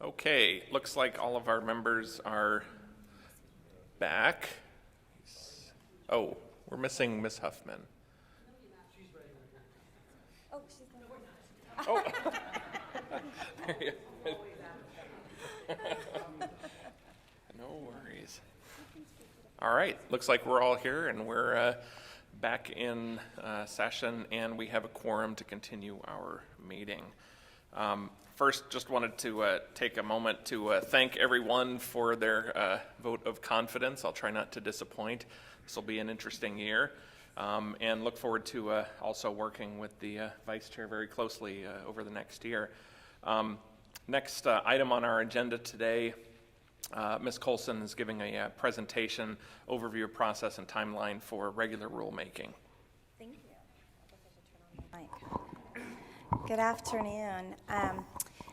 Okay, looks like all of our members are back. Oh, we're missing Miss Huffman. Oh, she's not. Oh. There you go. No worries. All right, looks like we're all here and we're back in session and we have a quorum to continue our meeting. First, just wanted to take a moment to thank everyone for their vote of confidence. I'll try not to disappoint. This will be an interesting year, and look forward to also working with the Vice Chair very closely over the next year. Next item on our agenda today, Ms. Colson is giving a presentation, overview of process and timeline for regular rulemaking. Thank you. I think I should turn on the mic. Good afternoon.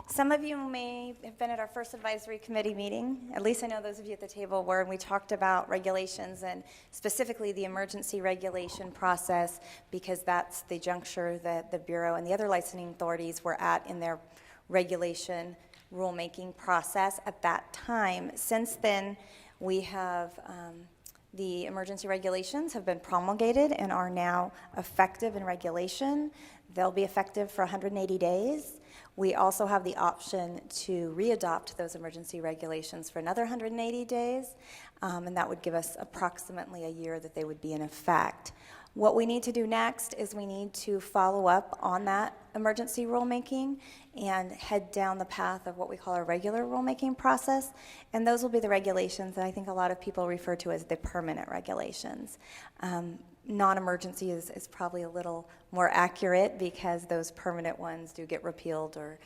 Some of you may have been at our first advisory committee meeting. At least I know those of you at the table were, and we talked about regulations and specifically the emergency regulation process, because that's the juncture that the Bureau and the other licensing authorities were at in their regulation rulemaking process at that time. Since then, we have the emergency regulations have been promulgated and are now effective in regulation. They'll be effective for 180 days. We also have the option to readopt those emergency regulations for another 180 days, and that would give us approximately a year that they would be in effect. What we need to do next is we need to follow up on that emergency rulemaking and head down the path of what we call our regular rulemaking process, and those will be the regulations that I think a lot of people refer to as the permanent regulations. Non-emergency is probably a little more accurate because those permanent ones do get repealed or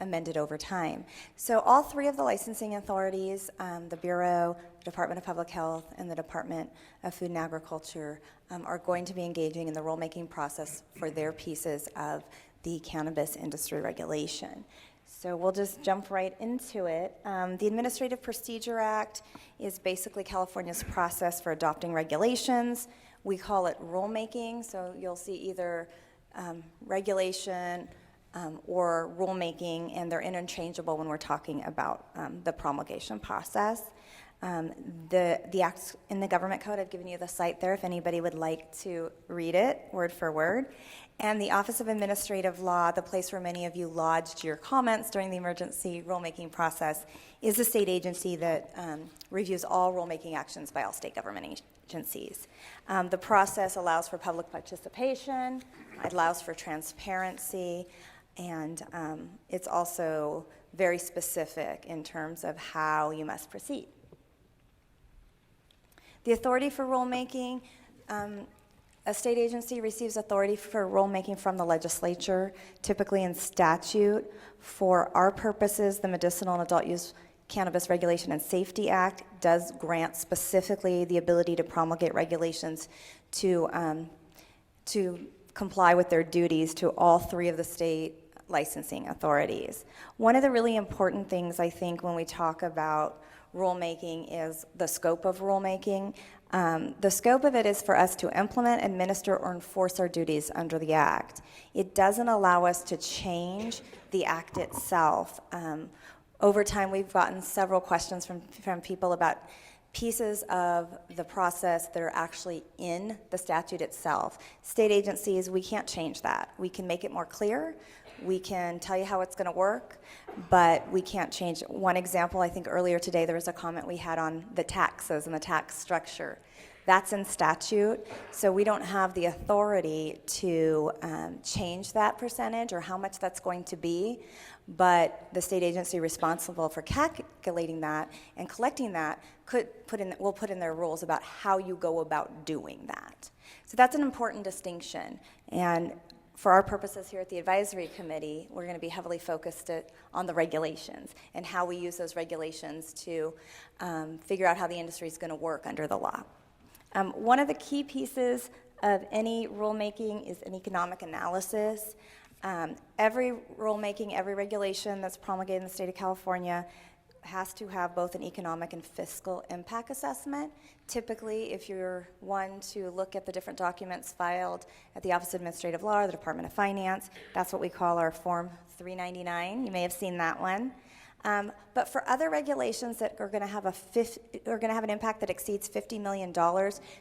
amended over time. So all three of the licensing authorities, the Bureau, the Department of Public Health, and the Department of Food and Agriculture are going to be engaging in the rulemaking process for their pieces of the cannabis industry regulation. So we'll just jump right into it. The Administrative Procedure Act is basically California's process for adopting regulations. We call it rulemaking, so you'll see either regulation or rulemaking, and they're interchangeable when we're talking about the promulgation process. The acts in the government code, I've given you the site there if anybody would like to read it word for word. And the Office of Administrative Law, the place where many of you lodged your comments during the emergency rulemaking process, is a state agency that reviews all rulemaking actions by all state government agencies. The process allows for public participation, it allows for transparency, and it's also very specific in terms of how you must proceed. The authority for rulemaking, a state agency receives authority for rulemaking from the legislature, typically in statute. For our purposes, the Medicinal and Adult Use Cannabis Regulation and Safety Act does grant specifically the ability to promulgate regulations to comply with their duties to all three of the state licensing authorities. One of the really important things, I think, when we talk about rulemaking is the scope of rulemaking. The scope of it is for us to implement, administer, or enforce our duties under the Act. It doesn't allow us to change the Act itself. Over time, we've gotten several questions from people about pieces of the process that are actually in the statute itself. State agencies, we can't change that. We can make it more clear. We can tell you how it's going to work, but we can't change it. One example, I think earlier today there was a comment we had on the taxes and the tax structure. That's in statute, so we don't have the authority to change that percentage or how much that's going to be, but the state agency responsible for calculating that and collecting that will put in their rules about how you go about doing that. So that's an important distinction, and for our purposes here at the advisory committee, we're going to be heavily focused on the regulations and how we use those regulations to figure out how the industry is going to work under the law. One of the key pieces of any rulemaking is an economic analysis. Every rulemaking, every regulation that's promulgated in the state of California has to have both an economic and fiscal impact assessment. Typically, if you're one to look at the different documents filed at the Office of Administrative Law or the Department of Finance, that's what we call our Form 399. You may have seen that one. But for other regulations that are going to have an impact that exceeds $50 million,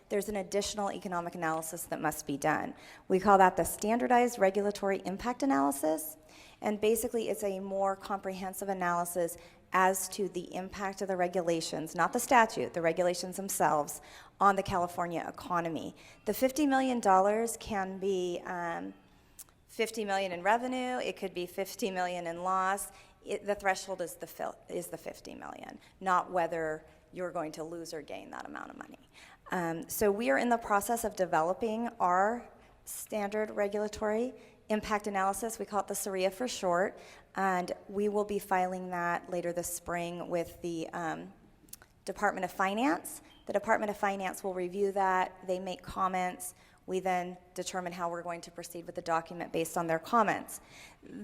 there's an additional economic analysis that must be done. We call that the standardized regulatory impact analysis, and basically it's a more comprehensive analysis as to the impact of the regulations, not the statute, the regulations themselves, on the California economy. The $50 million can be $50 million in revenue, it could be $50 million in loss. The threshold is the $50 million, not whether you're going to lose or gain that amount of money. So we are in the process of developing our standard regulatory impact analysis. We call it the SRIA for short, and we will be filing that later this spring with the Department of Finance. The Department of Finance will review that. They make comments. We then determine how we're going to proceed with the document based on their comments.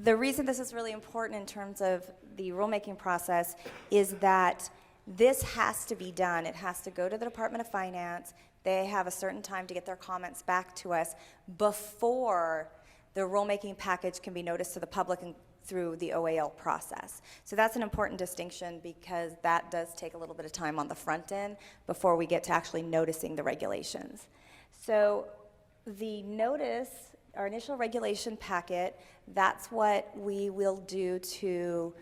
The reason this is really important in terms of the rulemaking process is that this has to be done. It has to go to the Department of Finance. They have a certain time to get their comments back to us before the rulemaking package can be noticed to the public and through the OAL process. So that's an important distinction because that does take a little bit of time on the front end before we get to actually noticing the regulations. So the notice, our initial regulation packet, that's what we will do to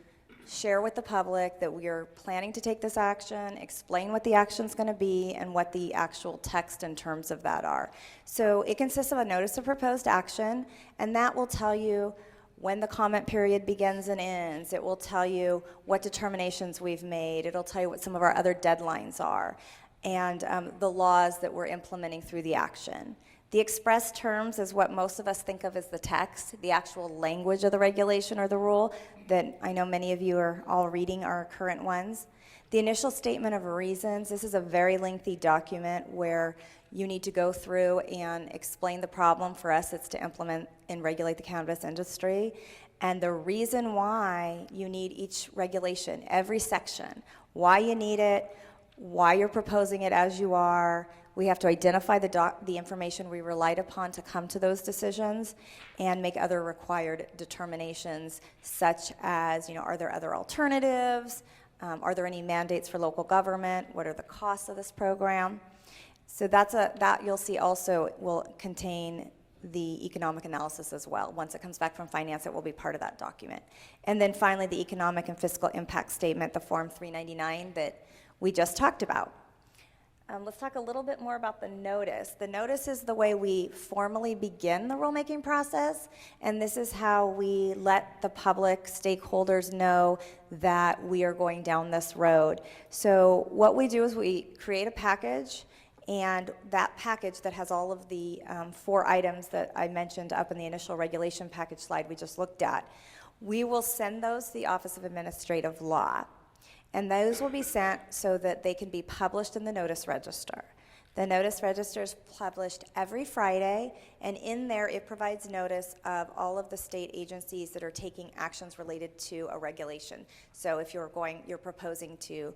share with the public that we are planning to take this action, explain what the action's going to be, and what the actual text and terms of that are. So it consists of a notice of proposed action, and that will tell you when the comment period begins and ends. It will tell you what determinations we've made. It'll tell you what some of our other deadlines are, and the laws that we're implementing through the action. The express terms is what most of us think of as the text, the actual language of the regulation or the rule that I know many of you are all reading our current ones. The initial statement of reasons, this is a very lengthy document where you need to go through and explain the problem. For us, it's to implement and regulate the cannabis industry, and the reason why you need each regulation, every section, why you need it, why you're proposing it as you are. We have to identify the information we relied upon to come to those decisions and make other required determinations, such as, are there other alternatives? Are there any mandates for local government? What are the costs of this program? So that you'll see also will contain the economic analysis as well. Once it comes back from finance, it will be part of that document. And then finally, the economic and fiscal impact statement, the Form 399 that we just talked about. Let's talk a little bit more about the notice. The notice is the way we formally begin the rulemaking process, and this is how we let the public stakeholders know that we are going down this road. So what we do is we create a package, and that package that has all of the 4 items that I mentioned up in the initial regulation package slide we just looked at, we will send those to the Office of Administrative Law. And those will be sent so that they can be published in the notice register. The notice register is published every Friday, and in there it provides notice of all of the state agencies that are taking actions related to a regulation. So if you're proposing to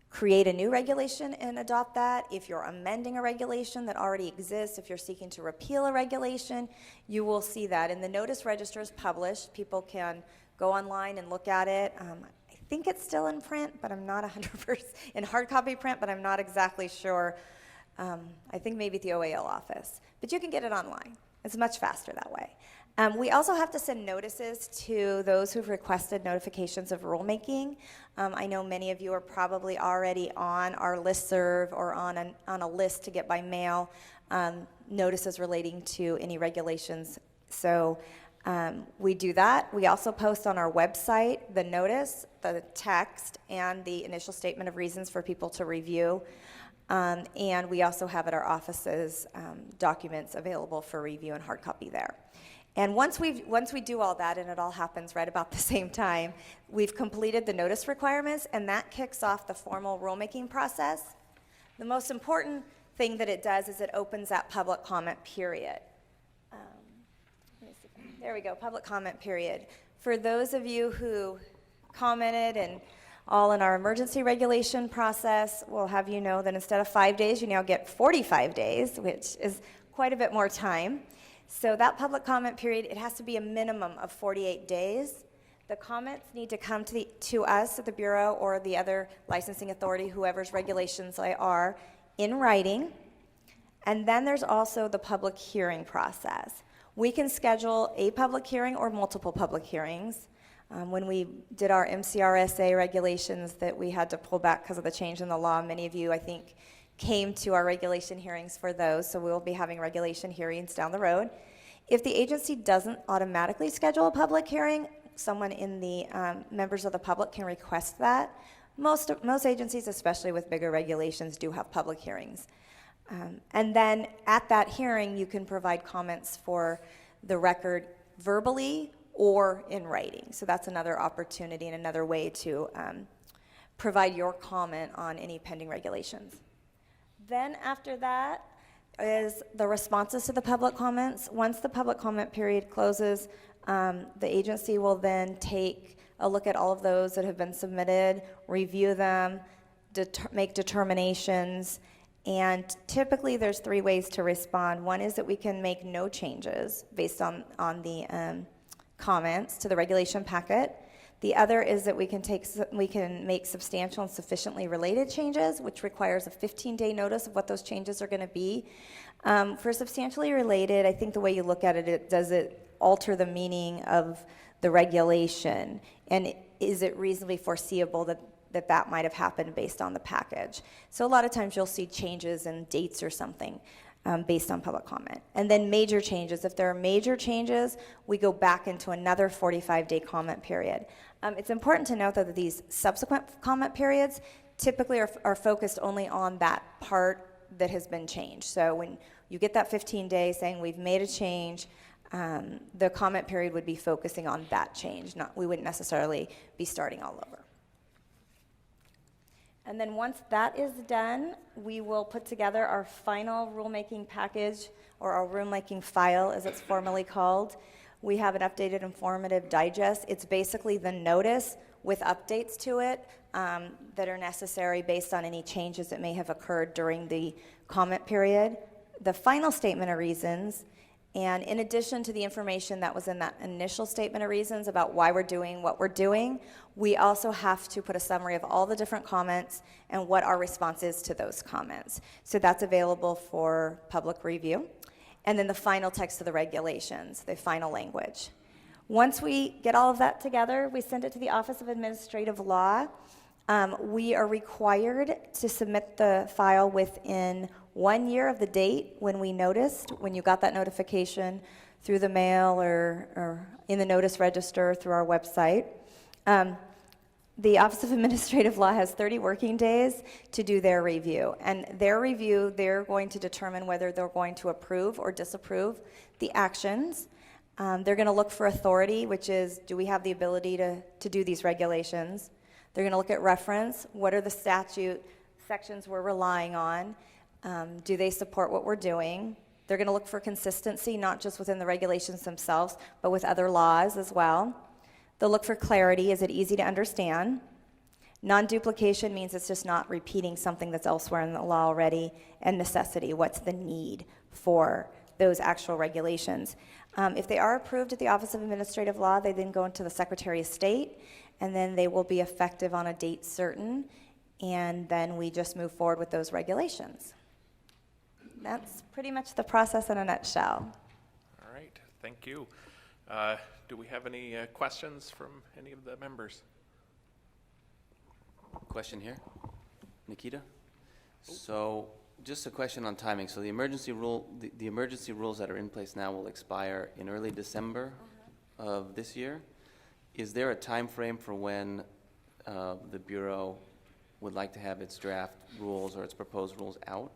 create a new regulation and adopt that, if you're amending a regulation that already exists, if you're seeking to repeal a regulation, you will see that. And the notice register is published. People can go online and look at it. I think it's still in print, but I'm not 100% in hard copy print, but I'm not exactly sure. I think maybe at the OAL office, but you can get it online. It's much faster that way. We also have to send notices to those who've requested notifications of rulemaking. I know many of you are probably already on our listserv or on a list to get by mail notices relating to any regulations. So we do that. We also post on our website the notice, the text, and the initial statement of reasons for people to review. And we also have at our offices documents available for review and hard copy there. And once we do all that, and it all happens right about the same time, we've completed the notice requirements, and that kicks off the formal rulemaking process. The most important thing that it does is it opens that public comment period. There we go, public comment period. For those of you who commented and all in our emergency regulation process, we'll have you know that instead of 5 days, you now get 45 days, which is quite a bit more time. So that public comment period, it has to be a minimum of 48 days. The comments need to come to us at the Bureau or the other licensing authority, whoever's regulations they are, in writing. And then there's also the public hearing process. We can schedule a public hearing or multiple public hearings. When we did our MCRSA regulations that we had to pull back because of the change in the law, many of you, I think, came to our regulation hearings for those, so we'll be having regulation hearings down the road. If the agency doesn't automatically schedule a public hearing, someone in the members of the public can request that. Most agencies, especially with bigger regulations, do have public hearings. And then at that hearing, you can provide comments for the record verbally or in writing. So that's another opportunity and another way to provide your comment on any pending regulations. Then after that is the responses to the public comments. Once the public comment period closes, the agency will then take a look at all of those that have been submitted, review them, make determinations, and typically there's 3 ways to respond. One is that we can make no changes based on the comments to the regulation packet. The other is that we can make substantial and sufficiently related changes, which requires a 15-day notice of what those changes are going to be. For substantially related, I think the way you look at it, does it alter the meaning of the regulation? And is it reasonably foreseeable that might have happened based on the package? So a lot of times you'll see changes in dates or something based on public comment. And then major changes. If there are major changes, we go back into another 45-day comment period. It's important to note, though, that these subsequent comment periods typically are focused only on that part that has been changed. So when you get that 15 days saying we've made a change, the comment period would be focusing on that change. We wouldn't necessarily be starting all over. And then once that is done, we will put together our final rulemaking package, or our rulemaking file, as it's formally called. We have an updated informative digest. It's basically the notice with updates to it that are necessary based on any changes that may have occurred during the comment period. The final statement of reasons, and in addition to the information that was in that initial statement of reasons about why we're doing what we're doing, we also have to put a summary of all the different comments and what our response is to those comments. So that's available for public review. And then the final text of the regulations, the final language. Once we get all of that together, we send it to the Office of Administrative Law. We are required to submit the file within 1 year of the date when we noticed, when you got that notification through the mail or in the notice register through our website. The Office of Administrative Law has 30 working days to do their review. And their review, they're going to determine whether they're going to approve or disapprove the actions. They're going to look for authority, which is, do we have the ability to do these regulations? They're going to look at reference. What are the statute sections we're relying on? Do they support what we're doing? They're going to look for consistency, not just within the regulations themselves, but with other laws as well. They'll look for clarity. Is it easy to understand? Non-duplication means it's just not repeating something that's elsewhere in the law already. And necessity, what's the need for those actual regulations? If they are approved at the Office of Administrative Law, they then go into the Secretary of State, and then they will be effective on a date certain, and then we just move forward with those regulations. That's pretty much the process in a nutshell. All right, thank you. Do we have any questions from any of the members? Question here, Nikita. So, just a question on timing. So the emergency rules that are in place now will expire in early December of this year. Is there a time frame for when the Bureau would like to have its draft rules or its proposed rules out?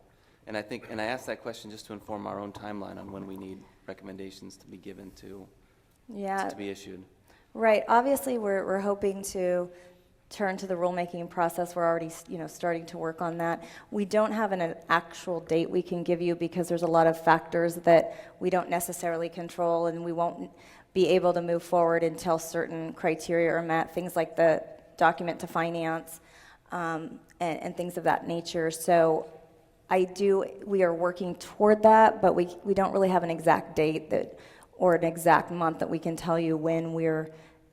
And I asked that question just to inform our own timeline on when we need recommendations to be given to be issued. Right. Obviously, we're hoping to turn to the rulemaking process. We're already, starting to work on that. We don't have an actual date we can give you because there's a lot of factors that we don't necessarily control, and we won't be able to move forward until certain criteria are met, things like the document to finance and things of that nature. So we are working toward that, but we don't really have an exact date or an exact month that we can tell you when we're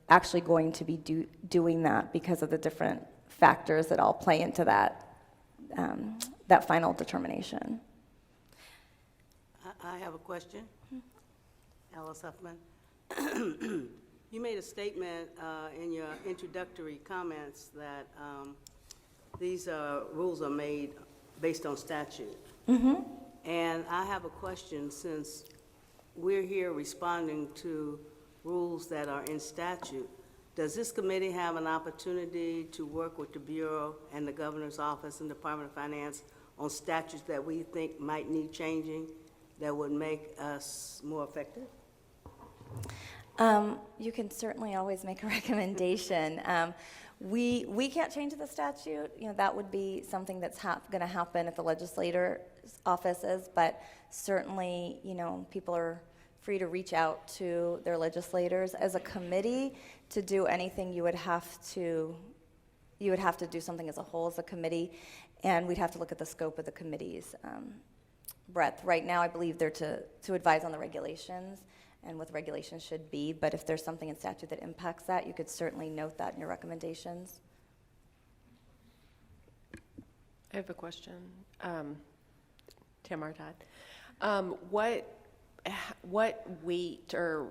actually going to be doing that because of the different factors that all play into that final determination. I have a question. Alice Huffman. You made a statement in your introductory comments that these rules are made based on statute. And I have a question, since we're here responding to rules that are in statute. Does this committee have an opportunity to work with the Bureau and the Governor's Office and Department of Finance on statutes that we think might need changing that would make us more effective? You can certainly always make a recommendation. We can't change the statute. You know, that would be something that's going to happen at the legislator's offices, but certainly, you know, people are free to reach out to their legislators. As a committee, to do anything, you would have to do something as a whole as a committee, and we'd have to look at the scope of the committee's breadth. Right now, I believe they're to advise on the regulations and what the regulations should be, but if there's something in statute that impacts that, you could certainly note that in your recommendations. I have a question. Tamar Todd. What weight or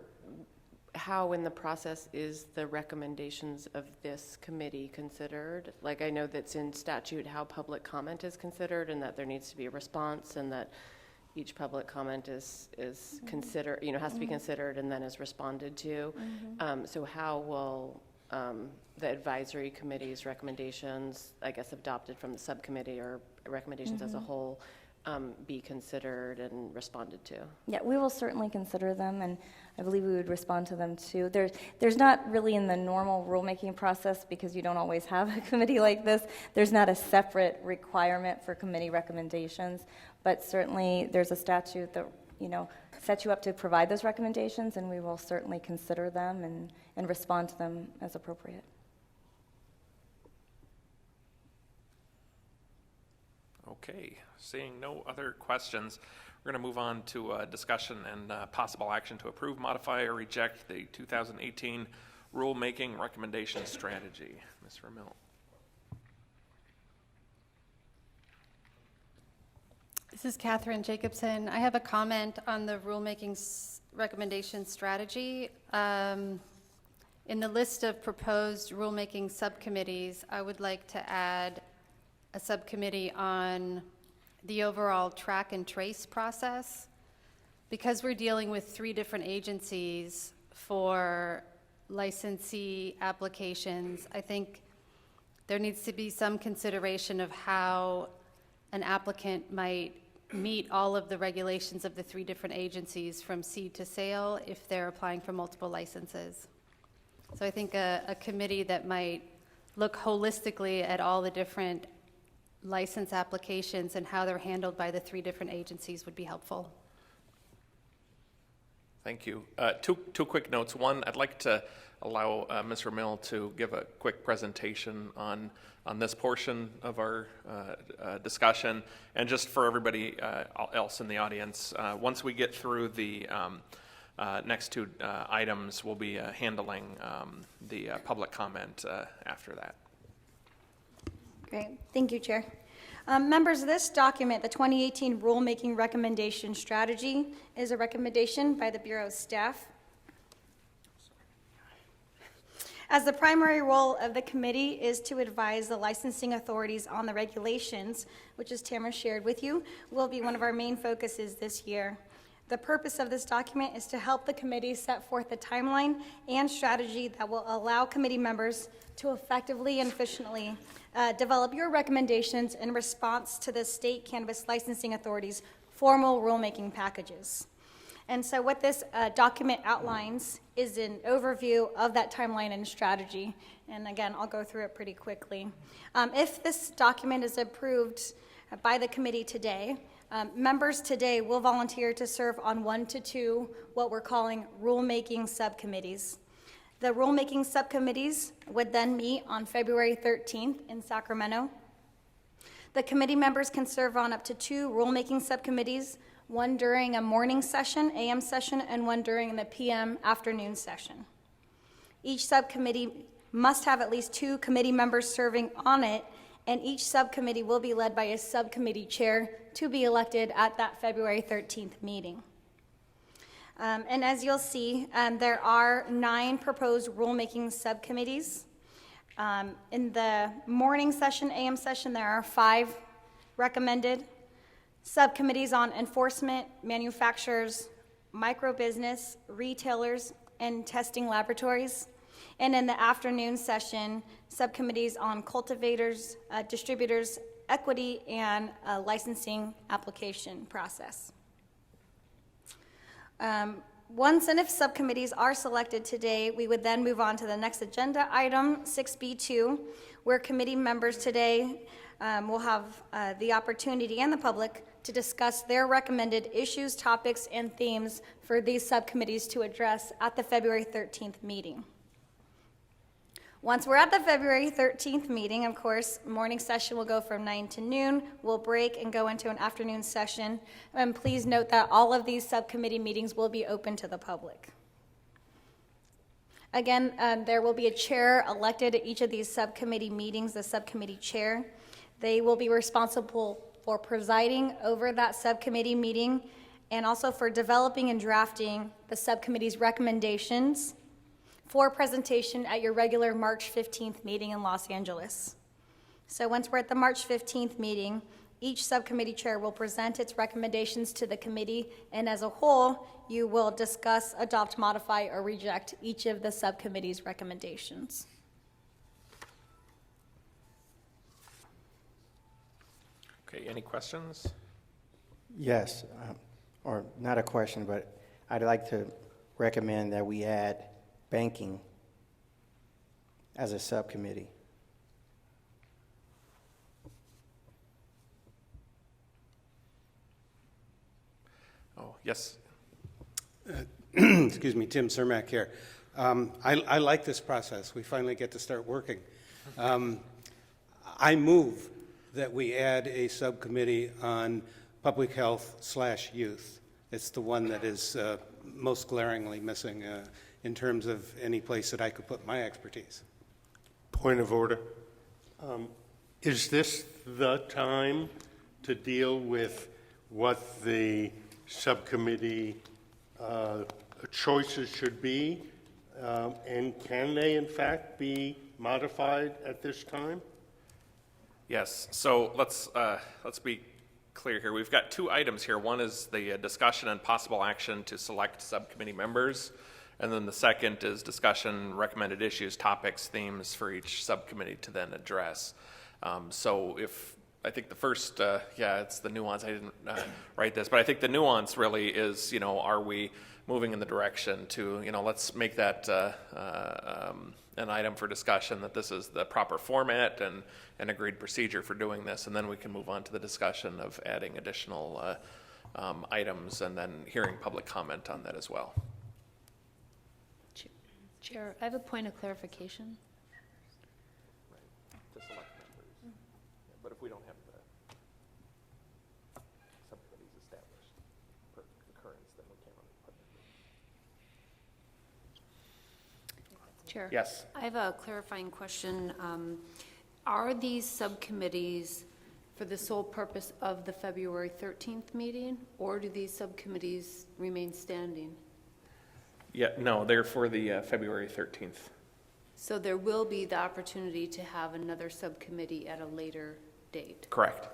how in the process is the recommendations of this committee considered? Like, I know that's in statute how public comment is considered, and that there needs to be a response, and that each public comment is considered, you know, has to be considered and then is responded to. So how will the advisory committee's recommendations, I guess, adopted from the subcommittee or recommendations as a whole, be considered and responded to? Yeah, we will certainly consider them, and I believe we would respond to them too. There's not really in the normal rulemaking process, because you don't always have a committee like this, there's not a separate requirement for committee recommendations, but certainly there's a statute that, you know, sets you up to provide those recommendations, and we will certainly consider them and respond to them as appropriate. Okay, seeing no other questions, we're going to move on to discussion and possible action to approve, modify, or reject the 2018 rulemaking recommendation strategy. Ms. Ramil. This is Catherine Jacobson. I have a comment on the rulemaking recommendation strategy. In the list of proposed rulemaking subcommittees, I would like to add a subcommittee on the overall track and trace process. Because we're dealing with 3 different agencies for licensee applications, I think there needs to be some consideration of how an applicant might meet all of the regulations of the 3 different agencies from seed to sale if they're applying for multiple licenses. So I think a committee that might look holistically at all the different license applications and how they're handled by the 3 different agencies would be helpful. Thank you. Two quick notes. One, I'd like to allow Ms. Ramil to give a quick presentation on this portion of our discussion. And just for everybody else in the audience, once we get through the next 2 items, we'll be handling the public comment after that. Great. Thank you, Chair. Members, this document, the 2018 Rulemaking Recommendation Strategy, is a recommendation by the Bureau's staff. As the primary role of the committee is to advise the licensing authorities on the regulations, which, as Tamara shared with you, will be one of our main focuses this year. The purpose of this document is to help the committee set forth a timeline and strategy that will allow committee members to effectively and efficiently develop your recommendations in response to the state cannabis licensing authorities' formal rulemaking packages. And so what this document outlines is an overview of that timeline and strategy. And again, I'll go through it pretty quickly. If this document is approved by the committee today, members today will volunteer to serve on 1 to 2 what we're calling rulemaking subcommittees. The rulemaking subcommittees would then meet on February 13th in Sacramento. The committee members can serve on up to 2 rulemaking subcommittees, one during a morning session, AM session, and one during the PM afternoon session. Each subcommittee must have at least 2 committee members serving on it, and each subcommittee will be led by a subcommittee chair to be elected at that February 13th meeting. And as you'll see, there are 9 proposed rulemaking subcommittees. In the morning session, AM session, there are 5 recommended. Subcommittees on enforcement, manufacturers, microbusiness, retailers, and testing laboratories. And in the afternoon session, subcommittees on cultivators, distributors, equity, and licensing application process. Once and if subcommittees are selected today, we would then move on to the next agenda item, 6B2, where committee members today will have the opportunity and the public to discuss their recommended issues, topics, and themes for these subcommittees to address at the February 13th meeting. Once we're at the February 13th meeting, of course, morning session will go from 9 to noon. We'll break and go into an afternoon session. And please note that all of these subcommittee meetings will be open to the public. Again, there will be a chair elected at each of these subcommittee meetings, the subcommittee chair. They will be responsible for presiding over that subcommittee meeting and also for developing and drafting the subcommittee's recommendations for presentation at your regular March 15th meeting in Los Angeles. So once we're at the March 15th meeting, each subcommittee chair will present its recommendations to the committee, and as a whole, you will discuss, adopt, modify, or reject each of the subcommittee's recommendations. Okay, any questions? Yes, or not a question, but I'd like to recommend that we add banking as a subcommittee. Oh, yes. Excuse me, Tim Cermak here. I like this process. We finally get to start working. I move that we add a subcommittee on public health/youth. It's the one that is most glaringly missing in terms of any place that I could put my expertise. Point of order. Is this the time to deal with what the subcommittee choices should be? And can they, in fact, be modified at this time? Yes, so let's be clear here. We've got 2 items here. One is the discussion and possible action to select subcommittee members. And then the second is discussion, recommended issues, topics, themes for each subcommittee to then address. So if, I think the first, it's the nuance, I didn't write this, but I think the nuance really is, are we moving in the direction to, let's make that an item for discussion, that this is the proper format and an agreed procedure for doing this, and then we can move on to the discussion of adding additional items and then hearing public comment on that as well. Chair, I have a point of clarification. To select members. But if we don't have the subcommittees established per concurrence, then we can't really put it. Chair. Yes. I have a clarifying question. Are these subcommittees for the sole purpose of the February 13th meeting, or do these subcommittees remain standing? Yeah, no, they're for the February 13th. So there will be the opportunity to have another subcommittee at a later date? Correct.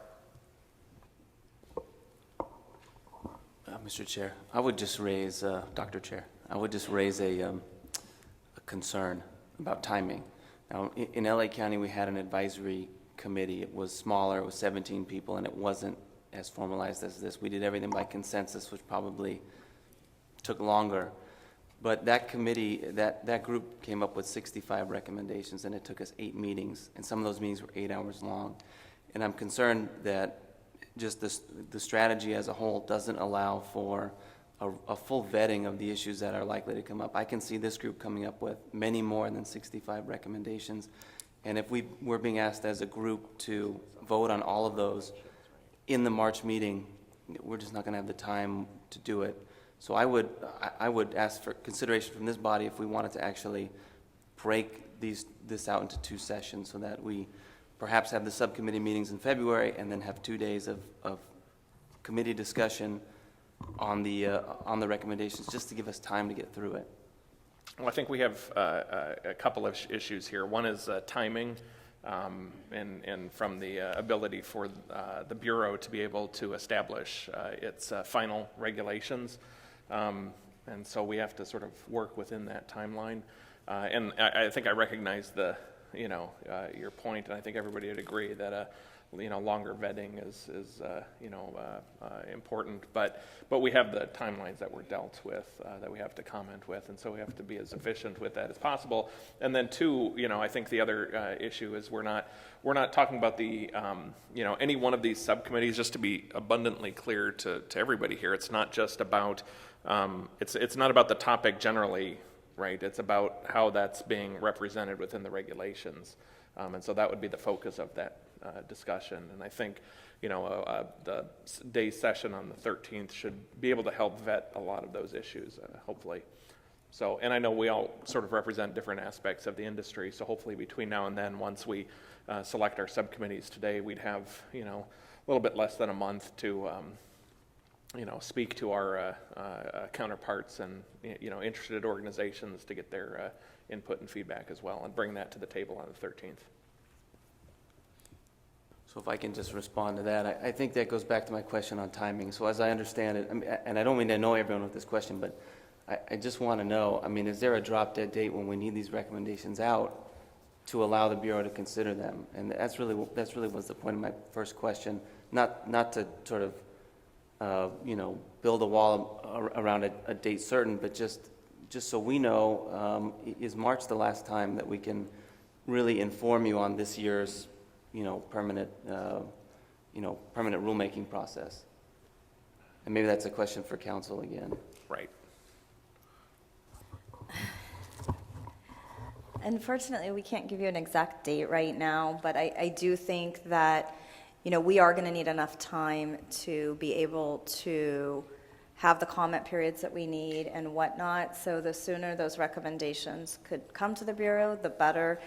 Mr. Chair, I would just raise, Dr. Chair, I would just raise a concern about timing. Now, in LA County, we had an advisory committee. It was smaller, it was 17 people, and it wasn't as formalized as this. We did everything by consensus, which probably took longer. But that committee, that group came up with 65 recommendations, and it took us 8 meetings, and some of those meetings were 8 hours long. And I'm concerned that just the strategy as a whole doesn't allow for a full vetting of the issues that are likely to come up. I can see this group coming up with many more than 65 recommendations. And if we're being asked as a group to vote on all of those in the March meeting, we're just not going to have the time to do it. So I would ask for consideration from this body if we wanted to actually break this out into 2 sessions so that we perhaps have the subcommittee meetings in February and then have 2 days of committee discussion on the recommendations, just to give us time to get through it. Well, I think we have a couple of issues here. One is timing, and from the ability for the Bureau to be able to establish its final regulations. And so we have to sort of work within that timeline. And I think I recognize your point, and I think everybody would agree that longer vetting is important, but we have the timelines that we're dealt with, that we have to comment with, and so we have to be as efficient with that as possible. And then two, I think the other issue is we're not talking about the, any one of these subcommittees, just to be abundantly clear to everybody here. It's not just about, it's not about the topic generally, right? It's about how that's being represented within the regulations. And so that would be the focus of that discussion. And I think, the day session on the 13th should be able to help vet a lot of those issues, hopefully. So, and I know we all sort of represent different aspects of the industry, so hopefully between now and then, once we select our subcommittees today, we'd have, a little bit less than a month to, speak to our counterparts and, interested organizations to get their input and feedback as well, and bring that to the table on the 13th. So if I can just respond to that, I think that goes back to my question on timing. So as I understand it, and I don't mean to annoy everyone with this question, but I just want to know, is there a drop dead date when we need these recommendations out to allow the Bureau to consider them? And that's really was the point of my first question, not to sort of, build a wall around a date certain, but just so we know, is March the last time that we can really inform you on this year's permanent rulemaking process? And maybe that's a question for council again. Right. Unfortunately, we can't give you an exact date right now, but I do think that, we are going to need enough time to be able to have the comment periods that we need and whatnot. So the sooner those recommendations could come to the Bureau, the better.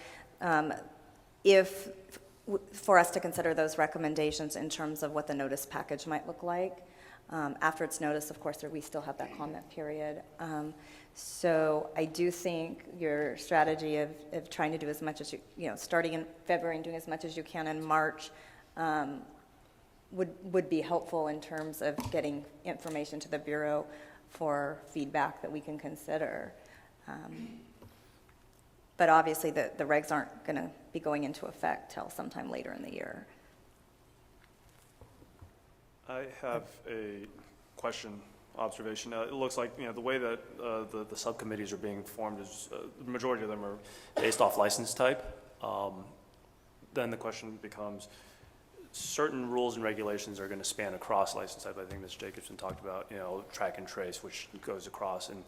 For us to consider those recommendations in terms of what the notice package might look like. After it's noticed, of course, we still have that comment period. So I do think your strategy of trying to do as much as starting in February and doing as much as you can in March would be helpful in terms of getting information to the Bureau for feedback that we can consider. But obviously, the regs aren't going to be going into effect till sometime later in the year. I have a question, observation. It looks like, the way that the subcommittees are being formed is, the majority of them are based off license type. Then the question becomes, certain rules and regulations are going to span across license type. I think Ms. Jacobson talked about, track and trace, which goes across, and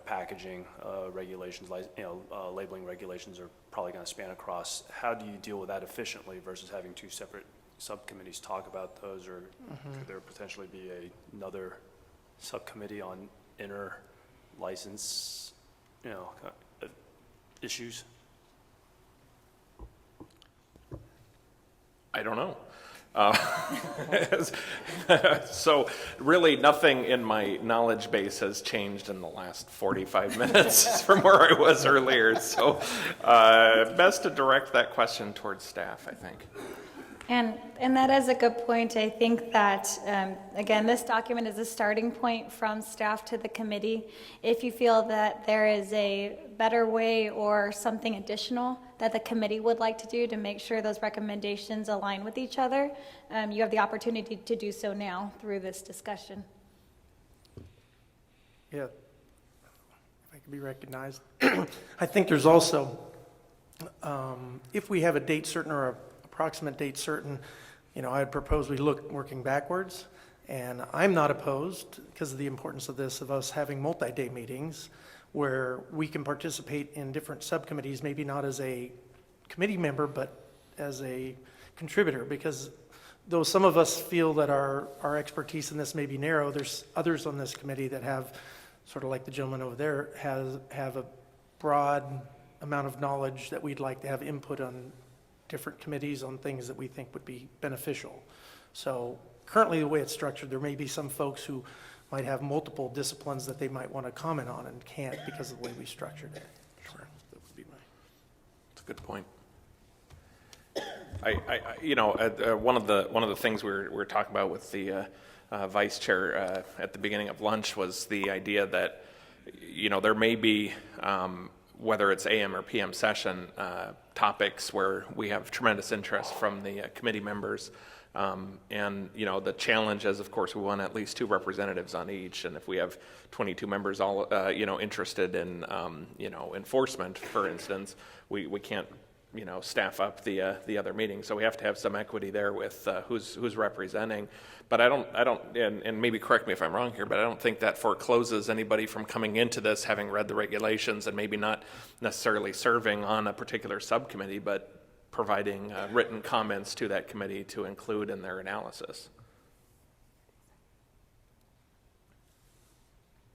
packaging regulations, labeling regulations are probably going to span across. How do you deal with that efficiently versus having two separate subcommittees talk about those, or could there potentially be another subcommittee on inner license, issues? I don't know. So really nothing in my knowledge base has changed in the last 45 minutes from where I was earlier. So best to direct that question towards staff, I think. And that is a good point. I think that, again, this document is a starting point from staff to the committee. If you feel that there is a better way or something additional that the committee would like to do to make sure those recommendations align with each other, you have the opportunity to do so now through this discussion. Yeah, if I could be recognized. I think there's also, if we have a date certain or an approximate date certain, I'd propose we look working backwards. And I'm not opposed, because of the importance of this, of us having multi-day meetings where we can participate in different subcommittees, maybe not as a committee member, but as a contributor, because though some of us feel that our expertise in this may be narrow, there's others on this committee that have, sort of like the gentleman over there, have a broad amount of knowledge that we'd like to have input on different committees on things that we think would be beneficial. So currently, the way it's structured, there may be some folks who might have multiple disciplines that they might want to comment on and can't because of the way we structured it. Sure. That would be my. That's a good point. One of the things we were talking about with the vice chair at the beginning of lunch was the idea that, there may be, whether it's AM or PM session, topics where we have tremendous interest from the committee members. And, the challenge is, of course, we want at least 2 representatives on each. And if we have 22 members all, interested in, enforcement, for instance, we can't, staff up the other meetings. So we have to have some equity there with who's representing. But I don't, and maybe correct me if I'm wrong here, but I don't think that forecloses anybody from coming into this having read the regulations and maybe not necessarily serving on a particular subcommittee, but providing written comments to that committee to include in their analysis.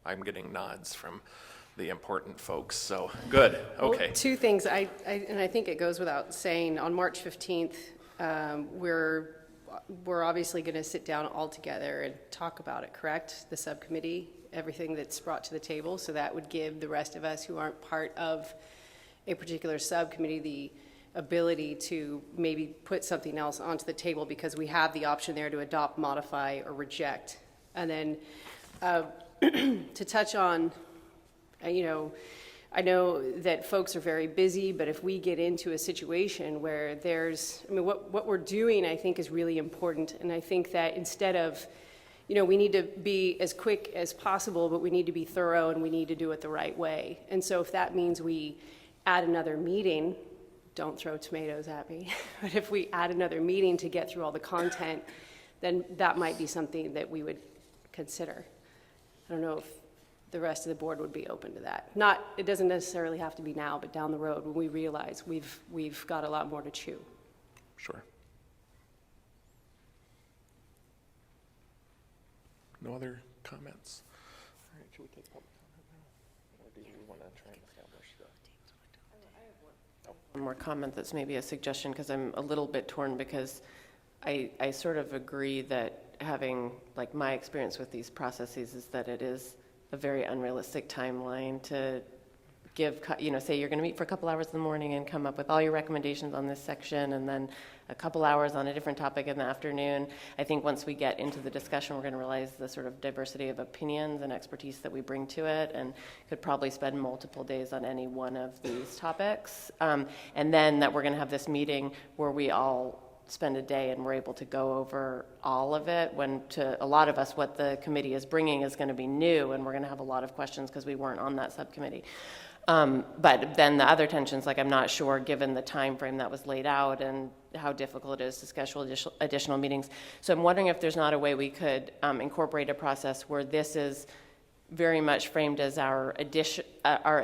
I'm getting nods from the important folks, so good, okay. Well, 2 things, and I think it goes without saying, on March 15th, we're obviously going to sit down all together and talk about it, correct? The subcommittee, everything that's brought to the table, so that would give the rest of us who aren't part of a particular subcommittee the ability to maybe put something else onto the table because we have the option there to adopt, modify, or reject. And then to touch on, I know that folks are very busy, but if we get into a situation where what we're doing, I think, is really important. And I think that instead of, we need to be as quick as possible, but we need to be thorough and we need to do it the right way. And so if that means we add another meeting, don't throw tomatoes at me, but if we add another meeting to get through all the content, then that might be something that we would consider. I don't know if the rest of the board would be open to that. It doesn't necessarily have to be now, but down the road when we realize we've got a lot more to chew. Sure. No other comments? All right, should we take public comment now? Or do you want to try and establish One more comment that's maybe a suggestion, because I'm a little bit torn, because I sort of agree that having, like, my experience with these processes is that it is a very unrealistic timeline to give, say you're going to meet for a couple hours in the morning and come up with all your recommendations on this section, and then a couple hours on a different topic in the afternoon. I think once we get into the discussion, we're going to realize the sort of diversity of opinions and expertise that we bring to it, and could probably spend multiple days on any one of these topics. And then that we're going to have this meeting where we all spend a day and we're able to go over all of it, when to a lot of us what the committee is bringing is going to be new, and we're going to have a lot of questions because we weren't on that subcommittee. But then the other tensions, like, I'm not sure, given the time frame that was laid out and how difficult it is to schedule additional meetings. So I'm wondering if there's not a way we could incorporate a process where this is very much framed as our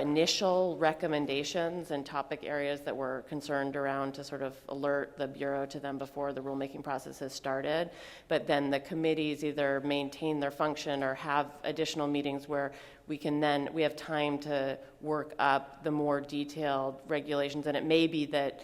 initial recommendations and topic areas that we're concerned around, to sort of alert the Bureau to them before the rulemaking process has started. But then the committees either maintain their function or have additional meetings where we have time to work up the more detailed regulations. And it may be that,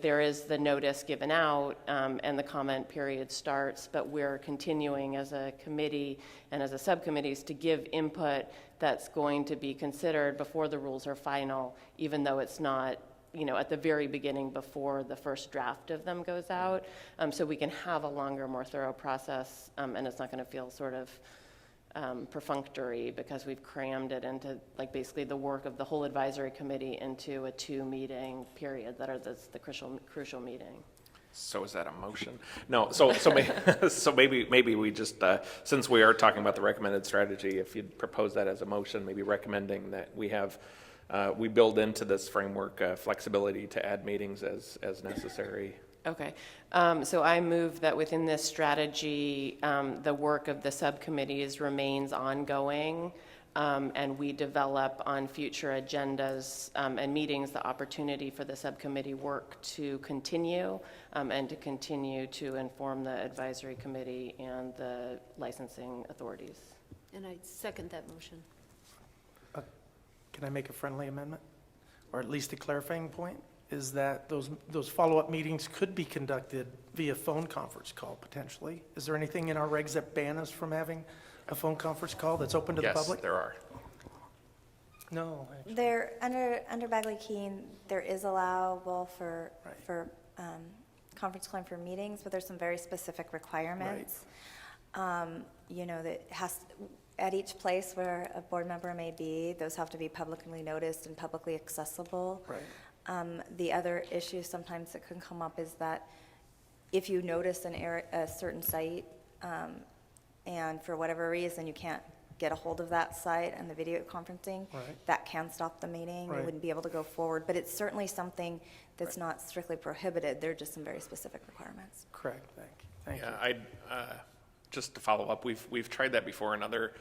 there is the notice given out and the comment period starts, but we're continuing as a committee and as a subcommittees to give input that's going to be considered before the rules are final, even though it's not, at the very beginning before the first draft of them goes out. So we can have a longer, more thorough process, and it's not going to feel sort of perfunctory because we've crammed it into, like, basically the work of the whole advisory committee into a 2-meeting period that are the crucial meeting. So is that a motion? No, so maybe we just, since we are talking about the recommended strategy, if you'd propose that as a motion, maybe recommending that we build into this framework flexibility to add meetings as necessary. Okay, so I move that within this strategy, the work of the subcommittees remains ongoing, and we develop on future agendas and meetings the opportunity for the subcommittee work to continue, and to continue to inform the advisory committee and the licensing authorities. And I second that motion. Can I make a friendly amendment? or at least a clarifying point, is that those follow-up meetings could be conducted via phone conference call potentially. Is there anything in our regs that ban us from having a phone conference call that's open to the public? Yes, there are. No, actually. There, under Bagley-Keene, there is allowable for, Right. conference calling for meetings, but there's some very specific requirements. You know, that has, at each place where a board member may be, those have to be publicly noticed and publicly accessible. Right. The other issue sometimes that can come up is that if you notice a certain site, and for whatever reason you can't get a hold of that site and the video conferencing, Right. that can stop the meeting. You Right. wouldn't be able to go forward, but it's certainly something that's not strictly prohibited. There are just some very specific requirements. Correct, thank you. Yeah, just to follow up, we've tried that before in other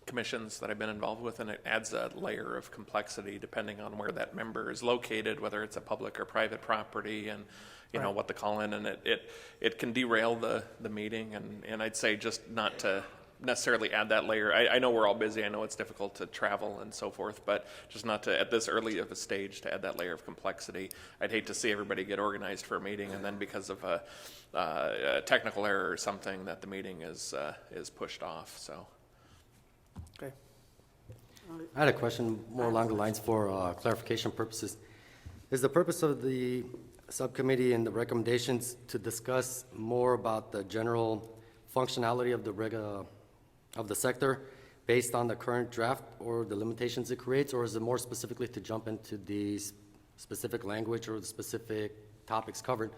commissions that I've been involved with, and it adds a layer of complexity depending on where that member is located, whether it's a public or private property, and you know what to call in, and it can derail the meeting, and I'd say just not to necessarily add that layer. I know we're all busy, I know it's difficult to travel and so forth, but just not to, at this early of a stage, to add that layer of complexity. I'd hate to see everybody get organized for a meeting, and then because of a technical error or something, that the meeting is pushed off, so. Okay. I had a question more along the lines for clarification purposes. Is the purpose of the subcommittee and the recommendations to discuss more about the general functionality of the sector based on the current draft or the limitations it creates, or is it more specifically to jump into the specific language or the specific topics covered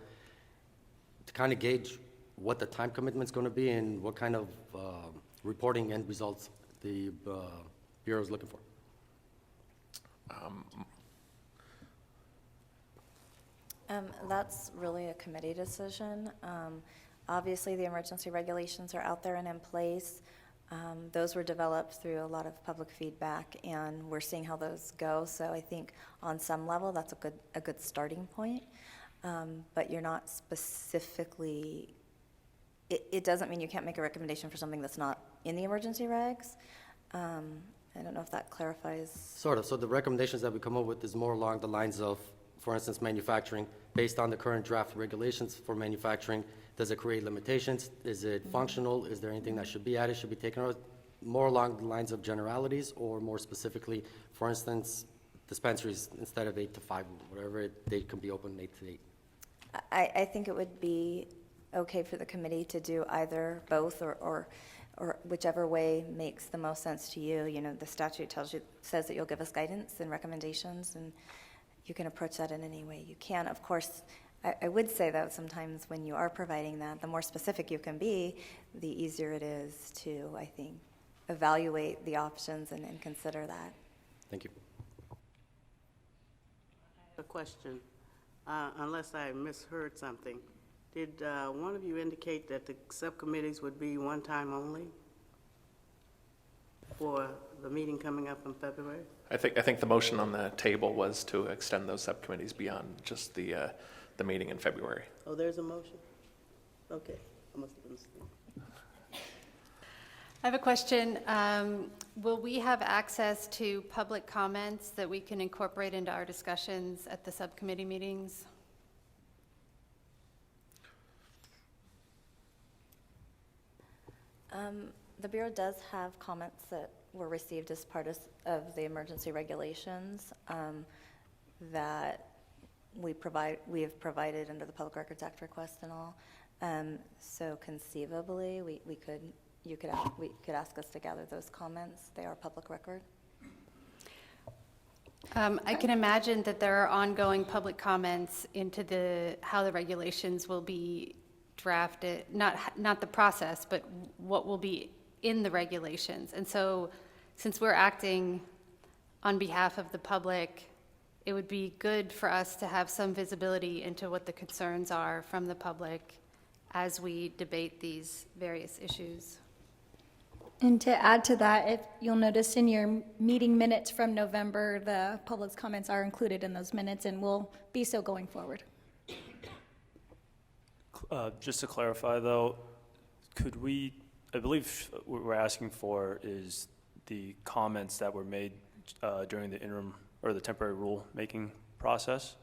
to kind of gauge what the time commitment's going to be and what kind of reporting end results the Bureau is looking for? That's really a committee decision. Obviously, the emergency regulations are out there and in place. Those were developed through a lot of public feedback, and we're seeing how those go. So I think on some level, that's a good starting point. But you're not specifically, it doesn't mean you can't make a recommendation for something that's not in the emergency regs. I don't know if that clarifies. Sort of. So the recommendations that we come up with is more along the lines of, for instance, manufacturing. Based on the current draft regulations for manufacturing, does it create limitations? Is it functional? Is there anything that should be added, should be taken out? More along the lines of generalities, or more specifically, for instance, dispensaries, instead of 8 to 5, whatever, they can be open 8 to 8. I think it would be okay for the committee to do either both or whichever way makes the most sense to you. You know, the statute says that you'll give us guidance and recommendations, and you can approach that in any way you can. Of course, I would say that sometimes when you are providing that, the more specific you can be, the easier it is to, I think, evaluate the options and consider that. Thank you. A question, unless I misheard something. Did one of you indicate that the subcommittees would be one time only for the meeting coming up in February? I think the motion on the table was to extend those subcommittees beyond just the meeting in February. Oh, there's a motion? Okay, I must have understood. I have a question. Will we have access to public comments that we can incorporate into our discussions at the subcommittee meetings? The Bureau does have comments that were received as part of the emergency regulations that we have provided under the Public Records Act request and all. So conceivably, we could ask us to gather those comments. They are public record. I can imagine that there are ongoing public comments into how the regulations will be drafted, not the process, but what will be in the regulations. And so since we're acting on behalf of the public, it would be good for us to have some visibility into what the concerns are from the public as we debate these various issues. And to add to that, if you'll notice in your meeting minutes from November, the public's comments are included in those minutes and will be so going forward. Just to clarify, though, could we, I believe what we're asking for is the comments that were made during the interim or the temporary rule-making process.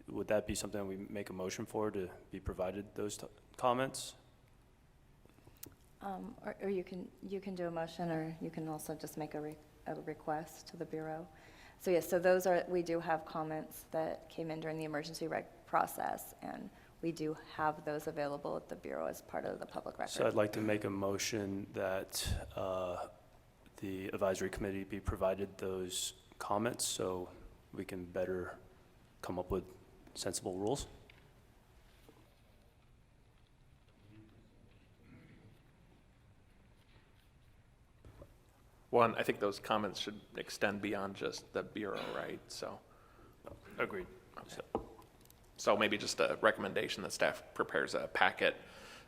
Would that be something we make a motion for, to be provided those comments? Or you can do a motion, or you can also just make a request to the Bureau. So yes, so those are, we do have comments that came in during the emergency reg process, and we do have those available at the Bureau as part of the public record. So I'd like to make a motion that the advisory committee be provided those comments so we can better come up with sensible rules. One, I think those comments should extend beyond just the Bureau, right? So, Agreed. so maybe just a recommendation that staff prepares a packet.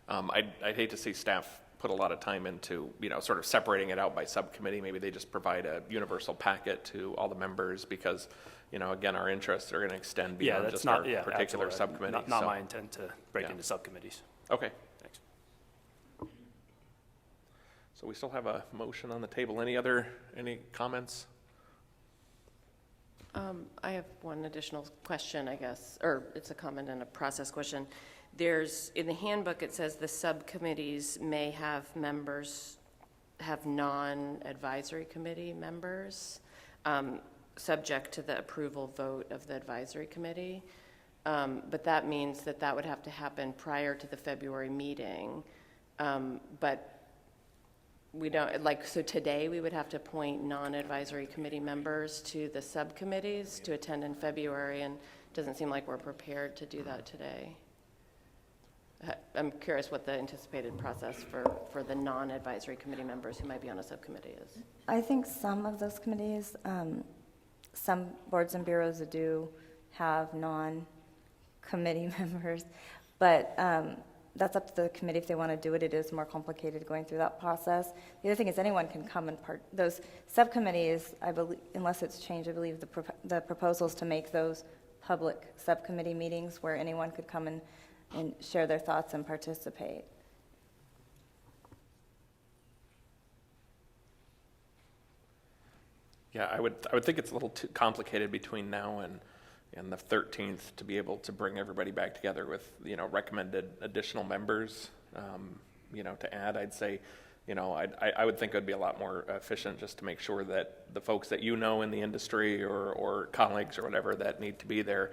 I'd hate to see staff put a lot of time into, sort of separating it out by subcommittee. Maybe they just provide a universal packet to all the members, because, again, our interests are going to extend beyond just our particular absolutely. subcommittee. Not So- my intent to break Yeah. into subcommittees. Okay. Thanks. So we still have a motion on the table. Any comments? I have one additional question, I guess, or it's a comment and a process question. In the handbook, it says the subcommittees may have non-advisory committee members, subject to the approval vote of the advisory committee. But that means that would have to happen prior to the February meeting. But we don't, so today we would have to appoint non-advisory committee members to the subcommittees to attend in February, and it doesn't seem like we're prepared to do that today. I'm curious what the anticipated process for the non-advisory committee members who might be on a subcommittee is. I think some of those committees, some boards and bureaus do have non-committee members, but that's up to the committee if they want to do it. It is more complicated going through that process. The other thing is anyone can come and those subcommittees, I believe, unless it's changed, I believe the proposals to make those public subcommittee meetings where anyone could come and share their thoughts and participate. Yeah, I would think it's a little too complicated between now and the 13th to be able to bring everybody back together with, recommended additional members, to add. I'd say, I would think it would be a lot more efficient just to make sure that the folks that in the industry or colleagues or whatever that need to be there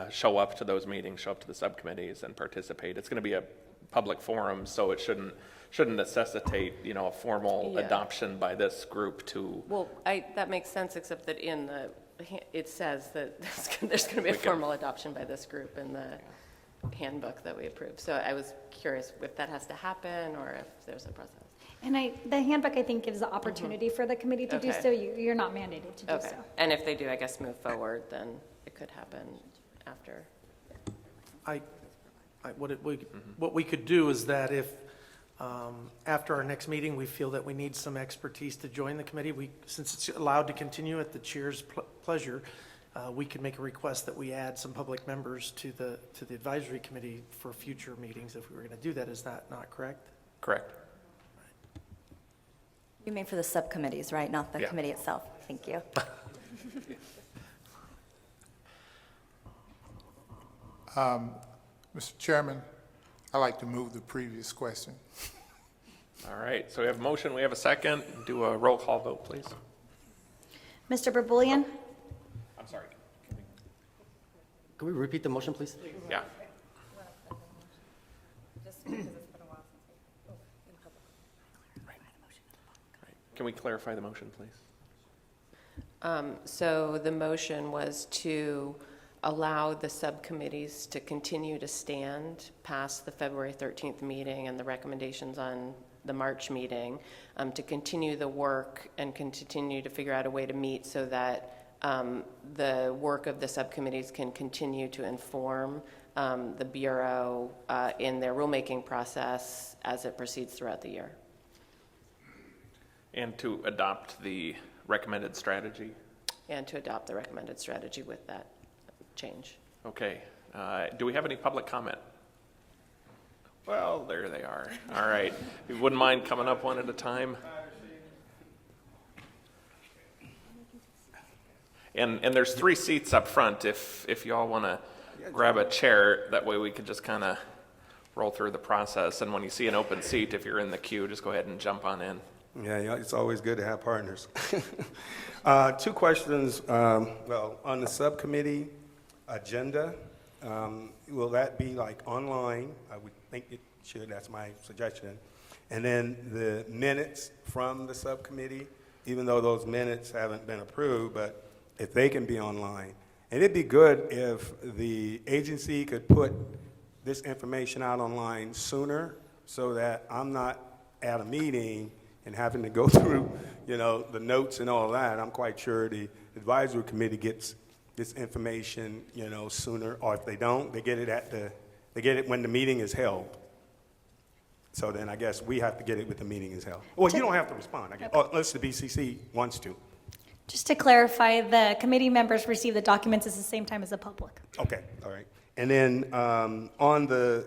show up to those meetings, show up to the subcommittees and participate. It's going to be a public forum, so it shouldn't necessitate, a formal adoption by this group to. Well, that makes sense, except that it says that there's going to be a formal adoption by this group in the handbook that we approve. So I was curious if that has to happen or if there's a process. And the handbook, I think, gives the opportunity for the committee to do Okay. so. You're not mandated to do Okay. so. And if they do, I guess, move forward, then it could happen after. What we could do is that if, after our next meeting, we feel that we need some expertise to join the committee, since it's allowed to continue at the chair's pleasure, we could make a request that we add some public members to the advisory committee for future meetings if we were going to do that. Is that not correct? Correct. You mean for the subcommittees, right? Not the Yeah. committee itself. Thank you. Mr. Chairman, I'd like to move the previous question. All right, so we have a motion, we have a second. Do a roll call vote, please. Mr. Burbulian? I'm sorry. Can we repeat the motion, please? Yeah. Can we clarify the motion, please? So the motion was to allow the subcommittees to continue to stand past the February 13th meeting and the recommendations on the March meeting, to continue the work and continue to figure out a way to meet so that the work of the subcommittees can continue to inform the Bureau in their rulemaking process as it proceeds throughout the year. And to adopt the recommended strategy? And to adopt the recommended strategy with that change. Okay. Do we have any public comment? Well, there they are. All right. If you wouldn't mind coming up one at a time. And there's 3 seats up front if y'all want to grab a chair. That way we can just kind of roll through the process. And when you see an open seat, if you're in the queue, just go ahead and jump on in. Yeah, it's always good to have partners. 2 questions. Well, on the subcommittee agenda, will that be like online? I would think it should. That's my suggestion. And then the minutes from the subcommittee, even though those minutes haven't been approved, but if they can be online. And it'd be good if the agency could put this information out online sooner so that I'm not at a meeting and having to go through, the notes and all that. I'm quite sure the advisory committee gets this information, sooner, or if they don't, they get it when the meeting is held. So then I guess we have to get it when the meeting is held. Well, you don't have to respond, I guess, unless the BCC wants to. Just to clarify, the committee members receive the documents at the same time as the public. Okay, all right. And then on the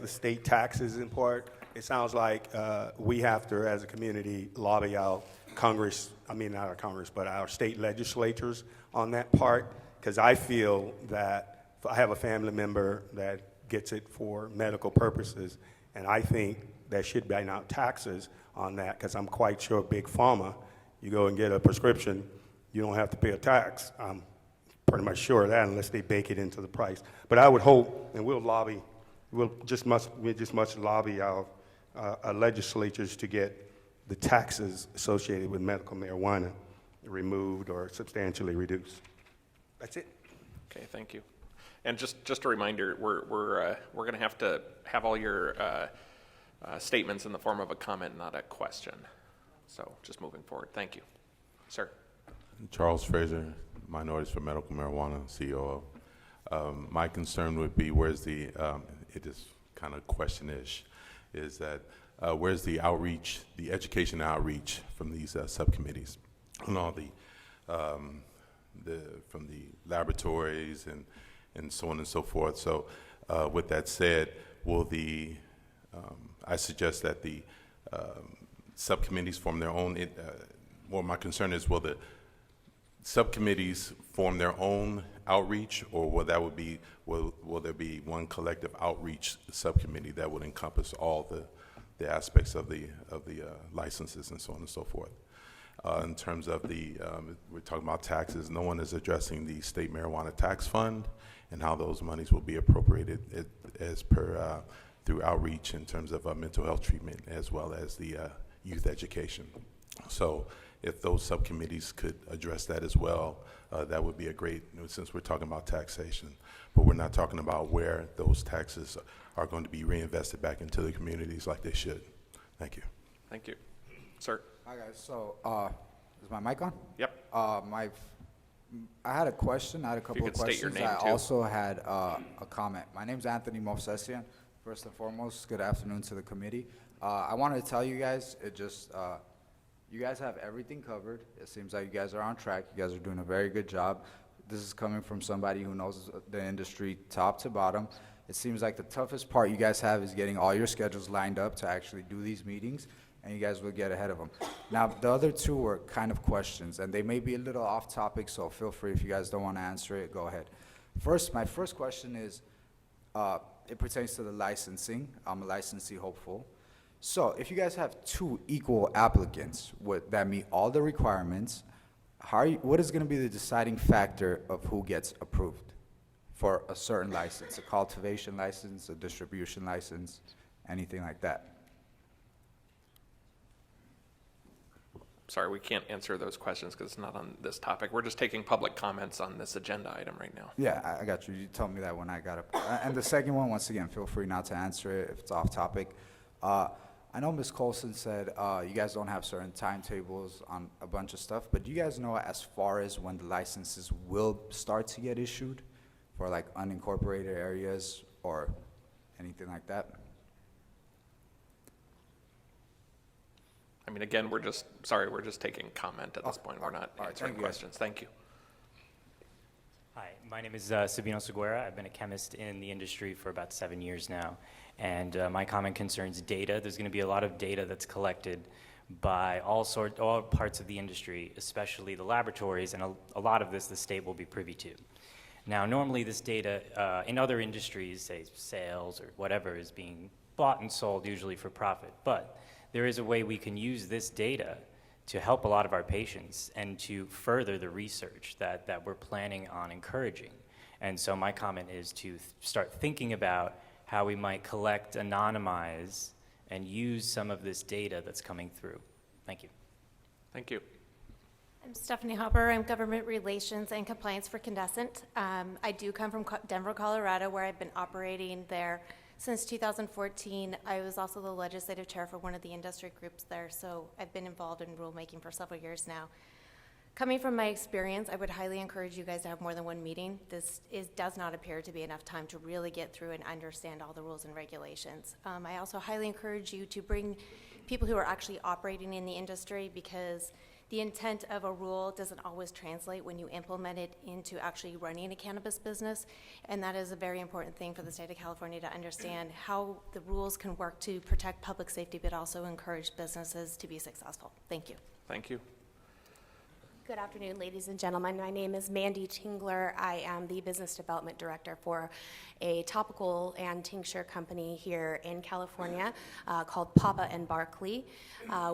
state taxes in part, it sounds like we have to, as a community, lobby our our state legislatures on that part, because I feel that I have a family member that gets it for medical purposes, and I think there should be now taxes on that, because I'm quite sure Big Pharma, you go and get a prescription, you don't have to pay a tax. I'm pretty much sure of that unless they bake it into the price. But I would hope, and we just must lobby our legislatures to get the taxes associated with medical marijuana removed or substantially reduced. That's it. Okay, thank you. And just a reminder, we're going to have all your statements in the form of a comment, not a question. So just moving forward. Thank you. Sir. Charles Fraser, Minorities for Medical Marijuana, COO. My concern would be where's the, it is kind of question-ish, is that where's the outreach, the education outreach from these subcommittees and all from the laboratories and so on and so forth. So with that said, will I suggest that the subcommittees form their own, my concern is, will the subcommittees form their own outreach, or will there be one collective outreach subcommittee that would encompass all the aspects of the licenses and so on and so forth? In terms of we're talking about taxes, no one is addressing the state marijuana tax fund and how those monies will be appropriated as per through outreach in terms of mental health treatment as well as the youth education. So if those subcommittees could address that as well, that would be a great, since we're talking about taxation, but we're not talking about where those taxes are going to be reinvested back into the communities like they should. Thank you. Thank you. Sir. Hi guys, so is my mic on? Yep. I had a question, I had a couple of questions. State your name I too. also had a comment. My name's Anthony Movsesian. First and foremost, good afternoon to the committee. I wanted to tell you guys, you guys have everything covered. It seems like you guys are on track. You guys are doing a very good job. This is coming from somebody who knows the industry top to bottom. It seems like the toughest part you guys have is getting all your schedules lined up to actually do these meetings, and you guys will get ahead of them. Now, the other 2 were kind of questions, and they may be a little off topic, so feel free if you guys don't want to answer it, go ahead. My first question is, it pertains to the licensing. I'm a licensee hopeful. So if you guys have 2 equal applicants that meet all the requirements, what is going to be the deciding factor of who gets approved for a certain license, a cultivation license, a distribution license, anything like that? Sorry, we can't answer those questions because it's not on this topic. We're just taking public comments on this agenda item right now. Yeah, I got you. You told me that when I got up. And the second one, once again, feel free not to answer it if it's off topic. I know Ms. Colson said you guys don't have certain timetables on a bunch of stuff, but do you guys know as far as when the licenses will start to get issued for like unincorporated areas or anything like that? I mean, again, we're just taking comment at this point. We're not answering questions. Thank you. Hi, my name is Sabino Seguera. I've been a chemist in the industry for about 7 years now. And my comment concerns data. There's going to be a lot of data that's collected by all parts of the industry, especially the laboratories, and a lot of this the state will be privy to. Now, normally this data in other industries, say sales or whatever, is being bought and sold usually for profit, but there is a way we can use this data to help a lot of our patients and to further the research that we're planning on encouraging. And so my comment is to start thinking about how we might collect, anonymize, and use some of this data that's coming through. Thank you. Thank you. I'm Stephanie Hopper. I'm Government Relations and Compliance for Candescent. I do come from Denver, Colorado, where I've been operating there since 2014. I was also the legislative chair for one of the industry groups there, so I've been involved in rulemaking for several years now. Coming from my experience, I would highly encourage you guys to have more than one meeting. Does not appear to be enough time to really get through and understand all the rules and regulations. I also highly encourage you to bring people who are actually operating in the industry, because the intent of a rule doesn't always translate when you implement it into actually running a cannabis business, and that is a very important thing for the state of California to understand how the rules can work to protect public safety, but also encourage businesses to be successful. Thank you. Thank you. Good afternoon, ladies and gentlemen. My name is Mandy Tingler. I am the Business Development Director for a topical and tincture company here in California called Papa & Barkley.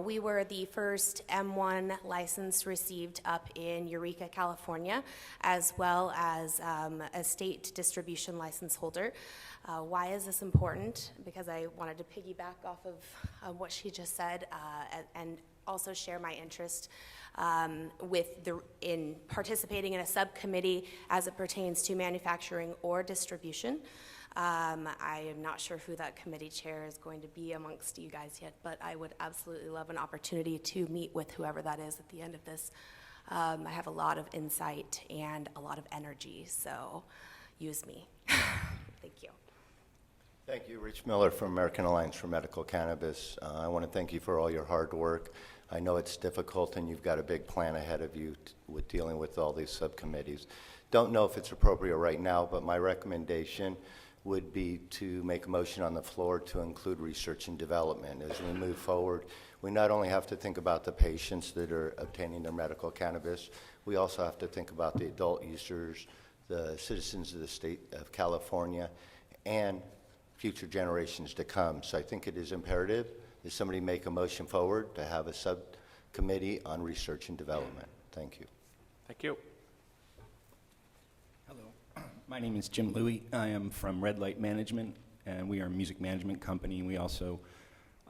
We were the first M1 license received up in Eureka, California, as well as a state distribution license holder. Why is this important? Because I wanted to piggyback off of what she just said and also share my interest in participating in a subcommittee as it pertains to manufacturing or distribution. I am not sure who that committee chair is going to be amongst you guys yet, but I would absolutely love an opportunity to meet with whoever that is at the end of this. I have a lot of insight and a lot of energy, so use me. Thank you. Thank you, Rich Miller from American Alliance for Medical Cannabis. I want to thank you for all your hard work. I know it's difficult and you've got a big plan ahead of you with dealing with all these subcommittees. Don't know if it's appropriate right now, but my recommendation would be to make a motion on the floor to include research and development. As we move forward, we not only have to think about the patients that are obtaining their medical cannabis, we also have to think about the adult users, the citizens of the state of California, and future generations to come. So I think it is imperative that somebody make a motion forward to have a subcommittee on research and development. Thank you. Thank you. Hello, my name is Jim Louie. I am from Red Light Management, and we are a music management company. We also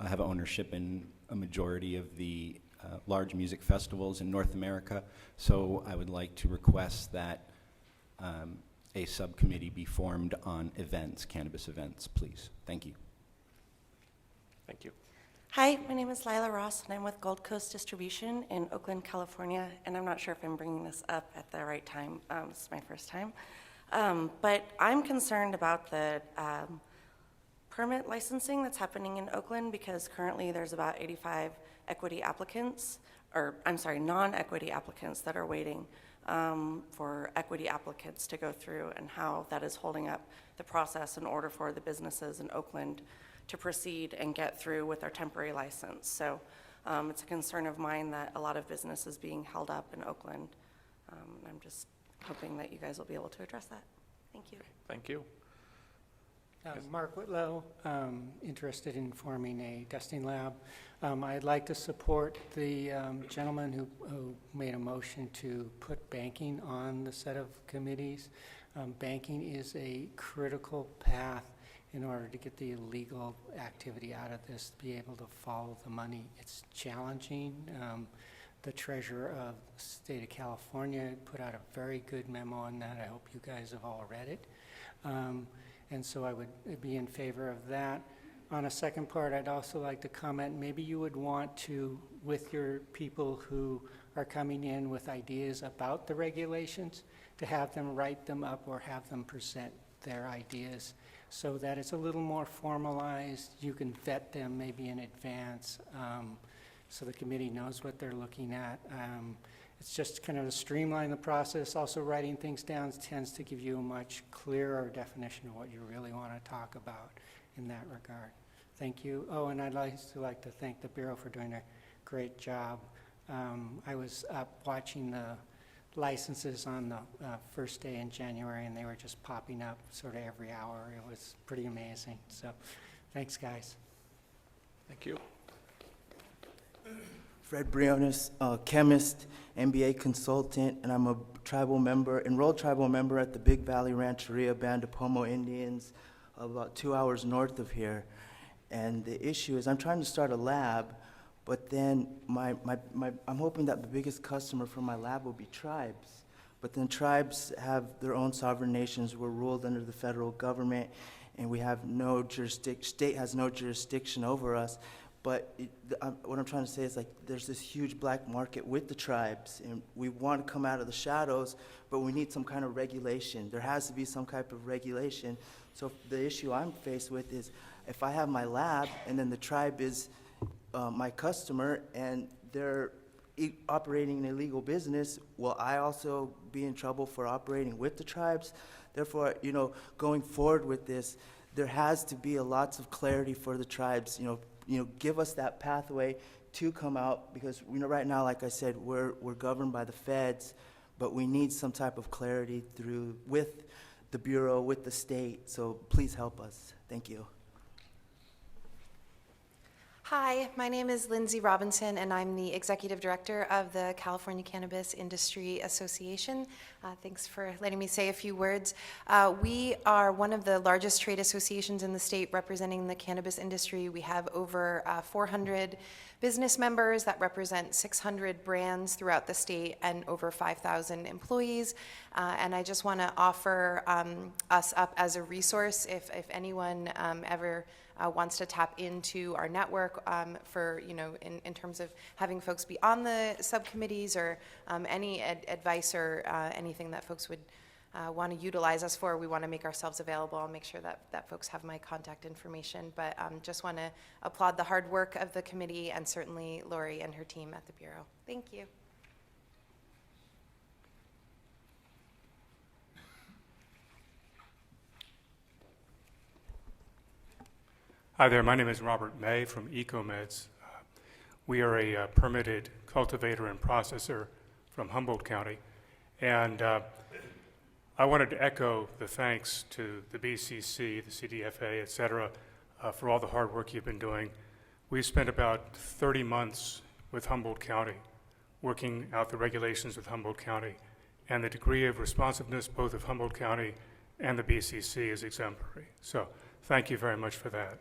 have ownership in a majority of the large music festivals in North America. So I would like to request that a subcommittee be formed on events, cannabis events, please. Thank you. Thank you. Hi, my name is Lila Ross, and I'm with Gold Coast Distribution in Oakland, California, and I'm not sure if I'm bringing this up at the right time. This is my first time. But I'm concerned about the permit licensing that's happening in Oakland, because currently there's about 85 equity applicants, or I'm sorry, non-equity applicants that are waiting for equity applicants to go through, and how that is holding up the process in order for the businesses in Oakland to proceed and get through with their temporary license. So it's a concern of mine that a lot of business is being held up in Oakland. I'm just hoping that you guys will be able to address that. Thank you. Thank you. Mark Whitlow, interested in forming a testing lab. I'd like to support the gentleman who made a motion to put banking on the set of committees. Banking is a critical path in order to get the illegal activity out of this, to be able to follow the money. It's challenging. The treasurer of the state of California put out a very good memo on that. I hope you guys have all read it. And so I would be in favor of that. On a second part, I'd also like to comment, maybe you would want to, with your people who are coming in with ideas about the regulations, to have them write them up or have them present their ideas so that it's a little more formalized. You can vet them maybe in advance so the committee knows what they're looking at. It's just kind of to streamline the process. Also, writing things down tends to give you a much clearer definition of what you really want to talk about in that regard. Thank you. Oh, and I'd like to thank the Bureau for doing a great job. I was up watching the licenses on the first day in January, and they were just popping up sort of every hour. It was pretty amazing. So thanks, guys. Thank you. Fred Briones, chemist, MBA consultant, and I'm a tribal member, enrolled tribal member at the Big Valley Rancheria Band of Pomo Indians, about 2 hours north of here. And the issue is I'm trying to start a lab, but then I'm hoping that the biggest customer for my lab will be tribes. But then tribes have their own sovereign nations. We're ruled under the federal government, and we have no jurisdiction, state has no jurisdiction over us. But what I'm trying to say is, like, there's this huge black market with the tribes, and we want to come out of the shadows, but we need some kind of regulation. There has to be some type of regulation. So the issue I'm faced with is, if I have my lab and then the tribe is my customer and they're operating an illegal business, will I also be in trouble for operating with the tribes? Therefore, going forward with this, there has to be lots of clarity for the tribes, give us that pathway to come out, because right now, like I said, we're governed by the feds, but we need some type of clarity with the Bureau, with the state. So please help us. Thank you. Hi, my name is Lindsay Robinson, and I'm the Executive Director of the California Cannabis Industry Association. Thanks for letting me say a few words. We are one of the largest trade associations in the state representing the cannabis industry. We have over 400 business members that represent 600 brands throughout the state and over 5,000 employees. And I just want to offer us up as a resource if anyone ever wants to tap into our network for, in terms of having folks be on the subcommittees, or any advice or anything that folks would want to utilize us for. We want to make ourselves available. I'll make sure that folks have my contact information. But just want to applaud the hard work of the committee, and certainly Lori and her team at the Bureau. Thank you. Hi there, my name is Robert May from EcoMeds. We are a permitted cultivator and processor from Humboldt County, and I wanted to echo the thanks to the BCC, the CDFA, et cetera, for all the hard work you've been doing. We spent about 30 months with Humboldt County, working out the regulations with Humboldt County, and the degree of responsiveness both of Humboldt County and the BCC is exemplary. So thank you very much for that.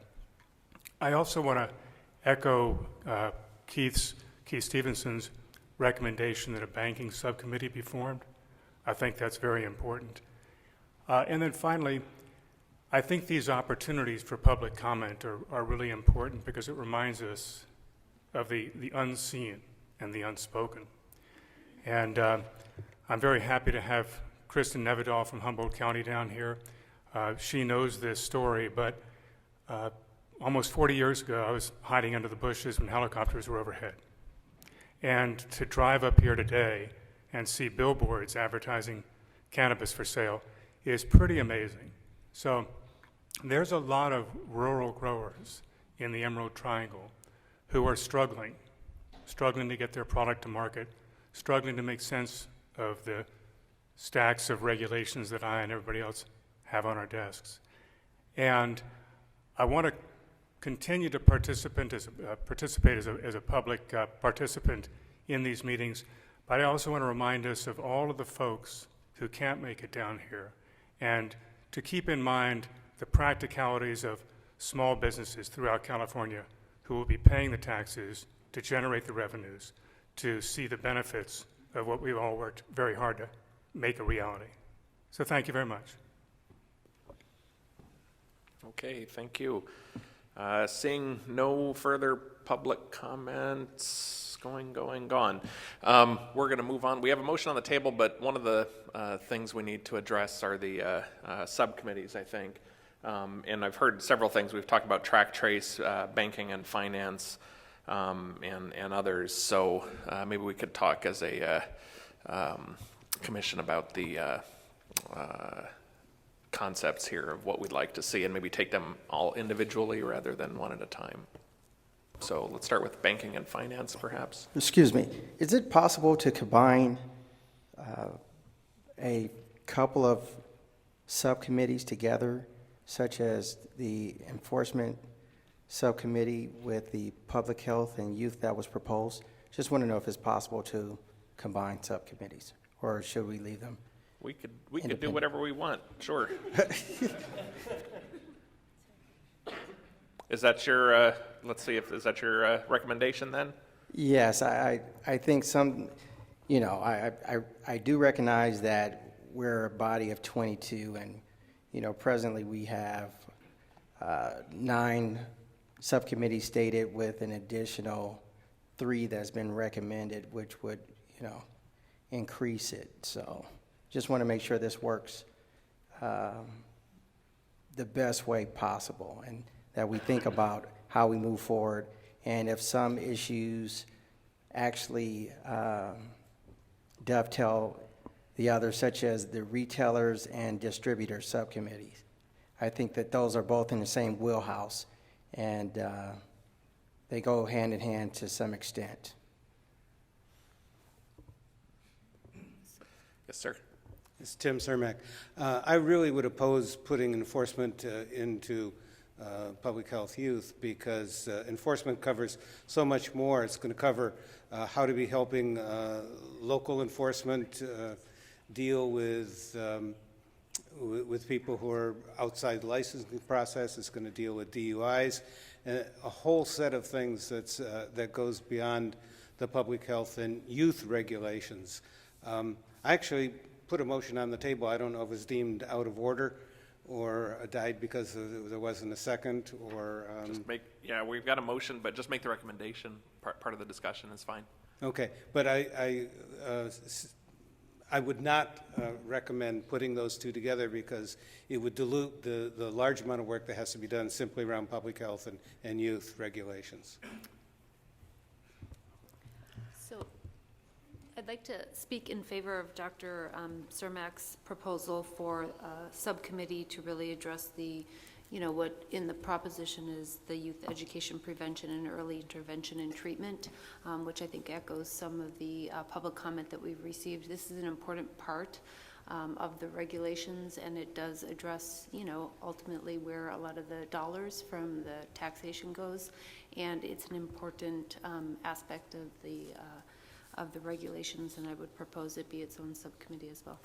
I also want to echo Keith Stevenson's recommendation that a banking subcommittee be formed. I think that's very important. And then finally, I think these opportunities for public comment are really important, because it reminds us of the unseen and the unspoken. And I'm very happy to have Kristen Nevedal from Humboldt County down here. She knows this story, but almost 40 years ago, I was hiding under the bushes when helicopters were overhead. And to drive up here today and see billboards advertising cannabis for sale is pretty amazing. So there's a lot of rural growers in the Emerald Triangle who are struggling to get their product to market, struggling to make sense of the stacks of regulations that I and everybody else have on our desks. And I want to continue to participate as a public participant in these meetings, but I also want to remind us of all of the folks who can't make it down here, and to keep in mind the practicalities of small businesses throughout California who will be paying the taxes to generate the revenues, to see the benefits of what we've all worked very hard to make a reality. So thank you very much. Okay, thank you. Seeing no further public comments, gone. We're going to move on. We have a motion on the table, but one of the things we need to address are the subcommittees, I think. And I've heard several things. We've talked about track trace, banking and finance, and others. So maybe we could talk as a commission about the concepts here of what we'd like to see, and maybe take them all individually rather than one at a time. So let's start with banking and finance, perhaps. Excuse me, is it possible to combine a couple of subcommittees together, such as the enforcement subcommittee with the public health and youth that was proposed? Just want to know if it's possible to combine subcommittees, or should we leave them? We could do whatever we want, sure. Is that your, let's see, is that your recommendation then? Yes, I think some, you know, I do recognize that we're a body of 22, and, you know, presently we have 9 subcommittees stated with an additional 3 that's been recommended, which would, you know, increase it. So just want to make sure this works the best way possible, and that we think about how we move forward, and if some issues actually dovetail the others, such as the retailers and distributors subcommittees. I think that those are both in the same wheelhouse, and they go hand in hand to some extent. Yes, sir. It's Tim Cermak. I really would oppose putting enforcement into public health youth, because enforcement covers so much more. It's going to cover how to be helping local enforcement deal with people who are outside the licensing process. It's going to deal with DUIs, and a whole set of things that goes beyond the public health and youth regulations. I actually put a motion on the table. I don't know if it was deemed out of order or died because there wasn't a second, or... Just make, yeah, we've got a motion, but just make the recommendation. Part of the discussion is fine. Okay, but I would not recommend putting those two together, because it would dilute the large amount of work that has to be done simply around public health and youth regulations. So I'd like to speak in favor of Dr. Cermak's proposal for a subcommittee to really address the, you know, what in the proposition is the youth education, prevention, and early intervention and treatment, which I think echoes some of the public comment that we've received. This is an important part of the regulations, and it does address, you know, ultimately where a lot of the dollars from the taxation goes, and it's an important aspect of the regulations, and I would propose it be its own subcommittee as well.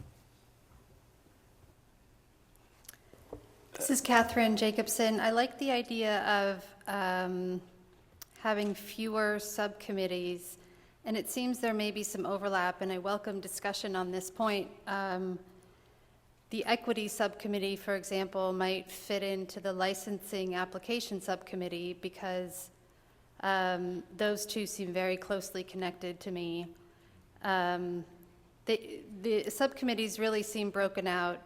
This is Catherine Jacobson. I like the idea of having fewer subcommittees, and it seems there may be some overlap, and I welcome discussion on this point. The equity subcommittee, for example, might fit into the licensing application subcommittee, because those two seem very closely connected to me. The subcommittees really seem broken out.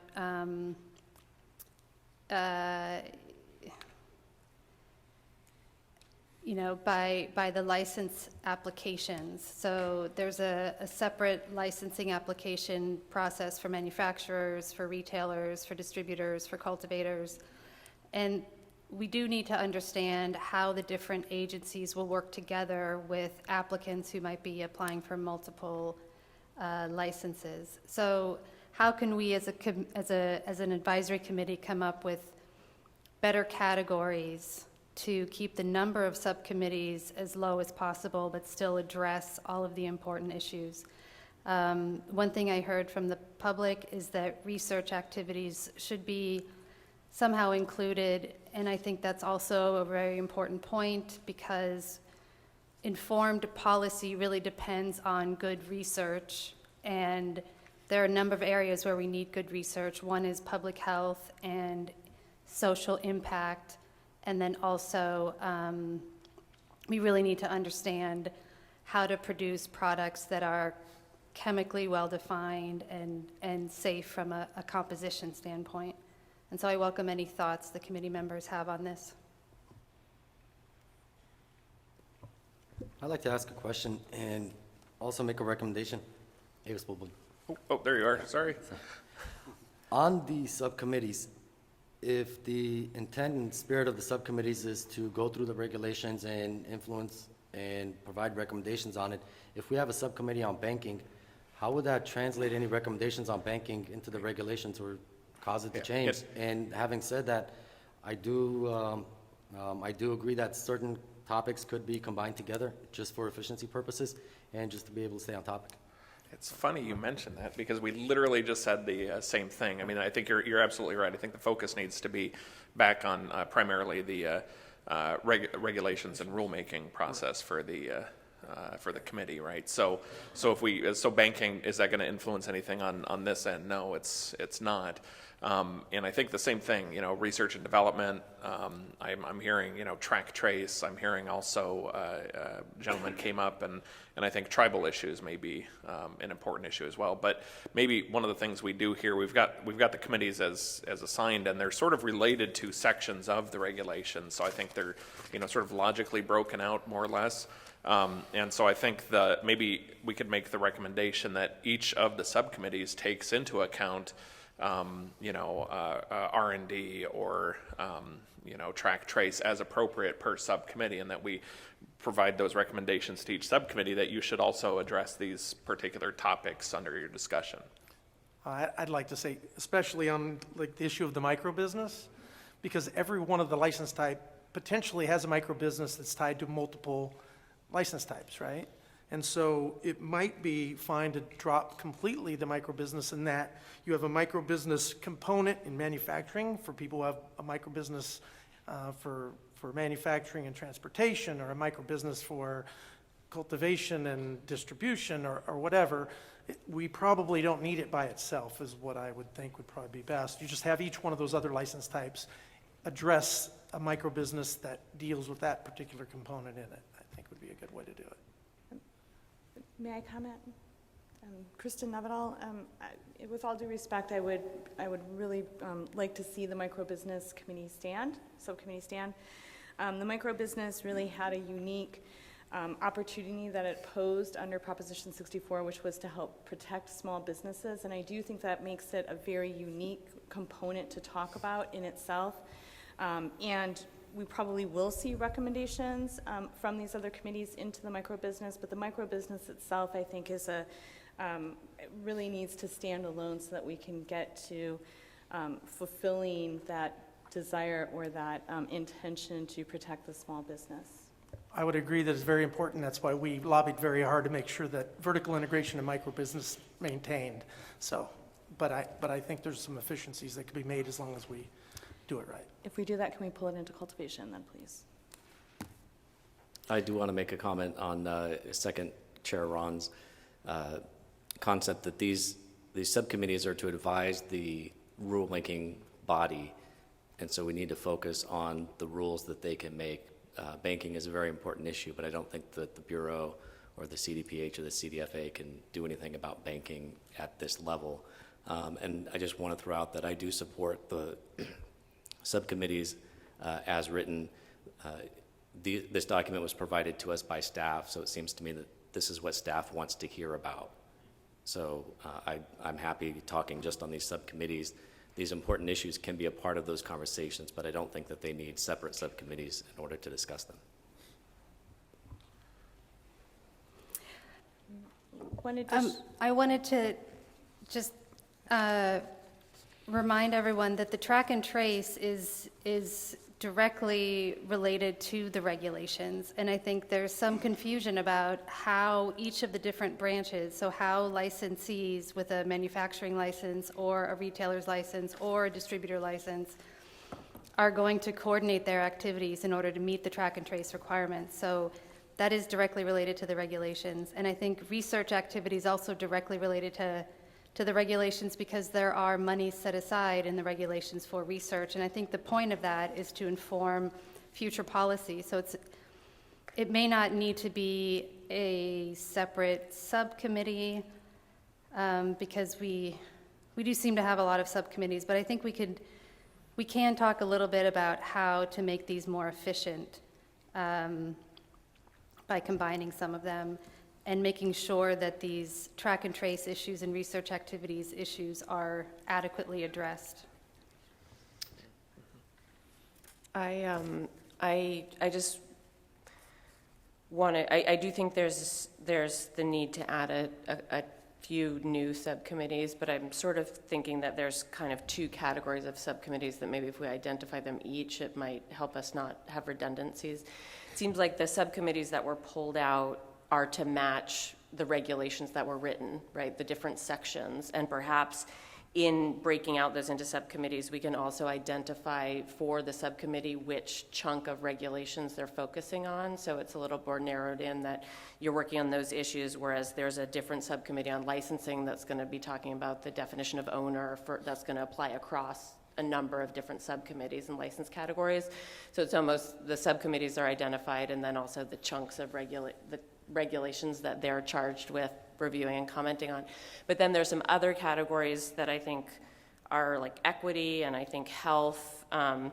You know, by the license applications. So there's a separate licensing application process for manufacturers, for retailers, for distributors, for cultivators. And we do need to understand how the different agencies will work together with applicants who might be applying for multiple licenses. So how can we as an advisory committee come up with better categories to keep the number of subcommittees as low as possible, but still address all of the important issues? One thing I heard from the public is that research activities should be somehow included, and I think that's also a very important point, because informed policy really depends on good research, and there are a number of areas where we need good research. One is public health and social impact, and then also we really need to understand how to produce products that are chemically well-defined and safe from a composition standpoint. And so I welcome any thoughts the committee members have on this. I'd like to ask a question and also make a recommendation. Oh, there you are, sorry. On the subcommittees, if the intent and spirit of the subcommittees is to go through the regulations and influence and provide recommendations on it, if we have a subcommittee on banking, how would that translate any recommendations on banking into the regulations or cause it to change? And having said that, I do agree that certain topics could be combined together just for efficiency purposes and just to be able to stay on topic. It's funny you mentioned that because we literally just said the same thing. I mean, I think you're absolutely right. I think the focus needs to be back on primarily the regulations and rulemaking process for the committee, right? So banking, is that going to influence anything on this end? No, it's not. And I think the same thing, research and development. I'm hearing, track trace. I'm hearing also a gentleman came up and I think tribal issues may be an important issue as well. But maybe one of the things we do here, we've got the committees as assigned, and they're sort of related to sections of the regulations. So I think they're sort of logically broken out more or less. And so I think maybe we could make the recommendation that each of the subcommittees takes into account R&D or track trace as appropriate per subcommittee, and that we provide those recommendations to each subcommittee that you should also address these particular topics under your discussion. I'd like to say, especially on like the issue of the micro business, because every one of the license type potentially has a micro business that's tied to multiple license types, right? And so it might be fine to drop completely the micro business in that you have a micro business component in manufacturing for people who have a micro business for manufacturing and transportation, or a micro business for cultivation and distribution, or whatever. We probably don't need it by itself, is what I would think would probably be best. You just have each one of those other license types address a micro business that deals with that particular component in it. I think would be a good way to do it. May I comment? Kristen Nevedal, with all due respect, I would really like to see the microbusiness subcommittee stand. The microbusiness really had a unique opportunity that it posed under Proposition 64, which was to help protect small businesses, and I do think that makes it a very unique component to talk about in itself. And we probably will see recommendations from these other committees into the microbusiness, but the microbusiness itself, I think, is it really needs to stand alone so that we can get to fulfilling that desire or that intention to protect the small business. I would agree that it's very important. That's why we lobbied very hard to make sure that vertical integration and microbusiness maintained. So, but I think there's some efficiencies that could be made as long as we do it right. If we do that, can we pull it into cultivation then, please? I do want to make a comment on Second Chair Ron's concept that these subcommittees are to advise the rulemaking body, and so we need to focus on the rules that they can make. Banking is a very important issue, but I don't think that the Bureau or the CDPH or the CDFA can do anything about banking at this level. And I just want to throw out that I do support the subcommittees as written. This document was provided to us by staff, so it seems to me that this is what staff wants to hear about. So I'm happy talking just on these subcommittees. These important issues can be a part of those conversations, but I don't think that they need separate subcommittees in order to discuss them. I wanted to just remind everyone that the track and trace is directly related to the regulations, and I think there's some confusion about how each of the different branches, so how licensees with a manufacturing license or a retailer's license or a distributor license are going to coordinate their activities in order to meet the track and trace requirements. So that is directly related to the regulations, and I think research activities also directly related to the regulations, because there are monies set aside in the regulations for research, and I think the point of that is to inform future policy. So it may not need to be a separate subcommittee, because we do seem to have a lot of subcommittees, but I think we can talk a little bit about how to make these more efficient by combining some of them and making sure that these track and trace issues and research activities issues are adequately addressed. I just want to, I do think there's the need to add a few new subcommittees, but I'm sort of thinking that there's kind of two categories of subcommittees that maybe if we identify them each, it might help us not have redundancies. It seems like the subcommittees that were pulled out are to match the regulations that were written, right? The different sections, and perhaps in breaking out those into subcommittees, we can also identify for the subcommittee which chunk of regulations they're focusing on. So it's a little more narrowed in that you're working on those issues, whereas there's a different subcommittee on licensing that's going to be talking about the definition of owner that's going to apply across a number of different subcommittees and license categories. So it's almost the subcommittees are identified, and then also the chunks of the regulations that they're charged with reviewing and commenting on. But then there's some other categories that I think are like equity and I think health, and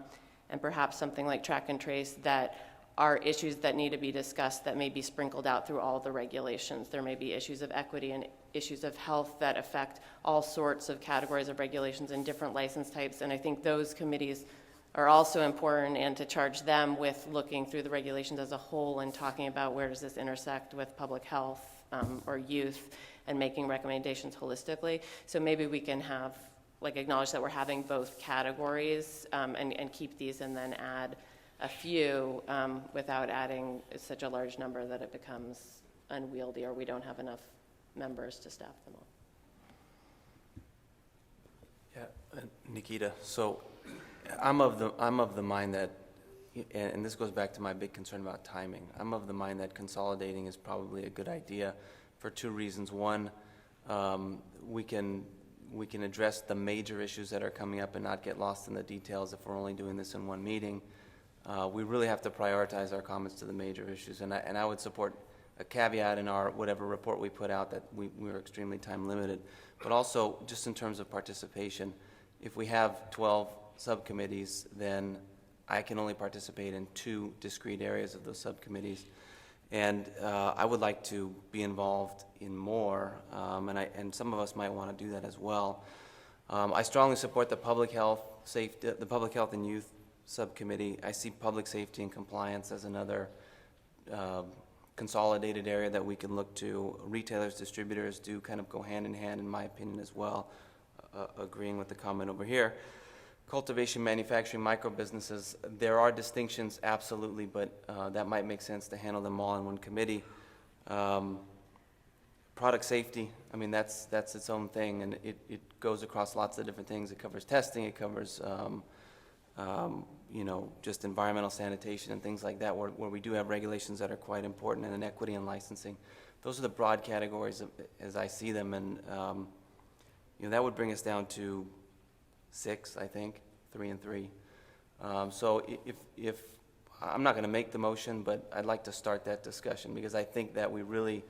perhaps something like track and trace, that are issues that need to be discussed that may be sprinkled out through all the regulations. There may be issues of equity and issues of health that affect all sorts of categories of regulations and different license types, and I think those committees are also important, and to charge them with looking through the regulations as a whole and talking about where does this intersect with public health or youth, and making recommendations holistically. So maybe we can have, like, acknowledge that we're having both categories, and keep these, and then add a few without adding such a large number that it becomes unwieldy or we don't have enough members to staff them all. Yeah, Nikita, so I'm of the mind that, and this goes back to my big concern about timing, I'm of the mind that consolidating is probably a good idea for two reasons. One, we can address the major issues that are coming up and not get lost in the details if we're only doing this in one meeting. We really have to prioritize our comments to the major issues, and I would support a caveat in our whatever report we put out that we're extremely time limited, but also just in terms of participation, if we have 12 subcommittees, then I can only participate in 2 discrete areas of those subcommittees, and I would like to be involved in more, and some of us might want to do that as well. I strongly support the public health and youth subcommittee. I see public safety and compliance as another consolidated area that we can look to. Retailers, distributors do kind of go hand in hand, in my opinion, as well, agreeing with the comment over here. Cultivation, manufacturing, micro businesses, there are distinctions, absolutely, but that might make sense to handle them all in one committee. Product safety, I mean, that's its own thing, and it goes across lots of different things. It covers testing, it covers just environmental sanitation and things like that, where we do have regulations that are quite important, and inequity and licensing. Those are the broad categories as I see them, and that would bring us down to 6, I think, 3 and 3. So if I'm not going to make the motion, but I'd like to start that discussion, because I think that we really,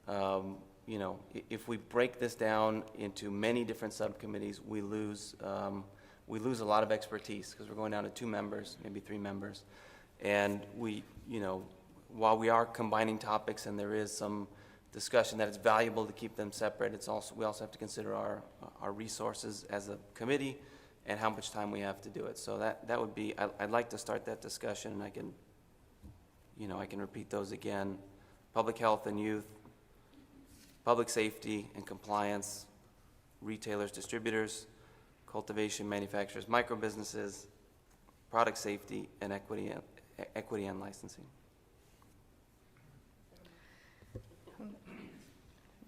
if we break this down into many different subcommittees, we lose a lot of expertise, because we're going down to 2 members, maybe 3 members, and while we are combining topics and there is some discussion that it's valuable to keep them separate, we also have to consider our resources as a committee and how much time we have to do it. So that would be, I'd like to start that discussion, and I can repeat those again. Public health and youth, public safety and compliance, retailers, distributors, cultivation, manufacturers, micro businesses, product safety, and equity and licensing.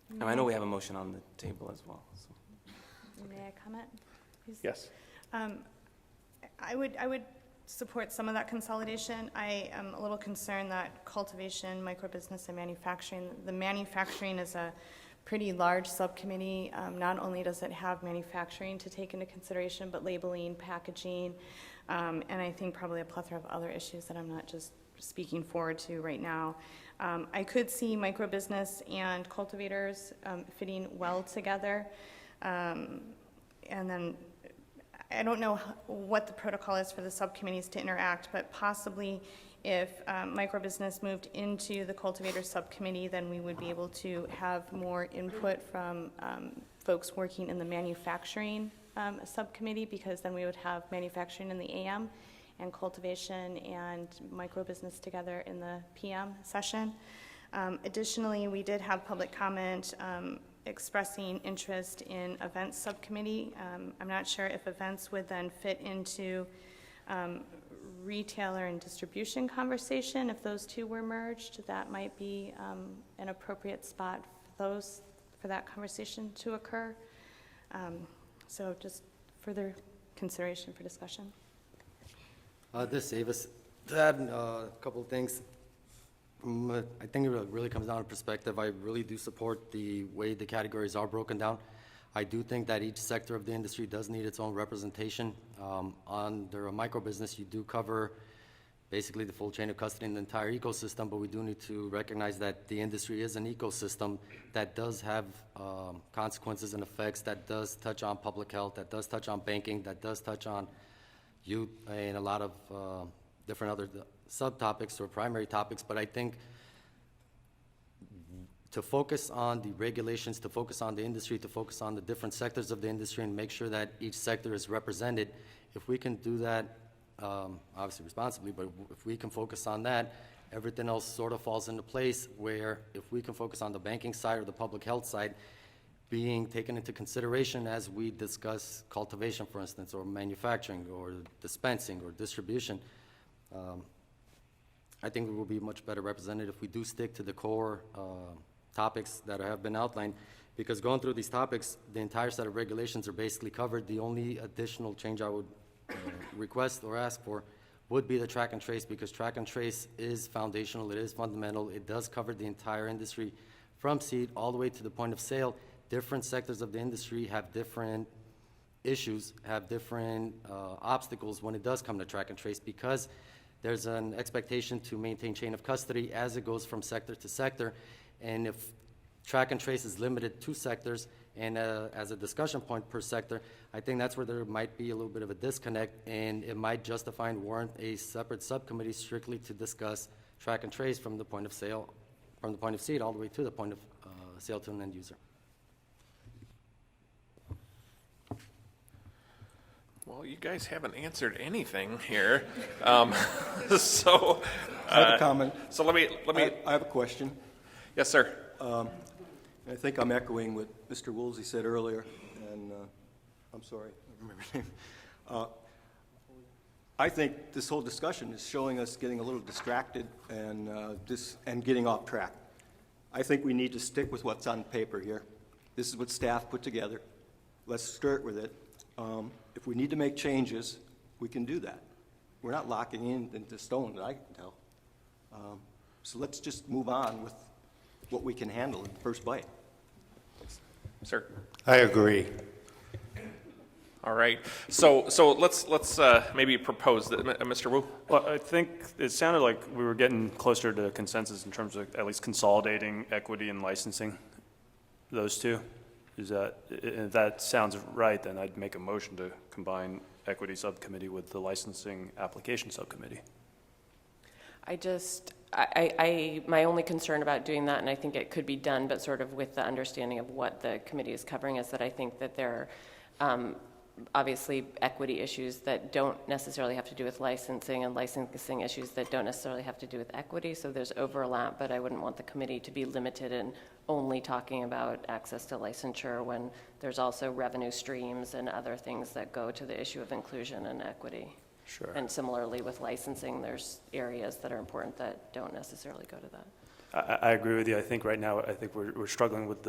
And I know we have a motion on the table as well. So. May I comment, please? Yes. I would support some of that consolidation. I am a little concerned that cultivation, microbusiness, and manufacturing, the manufacturing is a pretty large subcommittee. Not only does it have manufacturing to take into consideration, but labeling, packaging, and I think probably a plethora of other issues that I'm not just speaking forward to right now. I could see microbusiness and cultivators fitting well together. And then I don't know what the protocol is for the subcommittees to interact, but possibly if microbusiness moved into the cultivator subcommittee, then we would be able to have more input from folks working in the manufacturing subcommittee, because then we would have manufacturing in the AM and cultivation and microbusiness together in the PM session. Additionally, we did have public comment expressing interest in events subcommittee. I'm not sure if events would then fit into retailer and distribution conversation. If those two were merged, that might be an appropriate spot for that conversation to occur. So just further consideration for discussion. This is Avis. To add a couple of things, I think it really comes down to perspective. I really do support the way the categories are broken down. I do think that each sector of the industry does need its own representation. Under a micro business, you do cover basically the full chain of custody in the entire ecosystem, but we do need to recognize that the industry is an ecosystem that does have consequences and effects, that does touch on public health, that does touch on banking, that does touch on youth and a lot of different other subtopics or primary topics. But I think to focus on the regulations, to focus on the industry, to focus on the different sectors of the industry and make sure that each sector is represented, if we can do that, obviously responsibly, but if we can focus on that, everything else sort of falls into place, where if we can focus on the banking side or the public health side being taken into consideration as we discuss cultivation, for instance, or manufacturing or dispensing or distribution, I think we will be much better represented if we do stick to the core topics that have been outlined, because going through these topics, the entire set of regulations are basically covered. The only additional change I would request or ask for would be the track and trace, because track and trace is foundational, it is fundamental, it does cover the entire industry from seed all the way to the point of sale. Different sectors of the industry have different issues, have different obstacles when it does come to track and trace, because there's an expectation to maintain chain of custody as it goes from sector to sector. And if track and trace is limited to sectors and as a discussion point per sector, I think that's where there might be a little bit of a disconnect, and it might justify and warrant a separate subcommittee strictly to discuss track and trace from the point of sale, from the point of seed all the way to the point of sale to an end user. Well, you guys haven't answered anything here. So, I have a comment. So let me. I have a question. Yes, sir. I think I'm echoing what Mr. Woolsey said earlier, and I'm sorry, I don't remember your name. I think this whole discussion is showing us getting a little distracted and getting off track. I think we need to stick with what's on paper here. This is what staff put together. Let's start with it. If we need to make changes, we can do that. We're not locking in into stone that I can tell. So let's just move on with what we can handle in the first bite. Sir. I agree. All right. So let's maybe propose that, Mr. Wu. Well, I think it sounded like we were getting closer to consensus in terms of at least consolidating equity and licensing, those two. If that sounds right, then I'd make a motion to combine equity subcommittee with the licensing application subcommittee. My only concern about doing that, and I think it could be done, but sort of with the understanding of what the committee is covering, is that I think that there are obviously equity issues that don't necessarily have to do with licensing, and licensing issues that don't necessarily have to do with equity. So there's overlap, but I wouldn't want the committee to be limited in only talking about access to licensure when there's also revenue streams and other things that go to the issue of inclusion and equity. Sure. And similarly with licensing, there's areas that are important that don't necessarily go to that. I agree with you. I think right now, we're struggling with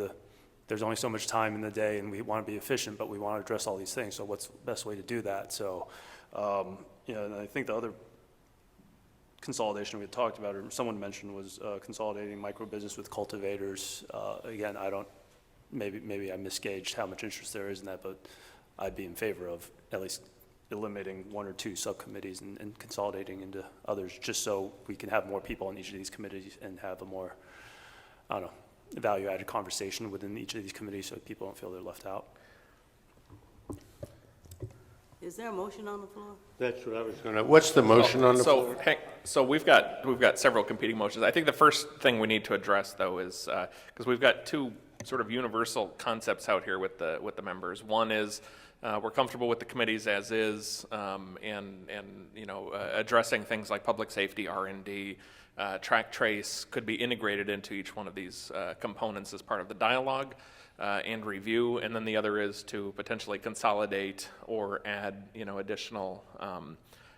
there's only so much time in the day, and we want to be efficient, but we want to address all these things. So what's the best way to do that? So, and I think the other consolidation we had talked about, or someone mentioned, was consolidating microbusiness with cultivators. Again, maybe I misgauged how much interest there is in that, but I'd be in favor of at least eliminating one or two subcommittees and consolidating into others, just so we can have more people on each of these committees and have a more, value-added conversation within each of these committees so people don't feel they're left out. Is there a motion on the floor? That's what I was going to. What's the motion on the floor? So we've got several competing motions. I think the first thing we need to address, though, is because we've got two sort of universal concepts out here with the members. One is we're comfortable with the committees as is, and addressing things like public safety, R&D, track trace could be integrated into each one of these components as part of the dialogue and review. And then the other is to potentially consolidate or add, additional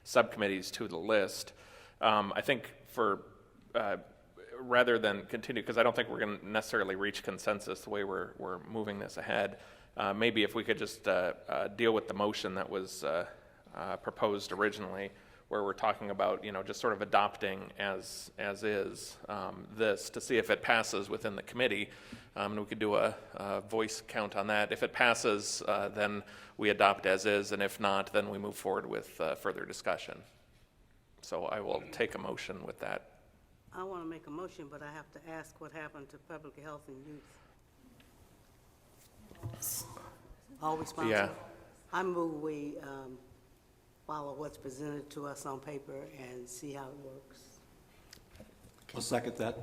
subcommittees to the list. I think rather than continue, because I don't think we're going to necessarily reach consensus the way we're moving this ahead. Maybe if we could just deal with the motion that was proposed originally, where we're talking about, just sort of adopting as is this to see if it passes within the committee. And we could do a voice count on that. If it passes, then we adopt as is, and if not, then we move forward with further discussion. So I will take a motion with that. I want to make a motion, but I have to ask what happened to public health and youth. All responsible? Yeah. I move we follow what's presented to us on paper and see how it works. I'll second that.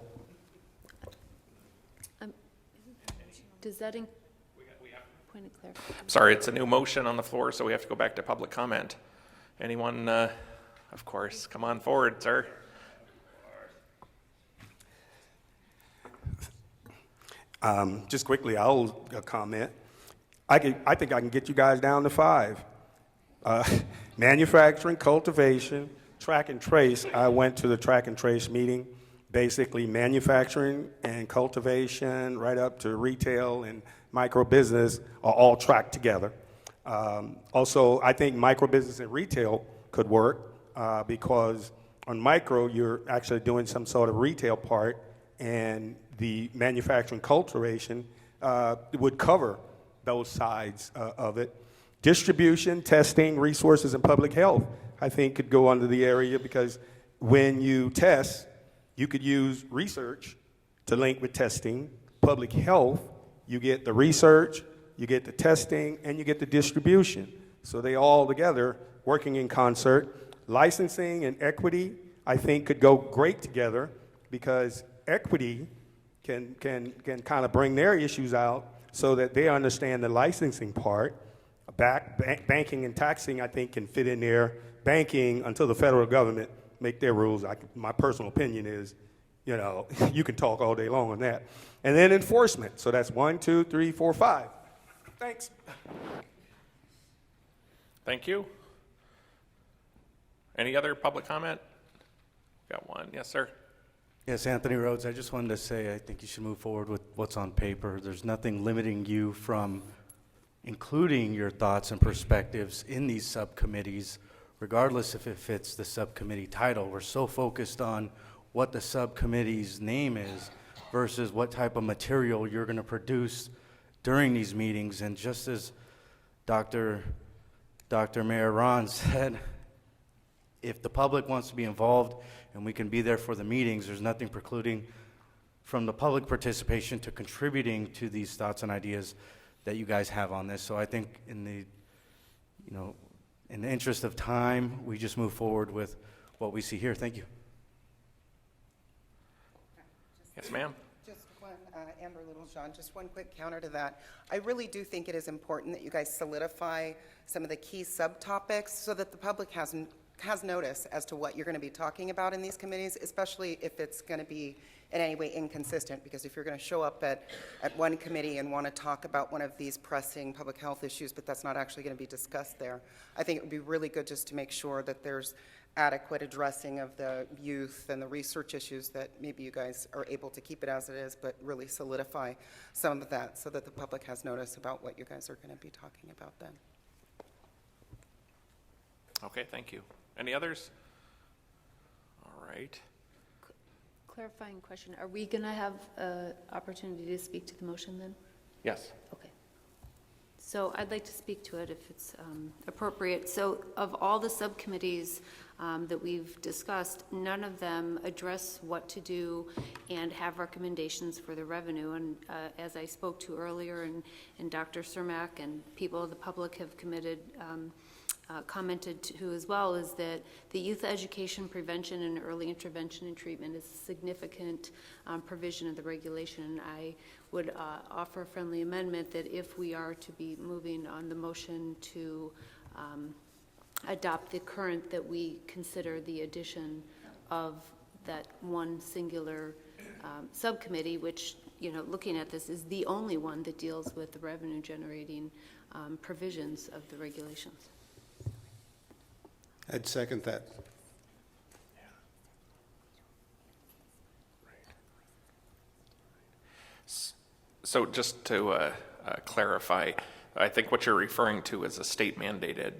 Does that point of clarification? Sorry, it's a new motion on the floor, so we have to go back to public comment. Anyone, of course, come on forward, sir. Just quickly, I'll comment. I think I can get you guys down to 5. Manufacturing, cultivation, track and trace. I went to the track and trace meeting. Basically, manufacturing and cultivation, right up to retail and micro business, are all tracked together. Also, I think micro business and retail could work because on micro, you're actually doing some sort of retail part, and the manufacturing cultivation would cover those sides of it. Distribution, testing, resources, and public health, I think, could go under the area because when you test, you could use research to link with testing. Public health, you get the research, you get the testing, and you get the distribution. So they all together working in concert. Licensing and equity, I think, could go great together because equity can kind of bring their issues out so that they understand the licensing part. Banking and taxing, I think, can fit in there. Banking, until the federal government make their rules, my personal opinion is, you can talk all day long on that. And then enforcement. So that's 1, 2, 3, 4, 5. Thanks. Thank you. Any other public comment? Got one. Yes, sir. Yes, Anthony Rhodes. I just wanted to say I think you should move forward with what's on paper. There's nothing limiting you from including your thoughts and perspectives in these subcommittees, regardless if it fits the subcommittee title. We're so focused on what the subcommittee's name is versus what type of material you're going to produce during these meetings. And just as Dr. Mayor Ron said, if the public wants to be involved and we can be there for the meetings, there's nothing precluding from the public participation to contributing to these thoughts and ideas that you guys have on this. So I think in the interest of time, we just move forward with what we see here. Thank you. Yes, ma'am. Just one, Amber Littlejohn, just one quick counter to that. I really do think it is important that you guys solidify some of the key subtopics so that the public has notice as to what you're going to be talking about in these committees, especially if it's going to be in any way inconsistent, because if you're going to show up at one committee and want to talk about one of these pressing public health issues, but that's not actually going to be discussed there, I think it would be really good just to make sure that there's adequate addressing of the youth and the research issues, that maybe you guys are able to keep it as it is, but really solidify some of that so that the public has notice about what you guys are going to be talking about then. Okay, thank you. Any others? All right. Clarifying question. Are we going to have an opportunity to speak to the motion then? Yes. Okay. So I'd like to speak to it if it's appropriate. So of all the subcommittees that we've discussed, none of them address what to do and have recommendations for the revenue. And as I spoke to earlier, and Dr. Cermak and people of the public have committed commented to as well, is that the youth education, prevention, and early intervention and treatment is a significant provision of the regulation. And I would offer a friendly amendment that if we are to be moving on the motion to adopt the current, that we consider the addition of that one singular subcommittee, which, you know, looking at this, is the only one that deals with the revenue generating provisions of the regulations. I'd second that. So just to clarify, I think what you're referring to is a state mandated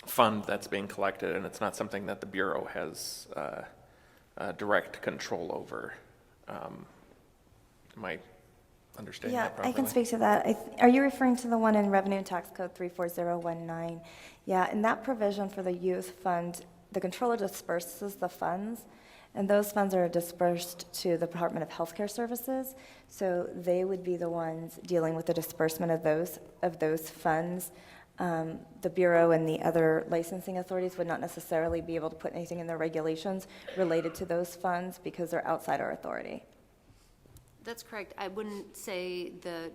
fund that's being collected, and it's not something that the Bureau has direct control over. Am I understanding that properly? I can speak to that. Are you referring to the one in Revenue and Tax Code 34019? Yeah, in that provision for the youth fund, the controller disperses the funds, and those funds are dispersed to the Department of Healthcare Services. So they would be the ones dealing with the disbursement of those funds. The Bureau and the other licensing authorities would not necessarily be able to put anything in their regulations related to those funds because they're outside our authority. That's correct. I wouldn't say the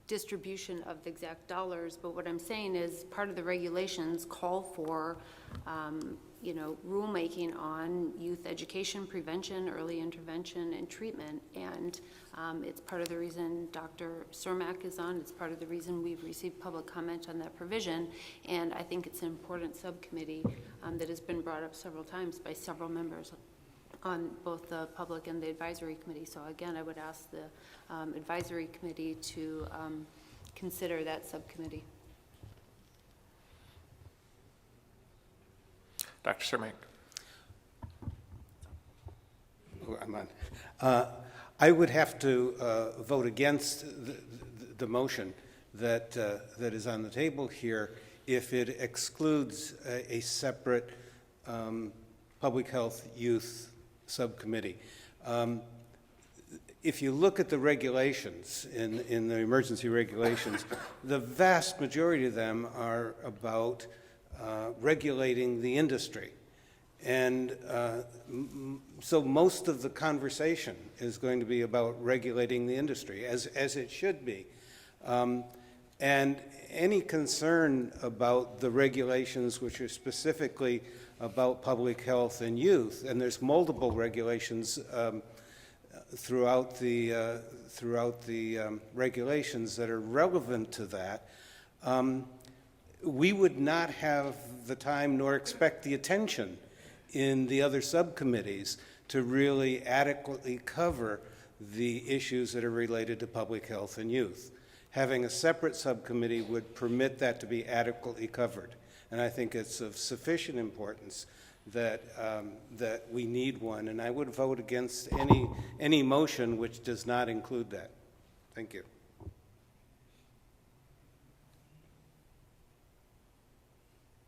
distribution of the exact dollars, but what I'm saying is part of the regulations call for, you know, rulemaking on youth education, prevention, early intervention, and treatment. And it's part of the reason Dr. Cermak is on. It's part of the reason we've received public comment on that provision. And I think it's an important subcommittee that has been brought up several times by several members on both the public and the advisory committee. So again, I would ask the advisory committee to consider that subcommittee. Dr. Cermak. Oh, I'm on. I would have to vote against the motion that is on the table here if it excludes a separate public health youth subcommittee. If you look at the regulations, in the emergency regulations, the vast majority of them are about regulating the industry. And so most of the conversation is going to be about regulating the industry, as it should be. And any concern about the regulations which are specifically about public health and youth, and there's multiple regulations throughout the regulations that are relevant to that, we would not have the time nor expect the attention in the other subcommittees to really adequately cover the issues that are related to public health and youth. Having a separate subcommittee would permit that to be adequately covered. And I think it's of sufficient importance that that we need one. And I would vote against any motion which does not include that. Thank you.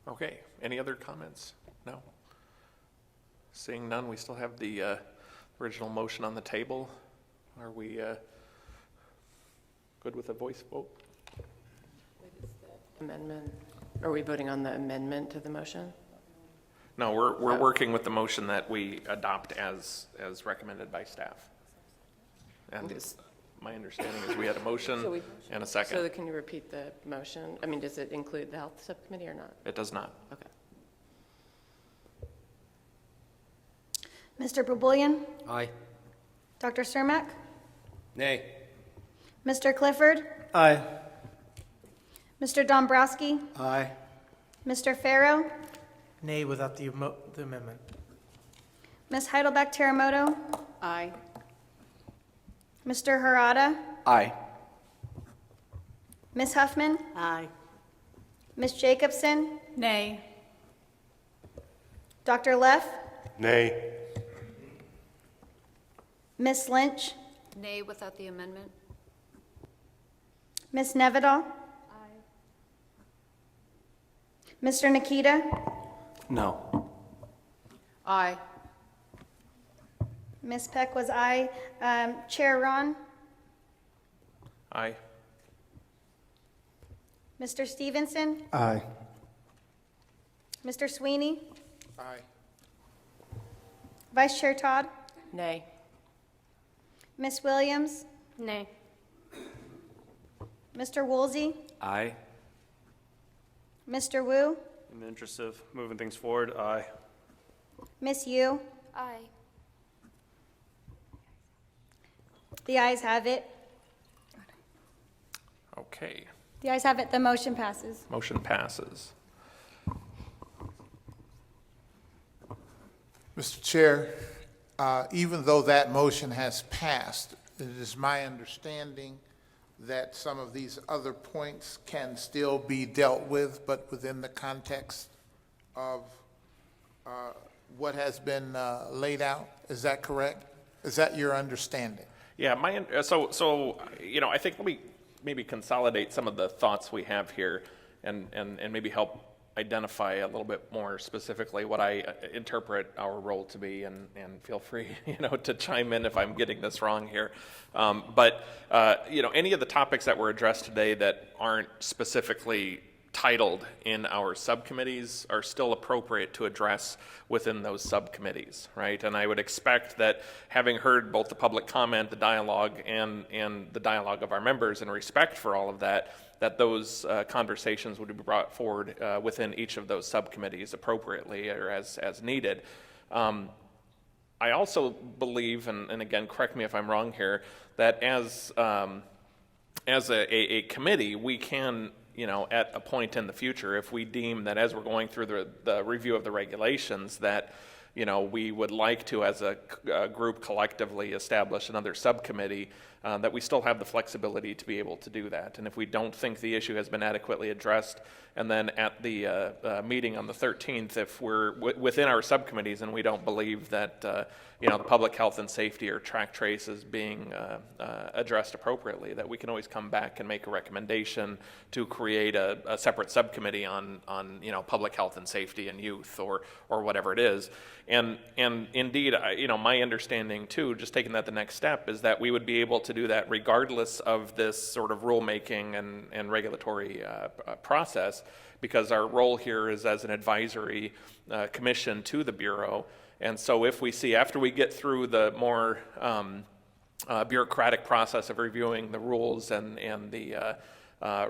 Okay, any other comments? No? Seeing none, we still have the original motion on the table. Are we good with a voice vote? Amendment. Are we voting on the amendment to the motion? No, we're working with the motion that we adopt as recommended by staff. And my understanding is we had a motion and a second. So can you repeat the motion? I mean, does it include the health subcommittee or not? It does not. Okay. Mr. Bobolian? Aye. Dr. Cermak? Nay. Mr. Clifford? Aye. Mr. Dombrowski? Aye. Mr. Farrow? Nay without the amendment. Ms. Heidelbeck Teramoto? Aye. Mr. Harada? Aye. Ms. Huffman? Aye. Ms. Jacobson? Nay. Dr. Leff? Nay. Ms. Lynch? Nay without the amendment. Ms. Nevedal? Mr. Nikita? No. Aye. Ms. Peck was aye. Chair Ron? Aye. Mr. Stevenson? Aye. Mr. Sweeney? Aye. Vice Chair Todd? Nay. Ms. Williams? Nay. Mr. Woolsey? Aye. Mr. Wu? In the interest of moving things forward, aye. Ms. Yu? Aye. The ayes have it. Okay, The ayes have it. The motion passes. motion passes. Mr. Chair, even though that motion has passed, it is my understanding that some of these other points can still be dealt with, but within the context of what has been laid out. Is that correct? Is that your understanding? Yeah, so I think let me maybe consolidate some of the thoughts we have here and maybe help identify a little bit more specifically what I interpret our role to be, and feel free, to chime in if I'm getting this wrong here. But any of the topics that were addressed today that aren't specifically titled in our subcommittees are still appropriate to address within those subcommittees, right? And I would expect that, having heard both the public comment, the dialogue, and the dialogue of our members, and respect for all of that, that those conversations would be brought forward within each of those subcommittees appropriately or as needed. I also believe, and again, correct me if I'm wrong here, that as a committee, we can, at a point in the future, if we deem that as we're going through the review of the regulations, that we would like to, as a group, collectively establish another subcommittee, that we still have the flexibility to be able to do that. And if we don't think the issue has been adequately addressed, and then at the meeting on the 13th, if we're within our subcommittees and we don't believe that the public health and safety or track trace is being addressed appropriately, that we can always come back and make a recommendation to create a separate subcommittee on public health and safety and youth or whatever it is. And indeed, my understanding too, just taking that the next step, is that we would be able to do that regardless of this sort of rulemaking and regulatory process, because our role here is as an advisory commission to the Bureau. And so if we see, after we get through the more bureaucratic process of reviewing the rules and the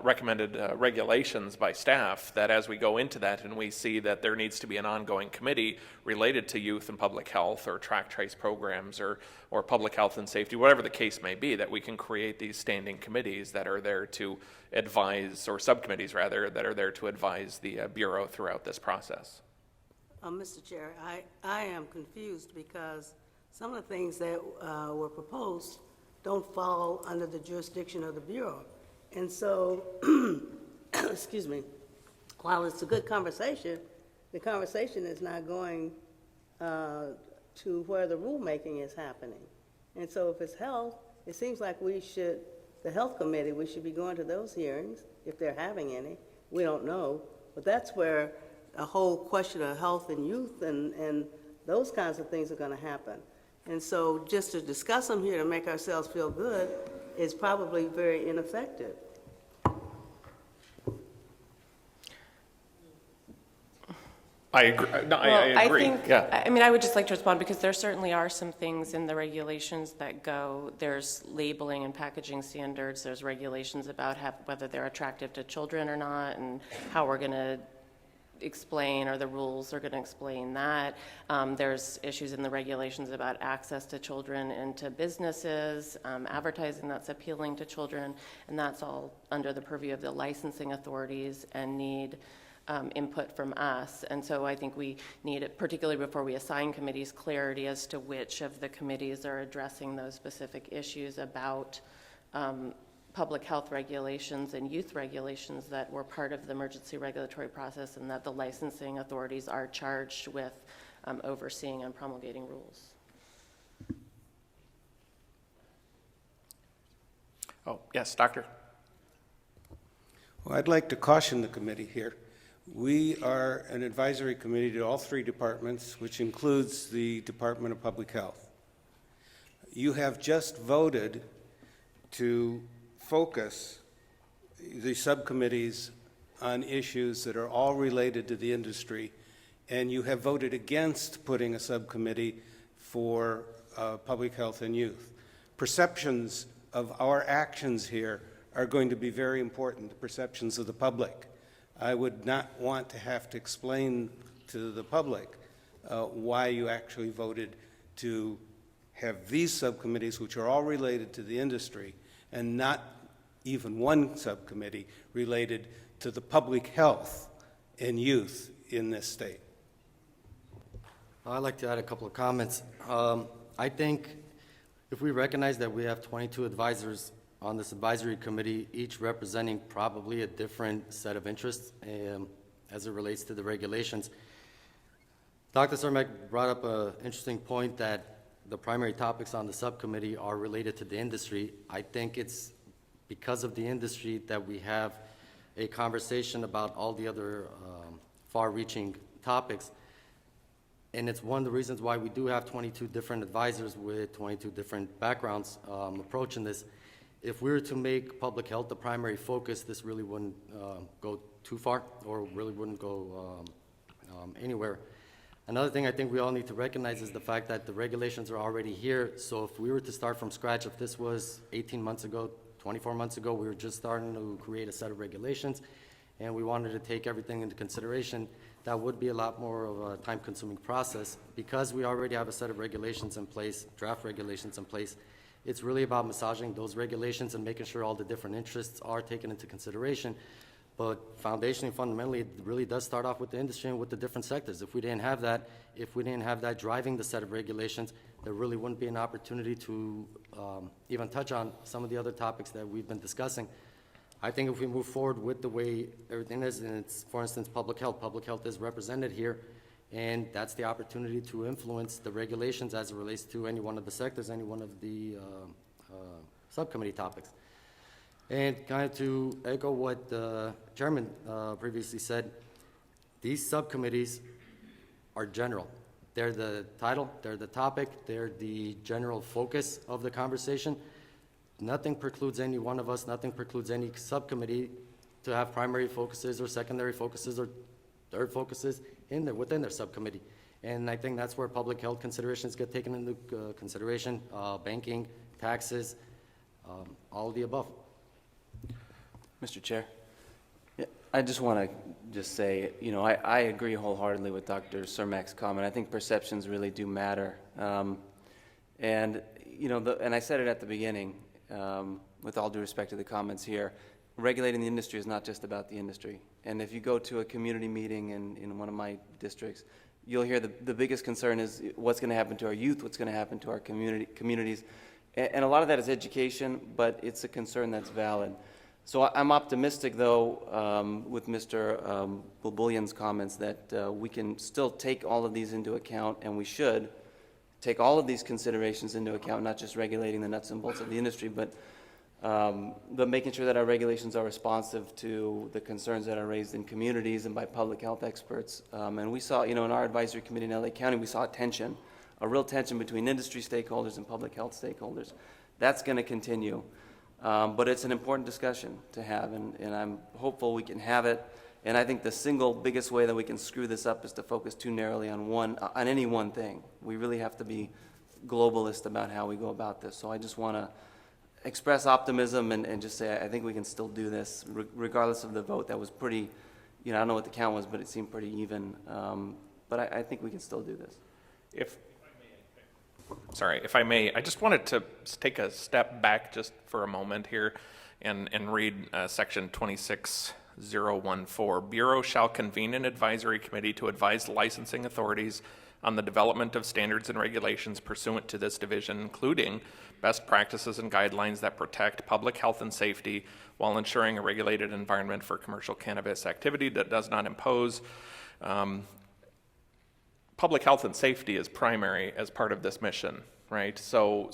recommended regulations by staff, that as we go into that and we see that there needs to be an ongoing committee related to youth and public health or track trace programs or public health and safety, whatever the case may be, that we can create these standing committees that are there to advise, or subcommittees rather, that are there to advise the Bureau throughout this process. Mr. Chair, I am confused because some of the things that were proposed don't fall under the jurisdiction of the Bureau. And so, excuse me, while it's a good conversation, the conversation is not going to where the rulemaking is happening. And so if it's health, it seems like the health committee, we should be going to those hearings, if they're having any. We don't know. But that's where a whole question of health and youth and those kinds of things are going to happen. And so just to discuss them here to make ourselves feel good is probably very ineffective. I agree. No, I agree. think, Yeah. I would just like to respond, because there certainly are some things in the regulations that there's labeling and packaging standards, there's regulations about whether they're attractive to children or not, and how we're going to explain, or the rules are going to explain that. There's issues in the regulations about access to children into businesses, advertising that's appealing to children, and that's all under the purview of the licensing authorities and need input from us. And so I think we need, particularly before we assign committees, clarity as to which of the committees are addressing those specific issues about public health regulations and youth regulations that were part of the emergency regulatory process, and that the licensing authorities are charged with overseeing and promulgating rules. Oh, yes, Doctor. Well, I'd like to caution the committee here. We are an advisory committee to all three departments, which includes the Department of Public Health. You have just voted to focus the subcommittees on issues that are all related to the industry and you have voted against putting a subcommittee for public health and youth. Perceptions of our actions here are going to be very important, the perceptions of the public. I would not want to have to explain to the public why you actually voted to have these subcommittees, which are all related to the industry, and not even one subcommittee related to the public health and youth in this state. I'd like to add a couple of comments. I think if we recognize that we have 22 advisors on this advisory committee, each representing probably a different set of interests as it relates to the regulations. Dr. Cermak brought up an interesting point that the primary topics on the subcommittee are related to the industry. I think it's because of the industry that we have a conversation about all the other far-reaching topics. And it's one of the reasons why we do have 22 different advisors with 22 different backgrounds approaching this. If we were to make public health the primary focus, this really wouldn't go too far, or really wouldn't go anywhere. Another thing I think we all need to recognize is the fact that the regulations are already here. So if we were to start from scratch, if this was 18 months ago, 24 months ago, we were just starting to create a set of regulations, and we wanted to take everything into consideration, that would be a lot more of a time-consuming process. Because we already have a set of regulations in place, draft regulations in place, it's really about massaging those regulations and making sure all the different interests are taken into consideration. But foundationally, fundamentally, it really does start off with the industry and with the different sectors. If we didn't have that driving the set of regulations, there really wouldn't be an opportunity to even touch on some of the other topics that we've been discussing. I think if we move forward with the way everything is, and it's, for instance, public health is represented here, and that's the opportunity to influence the regulations as it relates to any one of the sectors, any one of the subcommittee topics. And kind of to echo what the chairman previously said, these subcommittees are general. They're the title, they're the topic, they're the general focus of the conversation. Nothing precludes any one of us, nothing precludes any subcommittee to have primary focuses or secondary focuses or third focuses within their subcommittee. And I think that's where public health considerations get taken into consideration, banking, taxes, all of the above. Mr. Chair, I just want to say, I agree wholeheartedly with Dr. Cermak's comment. I think perceptions really do matter. And I said it at the beginning, with all due respect to the comments here, regulating the industry is not just about the industry. And if you go to a community meeting in one of my districts, you'll hear the biggest concern is what's going to happen to our youth, what's going to happen to our communities. And a lot of that is education, but it's a concern that's valid. So I'm optimistic, though, with Mr. Bulbulyan's comments that we can still take all of these into account, and we should take all of these considerations into account, not just regulating the nuts and bolts of the industry, but making sure that our regulations are responsive to the concerns that are raised in communities and by public health experts. And we saw, in our advisory committee in LA County, we saw a real tension between industry stakeholders and public health stakeholders. That's going to continue. But it's an important discussion to have, and I'm hopeful we can have it. And I think the single biggest way that we can screw this up is to focus too narrowly on any one thing. We really have to be globalist about how we go about this. So I just want to express optimism and just say I think we can still do this, regardless of the vote. That was pretty, I don't know what the count was, but it seemed pretty even. But I think we can still do this. If I may, I just wanted to take a step back just for a moment here and read section 26014. Bureau shall convene an advisory committee to advise licensing authorities on the development of standards and regulations pursuant to this division, including best practices and guidelines that protect public health and safety while ensuring a regulated environment for commercial cannabis activity that does not impose public health and safety is primary as part of this mission, right? So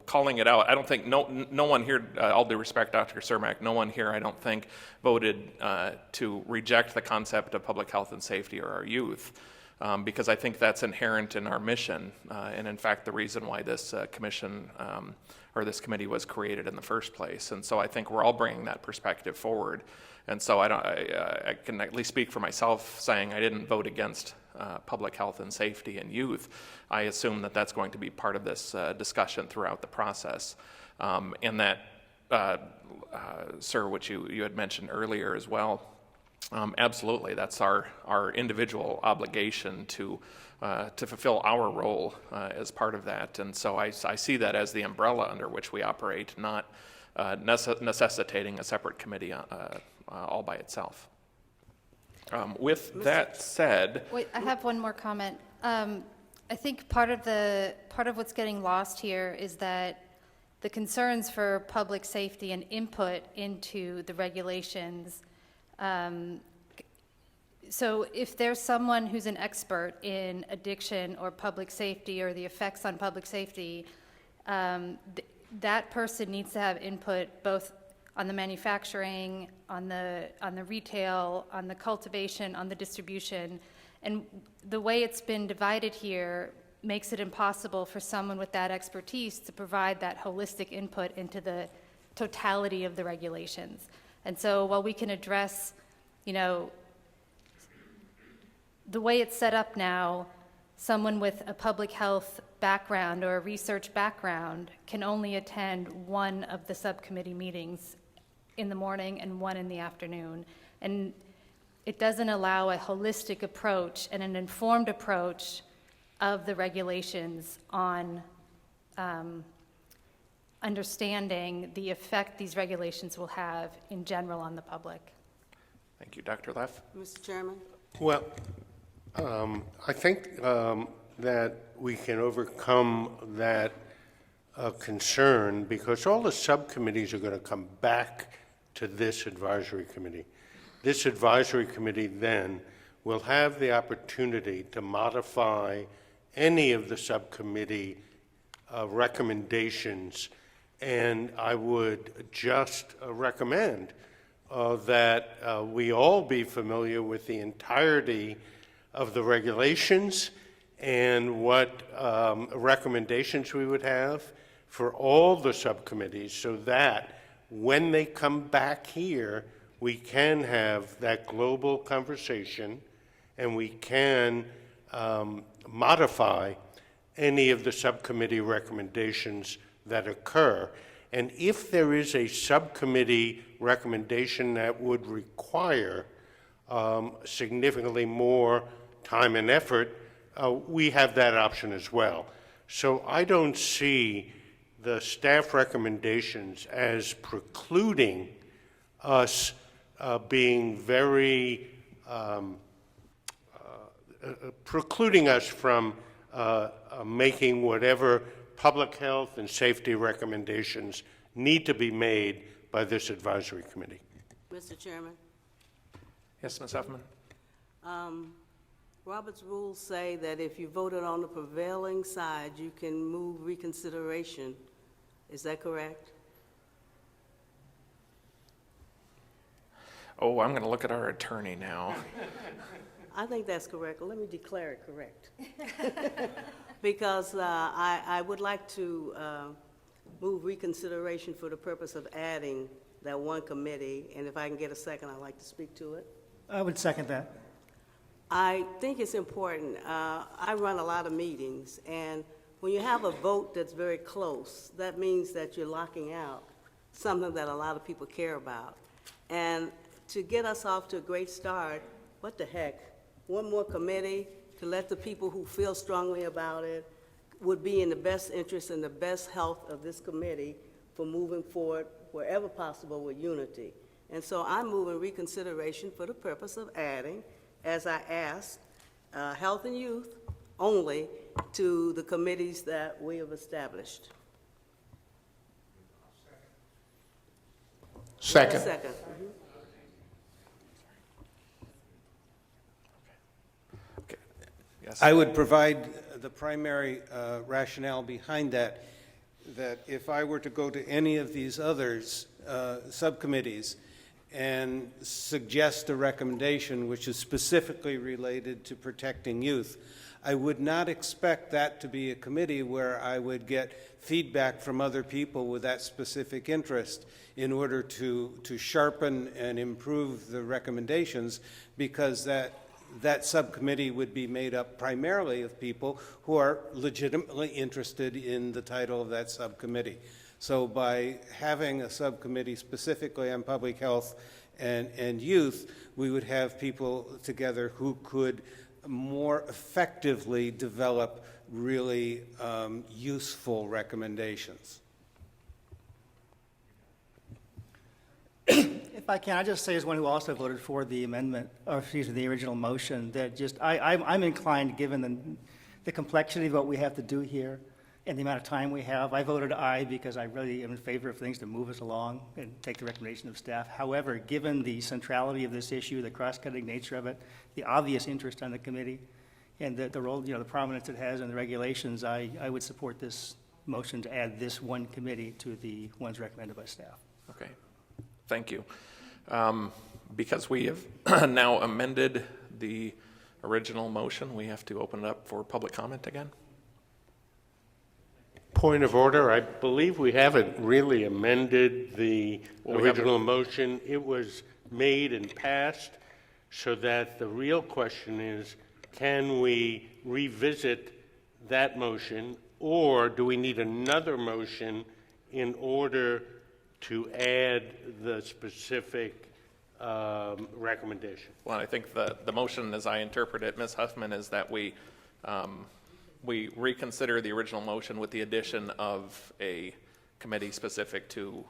calling it out, I don't think, no one here, all due respect, Dr. Cermak, no one here, I don't think, voted to reject the concept of public health and safety or our youth. because I think that's inherent in our mission, and in fact, the reason why this commission or this committee was created in the first place. And so I think we're all bringing that perspective forward. And so I can at least speak for myself, saying I didn't vote against public health and safety and youth. I assume that that's going to be part of this discussion throughout the process. And that, sir, which you had mentioned earlier as well, absolutely, that's our individual obligation to fulfill our role as part of that. And so I see that as the umbrella under which we operate, not necessitating a separate committee all by itself. With that said... Wait, I have one more comment. I think part of what's getting lost here is that the concerns for public safety and input into the regulations. So if there's someone who's an expert in addiction or public safety or the effects on public safety, that person needs to have input both on the manufacturing, on the retail, on the cultivation, on the distribution. And the way it's been divided here makes it impossible for someone with that expertise to provide that holistic input into the totality of the regulations. And so while we can address, the way it's set up now, someone with a public health background or a research background can only attend one of the subcommittee meetings in the morning and one in the afternoon. And it doesn't allow a holistic approach and an informed approach of the regulations on understanding the effect these regulations will have in general on the public. Thank you. Dr. Leff? Mr. Chairman? Well, I think that we can overcome that concern because all the subcommittees are going to come back to this advisory committee. This advisory committee then will have the opportunity to modify any of the subcommittee recommendations, and I would just recommend that we all be familiar with the entirety of the regulations and what recommendations we would have for all the subcommittees so that when they come back here, we can have that global conversation and we can modify any of the subcommittee recommendations that occur. And if there is a subcommittee recommendation that would require significantly more time and effort, we have that option as well. So I don't see the staff recommendations as precluding us being very, precluding us from making whatever public health and safety recommendations need to be made by this advisory committee. Mr. Chairman? Yes, Ms. Huffman? Robert's rules say that if you voted on the prevailing side, you can move reconsideration. Is that correct? Oh, I'm going to look at our attorney now. I think that's correct. Let me declare it correct. Because I would like to move reconsideration for the purpose of adding that one committee, and if I can get a second, I'd like to speak to it. I would second that. I think it's important. I run a lot of meetings, and when you have a vote that's very close, that means that you're locking out something that a lot of people care about. And to get us off to a great start, what the heck? One more committee to let the people who feel strongly about it would be in the best interest and the best health of this committee for moving forward wherever possible with unity. And so I'm moving reconsideration for the purpose of adding, as I asked, health and youth only to the committees that we have established. Second. Second. Yes. I would provide the primary rationale behind that, that if I were to go to any of these others, subcommittees, and suggest a recommendation which is specifically related to protecting youth. I would not expect that to be a committee where I would get feedback from other people with that specific interest in order to sharpen and improve the recommendations, because that subcommittee would be made up primarily of people who are legitimately interested in the title of that subcommittee. So by having a subcommittee specifically on public health and youth, we would have people together who could more effectively develop really useful recommendations. If I can, I just say as one who also voted for the amendment, or excuse me, the original motion, that just, I'm inclined, given the complexity of what we have to do here and the amount of time we have, I voted aye because I really am in favor of things to move us along and take the recommendation of staff. However, given the centrality of this issue, the cross-cutting nature of it, the obvious interest on the committee, and the role, the prominence it has in the regulations, I would support this motion to add this one committee to the ones recommended by staff. Okay, thank you. Because we have now amended the original motion, we have to open it up for public comment again. Point of order, I believe we haven't really amended the original motion. It was made and passed, so that the real question is, can we revisit that motion, or do we need another motion in order to add the specific recommendation? Well, I think the motion, as I interpret it, Ms. Huffman, is that we reconsider the original motion with the addition of a committee specific to.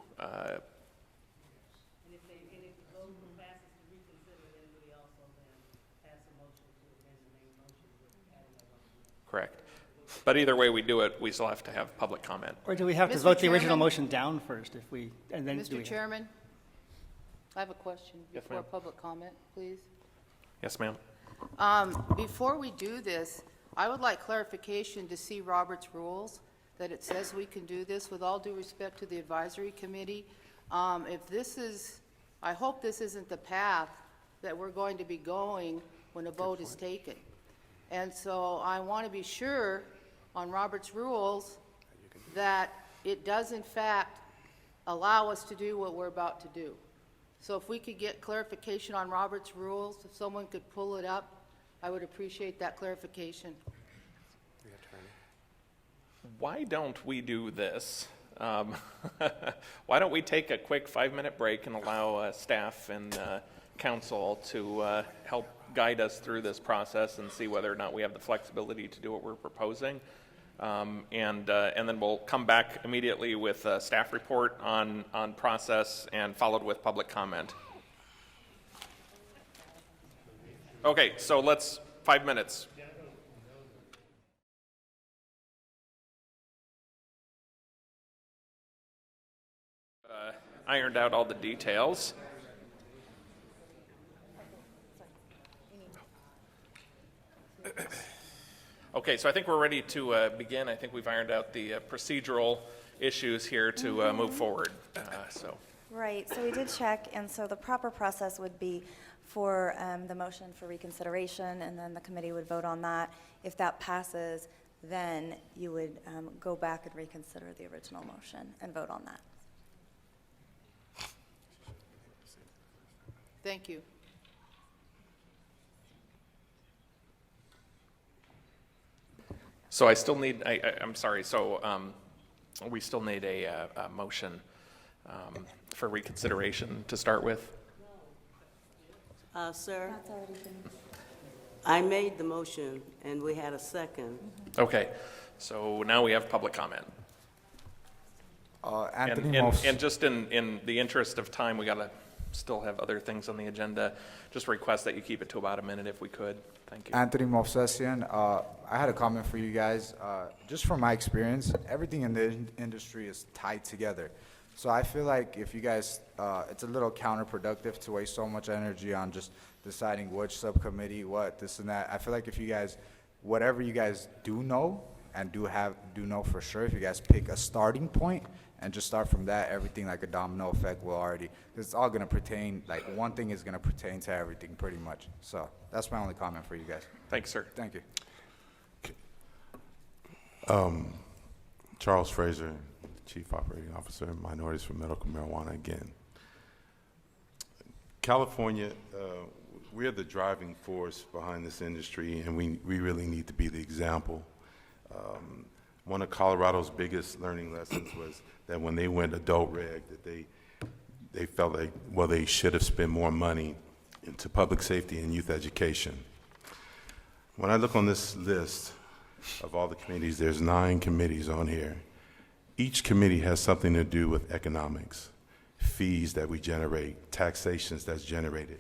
Correct. But either way we do it, we still have to have public comment. Or do we have to Mr. vote the original Chairman? motion down first if we, and then do we Mr. have- Chairman, I have a question Yes, before ma'am. public comment, please. Yes, ma'am. Before we do this, I would like clarification to see Robert's rules, that it says we can do this, with all due respect to the advisory committee. If this is, I hope this isn't the path that we're going to be going when a vote is taken. And so I want to be sure on Robert's rules that it does in fact allow us to do what we're about to do. So if we could get clarification on Robert's rules, if someone could pull it up, I would appreciate that clarification. Why don't we do this? Why don't we take a quick 5-minute break and allow staff and council to help guide us through this process and see whether or not we have the flexibility to do what we're proposing. And then we'll come back immediately with a staff report on process and followed with public comment. Okay, so let's 5 minutes. Ironed out all the details. Okay, so I think we're ready to begin. I think we've ironed out the procedural issues here to move forward. Right, so we did check, and so the proper process would be for the motion for reconsideration, and then the committee would vote on that. If that passes, then you would go back and reconsider the original motion and vote on that. Thank you. So I still need, I'm sorry, so we still need a motion for reconsideration to start with. Sir, I made the motion and we had a second. Okay, so now we have public comment. Anthony And just in the interest of time, we gotta still have other things on the agenda. Just request that you keep it to about a minute if we could. Thank you. Anthony Movsesian. I had a comment for you guys. Just from my experience, everything in the industry is tied together. So I feel like if you guys, it's a little counterproductive to waste so much energy on just deciding which subcommittee, what, this and that. I feel like if you guys, whatever you guys do know, and do know for sure, if you guys pick a starting point and just start from that, everything like a domino effect will already, because it's all gonna pertain, like one thing is gonna pertain to everything pretty much. So that's my only comment for you guys. Thanks, sir. Thank you. Charles Fraser, Chief Operating Officer, Minorities for Medical Marijuana again. California, we're the driving force behind this industry, and we really need to be the example. One of Colorado's biggest learning lessons was that when they went adult reg, that they felt like, well, they should have spent more money into public safety and youth education. When I look on this list of all the committees, there's 9 committees on here. Each committee has something to do with economics, fees that we generate, taxations that's generated.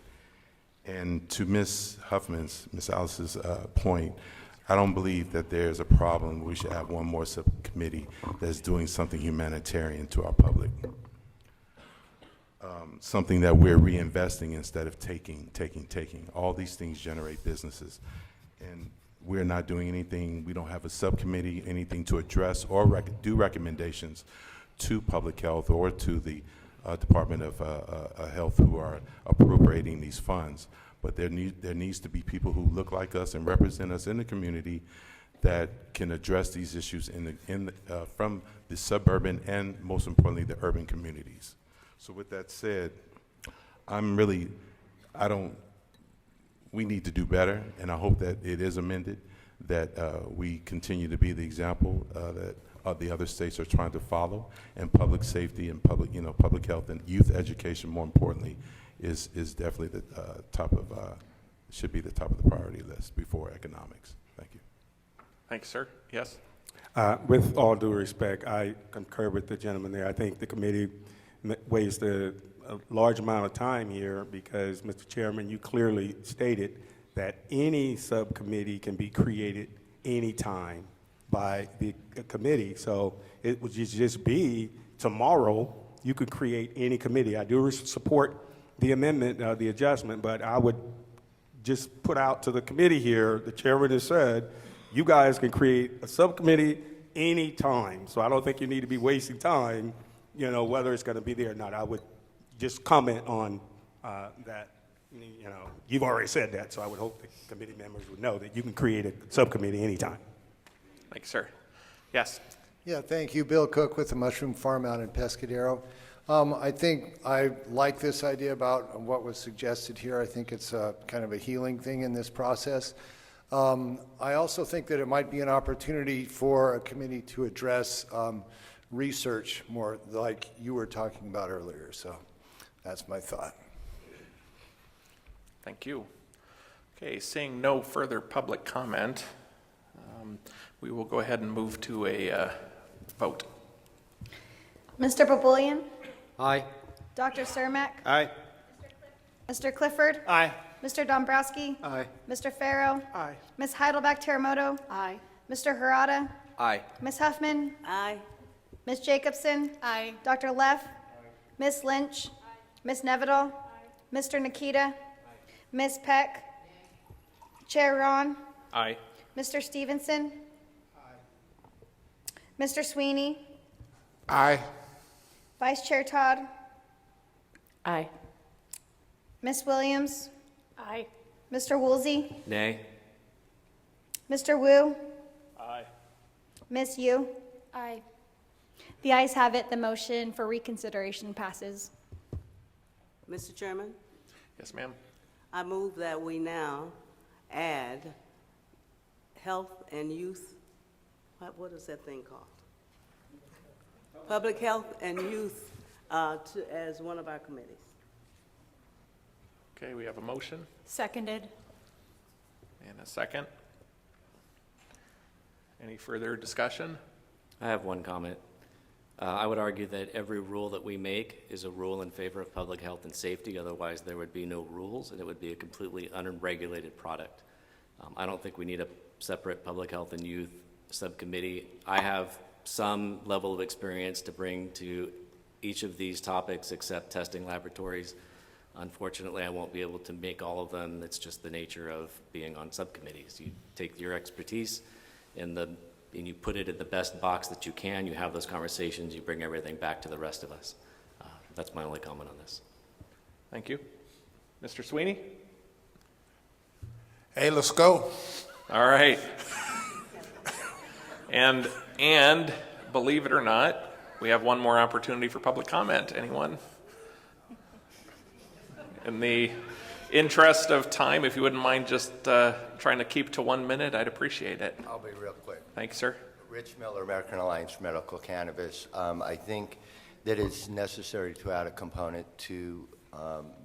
And to Ms. Alice's point, I don't believe that there's a problem. We should have one more subcommittee that's doing something humanitarian to our public. Something that we're reinvesting instead of taking. All these things generate businesses. And we're not doing anything. We don't have a subcommittee, anything to address or do recommendations to public health or to the Department of Health who are appropriating these funds. But there needs to be people who look like us and represent us in the community that can address these issues from the suburban and, most importantly, the urban communities. So with that said, we need to do better, and I hope that it is amended, that we continue to be the example that the other states are trying to follow, and public safety and public health and youth education, more importantly, is definitely the should be the top of the priority list before economics. Thank you. Thanks, sir. Yes? With all due respect, I concur with the gentleman there. I think the committee wasted a large amount of time here because, Mr. Chairman, you clearly stated that any subcommittee can be created anytime by the committee. So it would just be tomorrow you could create any committee. I do support the amendment, the adjustment, but I would just put out to the committee here, the chairman has said, you guys can create a subcommittee anytime. So I don't think you need to be wasting time, whether it's going to be there or not. I would just comment on that. You've already said that, so I would hope the committee members would know that you can create a subcommittee anytime. Thanks, sir. Yes? Yeah, thank you. Bill Cook with the Mushroom Farm out in Pescadero. I think I like this idea about what was suggested here. I think it's kind of a healing thing in this process. I also think that it might be an opportunity for a committee to address research more like you were talking about earlier. So that's my thought. Thank you. Okay, seeing no further public comment, we will go ahead and move to a vote. Mr. Papulian? Aye. Dr. Cermak? Aye. Mr. Clifford? Aye. Mr. Dombrowski? Aye. Mr. Farrow? Aye. Ms. Heidelbach-Teramoto? Aye. Mr. Harada? Aye. Ms. Huffman? Aye. Ms. Jacobson? Aye. Dr. Leff? Ms. Lynch? Ms. Nevedal? Mr. Nikita? Ms. Peck? Chair Ron? Aye. Mr. Stevenson? Mr. Sweeney? Aye. Vice Chair Todd? Aye. Ms. Williams? Aye. Mr. Woolsey? Nay. Mr. Wu? Aye. Ms. Yu? Aye. The ayes have it. The motion for reconsideration passes. Mr. Chairman, Yes, ma'am. I move that we now add health and youth, what is that thing called? Public health and youth as one of our committees. Okay, we have a motion Seconded. and a second. Any further discussion? I have one comment. I would argue that every rule that we make is a rule in favor of public health and safety. Otherwise, there would be no rules, and it would be a completely unregulated product. I don't think we need a separate public health and youth subcommittee. I have some level of experience to bring to each of these topics except testing laboratories. Unfortunately, I won't be able to make all of them. It's just the nature of being on subcommittees. You take your expertise in the and you put it in the best box that you can, you have those conversations, you bring everything back to the rest of us. That's my only comment on this. Thank you. Mr. Sweeney? Hey, let's go. All right. And believe it or not, we have one more opportunity for public comment. Anyone? In the interest of time, if you wouldn't mind just trying to keep to 1 minute, I'd appreciate it. I'll be real quick. Thank you, sir. Rich Miller, American Alliance for Medical Cannabis. I think that it's necessary to add a component to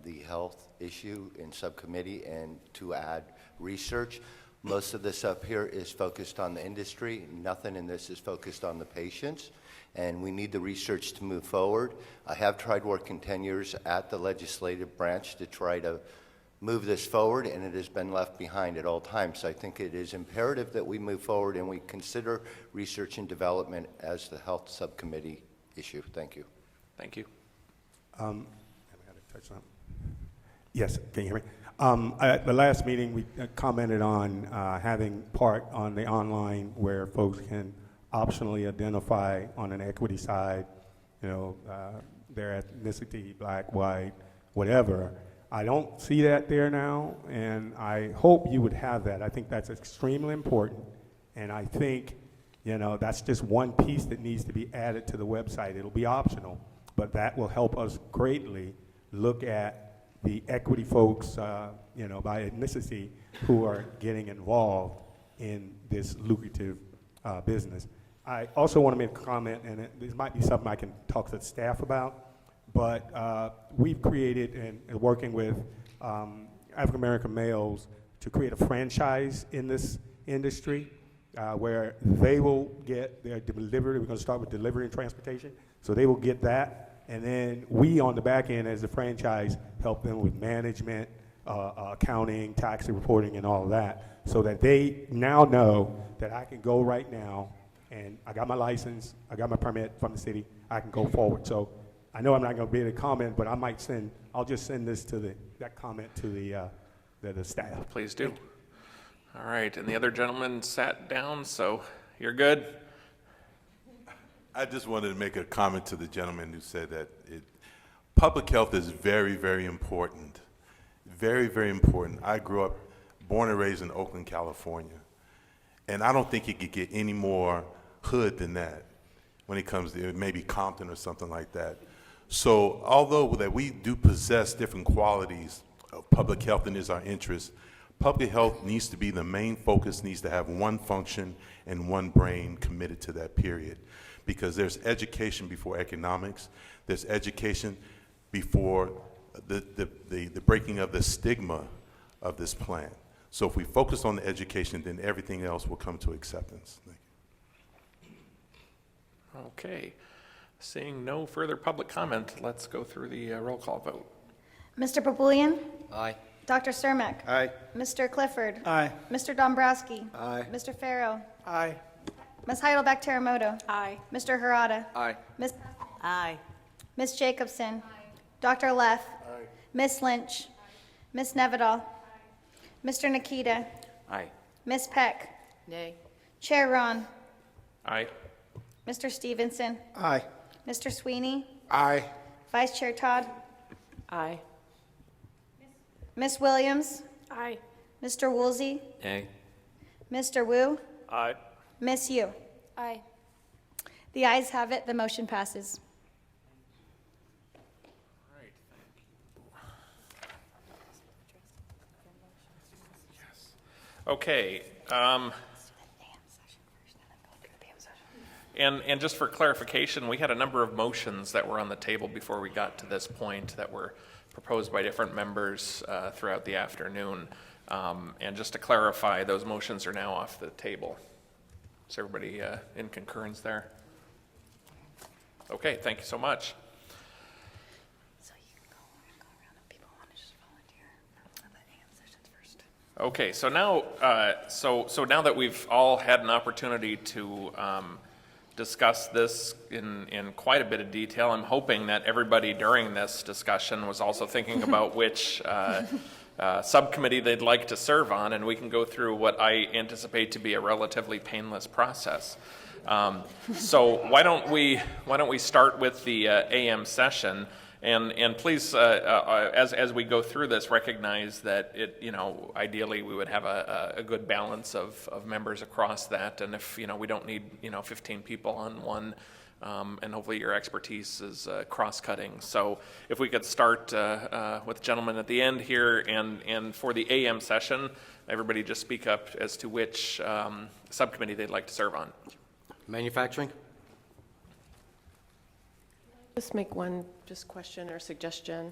the health issue in subcommittee and to add research. Most of this up here is focused on the industry. Nothing in this is focused on the patients, and we need the research to move forward. I have tried working 10 years at the legislative branch to try to move this forward, and it has been left behind at all times. So I think it is imperative that we move forward and we consider research and development as the health subcommittee issue. Thank you. Thank you. Yes, can you hear me? At the last meeting, we commented on having part on the online where folks can optionally identify on an equity side, their ethnicity, black, white, whatever. I don't see that there now, and I hope you would have that. I think that's extremely important, and I think, that's just one piece that needs to be added to the website. It'll be optional, but that will help us greatly look at the equity folks, by ethnicity who are getting involved in this lucrative business. I also want to make a comment, and this might be something I can talk to the staff about, but we've created, and working with African-American males, to create a franchise in this industry where they will get their delivery. We're going to start with delivery and transportation, so they will get that. And then we, on the back end, as a franchise, help them with management, accounting, tax reporting, and all of that, so that they now know that I can go right now, and I got my license, I got my permit from the city, I can go forward. So I know I'm not going to be able to comment, but I'll just send this to that comment to the staff. Please do. All right, and the other gentleman sat down, so you're good? I just wanted to make a comment to the gentleman who said that public health is very, very important. Very, very important. I grew up, born and raised in Oakland, California, and I don't think it could get any more hood than that when it comes to maybe Compton or something like that. So although that we do possess different qualities of public health and is our interest, public health needs to be the main focus, needs to have one function and one brain committed to that period. Because there's education before economics, there's education before the breaking of the stigma of this plan. So if we focus on the education, then everything else will come to acceptance. Thank you. Okay. Seeing no further public comment, let's go through the roll call vote. Mr. Papulian? Aye. Dr. Cermak? Aye. Mr. Clifford? Aye. Mr. Dombrowski? Aye. Mr. Farrow? Aye. Ms. Heidelbeck Teramoto? Aye. Mr. Harada? Aye. Ms. Aye. Ms. Jacobson? Dr. Leff? Ms. Lynch? Ms. Nevedal? Mr. Nikita? Aye. Ms. Peck? Nay. Chair Ron? Aye. Mr. Stevenson? Aye. Mr. Sweeney? Aye. Vice Chair Todd? Aye. Ms. Williams? Aye. Mr. Woolsey? Aye. Mr. Wu? Aye. Miss Yu? Aye. The ayes have it, the motion passes. Okay. And just for clarification, we had a number of motions that were on the table before we got to this point that were proposed by different members throughout the afternoon. And just to clarify, those motions are now off the table. Is everybody in concurrence there? Okay, thank you so much. Okay, so now, so now that we've all had an opportunity to discuss this in quite a bit of detail, I'm hoping that everybody during this discussion was also thinking about which subcommittee they'd like to serve on, and we can go through what I anticipate to be a relatively painless process. So why don't we start with the AM session, and please, as we go through this, recognize that ideally we would have a good balance of members across that, and if we don't need 15 people on one. And hopefully your expertise is cross-cutting. So if we could start with the gentleman at the end here, and for the AM session, everybody just speak up as to which subcommittee they'd like to serve on. Manufacturing? Just make one question or suggestion.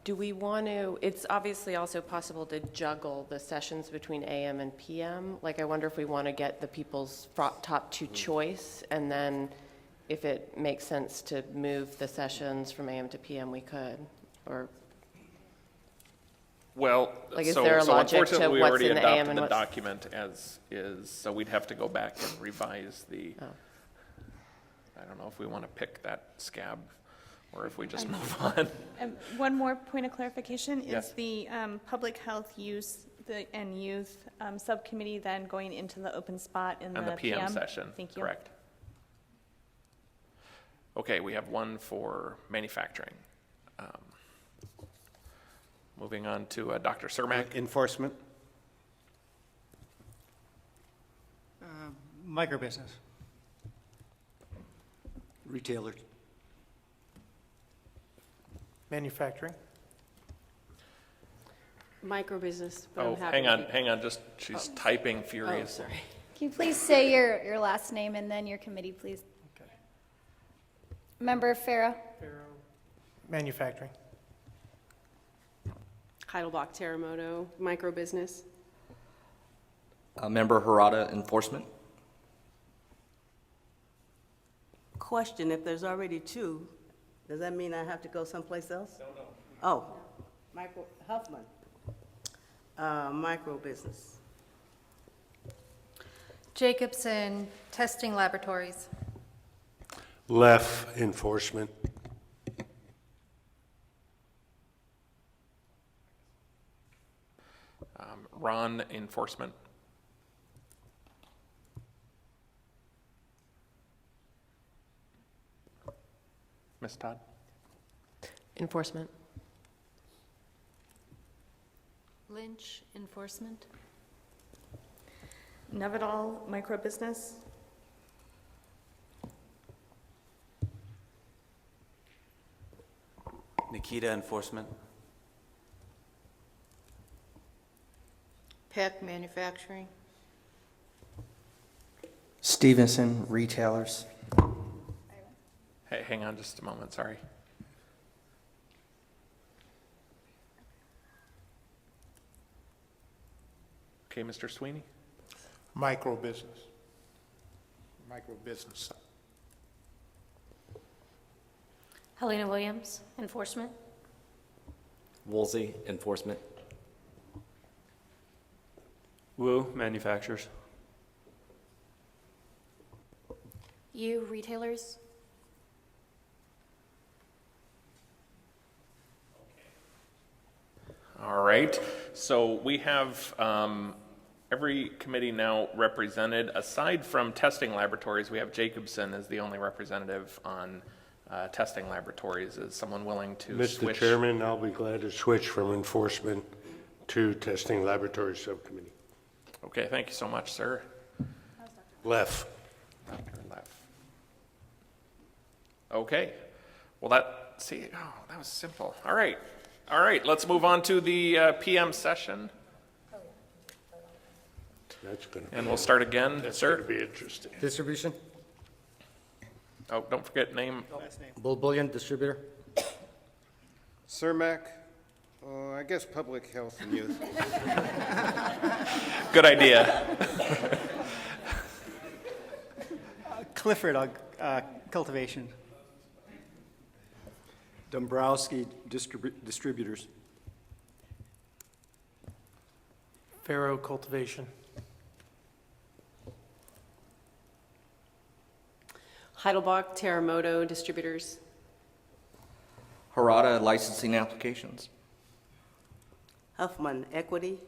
Do we want to, it's obviously also possible to juggle the sessions between AM and PM. Like, I wonder if we want to get the people's top two choice, and then if it makes sense to move the sessions from AM to PM, we could, or. Well, like, is there a logic to unfortunately, we what's already in the AM adopted and the what's? document as is, so we'd have to go back and revise the, I don't know if we want to pick that scab, or if we just move on. One more point of clarification, Yes. is the public health use and youth subcommittee then going into the open spot in And the PM session, Thank you. correct. Okay, we have one for manufacturing. Moving on to Dr. Cermak. Enforcement? Microbusiness. Retailers? Manufacturing. Microbusiness, but Oh, I'm happy hang on, just, she's typing furiously. sorry. Can you please say your last name and then your committee, please? Okay. Member Farah? Manufacturing. Heidelbach Terremoto, microbusiness. Member Harada, Enforcement. Question, if there's already two, does that mean I have to go someplace else? No. Oh, Huffman, microbusiness. Jacobson Testing Laboratories. Leff, enforcement. Ron, enforcement. Ms. Todd? Enforcement. Lynch Enforcement. Nevedal microbusiness. Nikita Enforcement. Peck Manufacturing. Stevenson Retailers. Hey, hang on just a moment, sorry. Okay, Mr. Sweeney? Microbusiness. Microbusiness. Helena Williams Enforcement. Woolsey, Enforcement. Wu, Manufacturers. You Retailers. All right, so we have every committee now represented. Aside from testing laboratories, we have Jacobson as the only representative on testing laboratories. Is someone willing to Mr. switch? Chairman, I'll be glad to switch from enforcement to testing laboratory subcommittee. Okay, thank you so much, sir. Leff. Dr. Leff. Okay, well that was simple. All right, let's move on to the PM session. That's going to And we'll start again, sir. be interesting. Distribution? Oh, don't forget name. Bull Bullion Distributor? Cermak, I guess public health and youth. Good idea. Clifford Cultivation. Dombrowski Distributors. Farrow Cultivation. Heidelbach Terremoto Distributors. Harada, Licensing Applications. Huffman, Equity.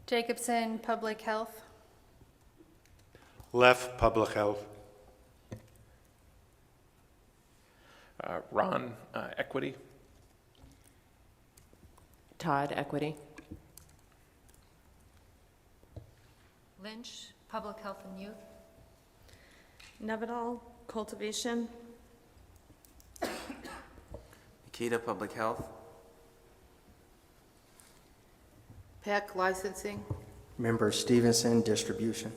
Jacobson, Public Health. Left, Public Health. Ron, Equity. Todd, Equity. Lynch, Public Health and Youth. Nevidal, Cultivation. Nikita, Public Health. Peck, Licensing. Member Stevenson, Distribution.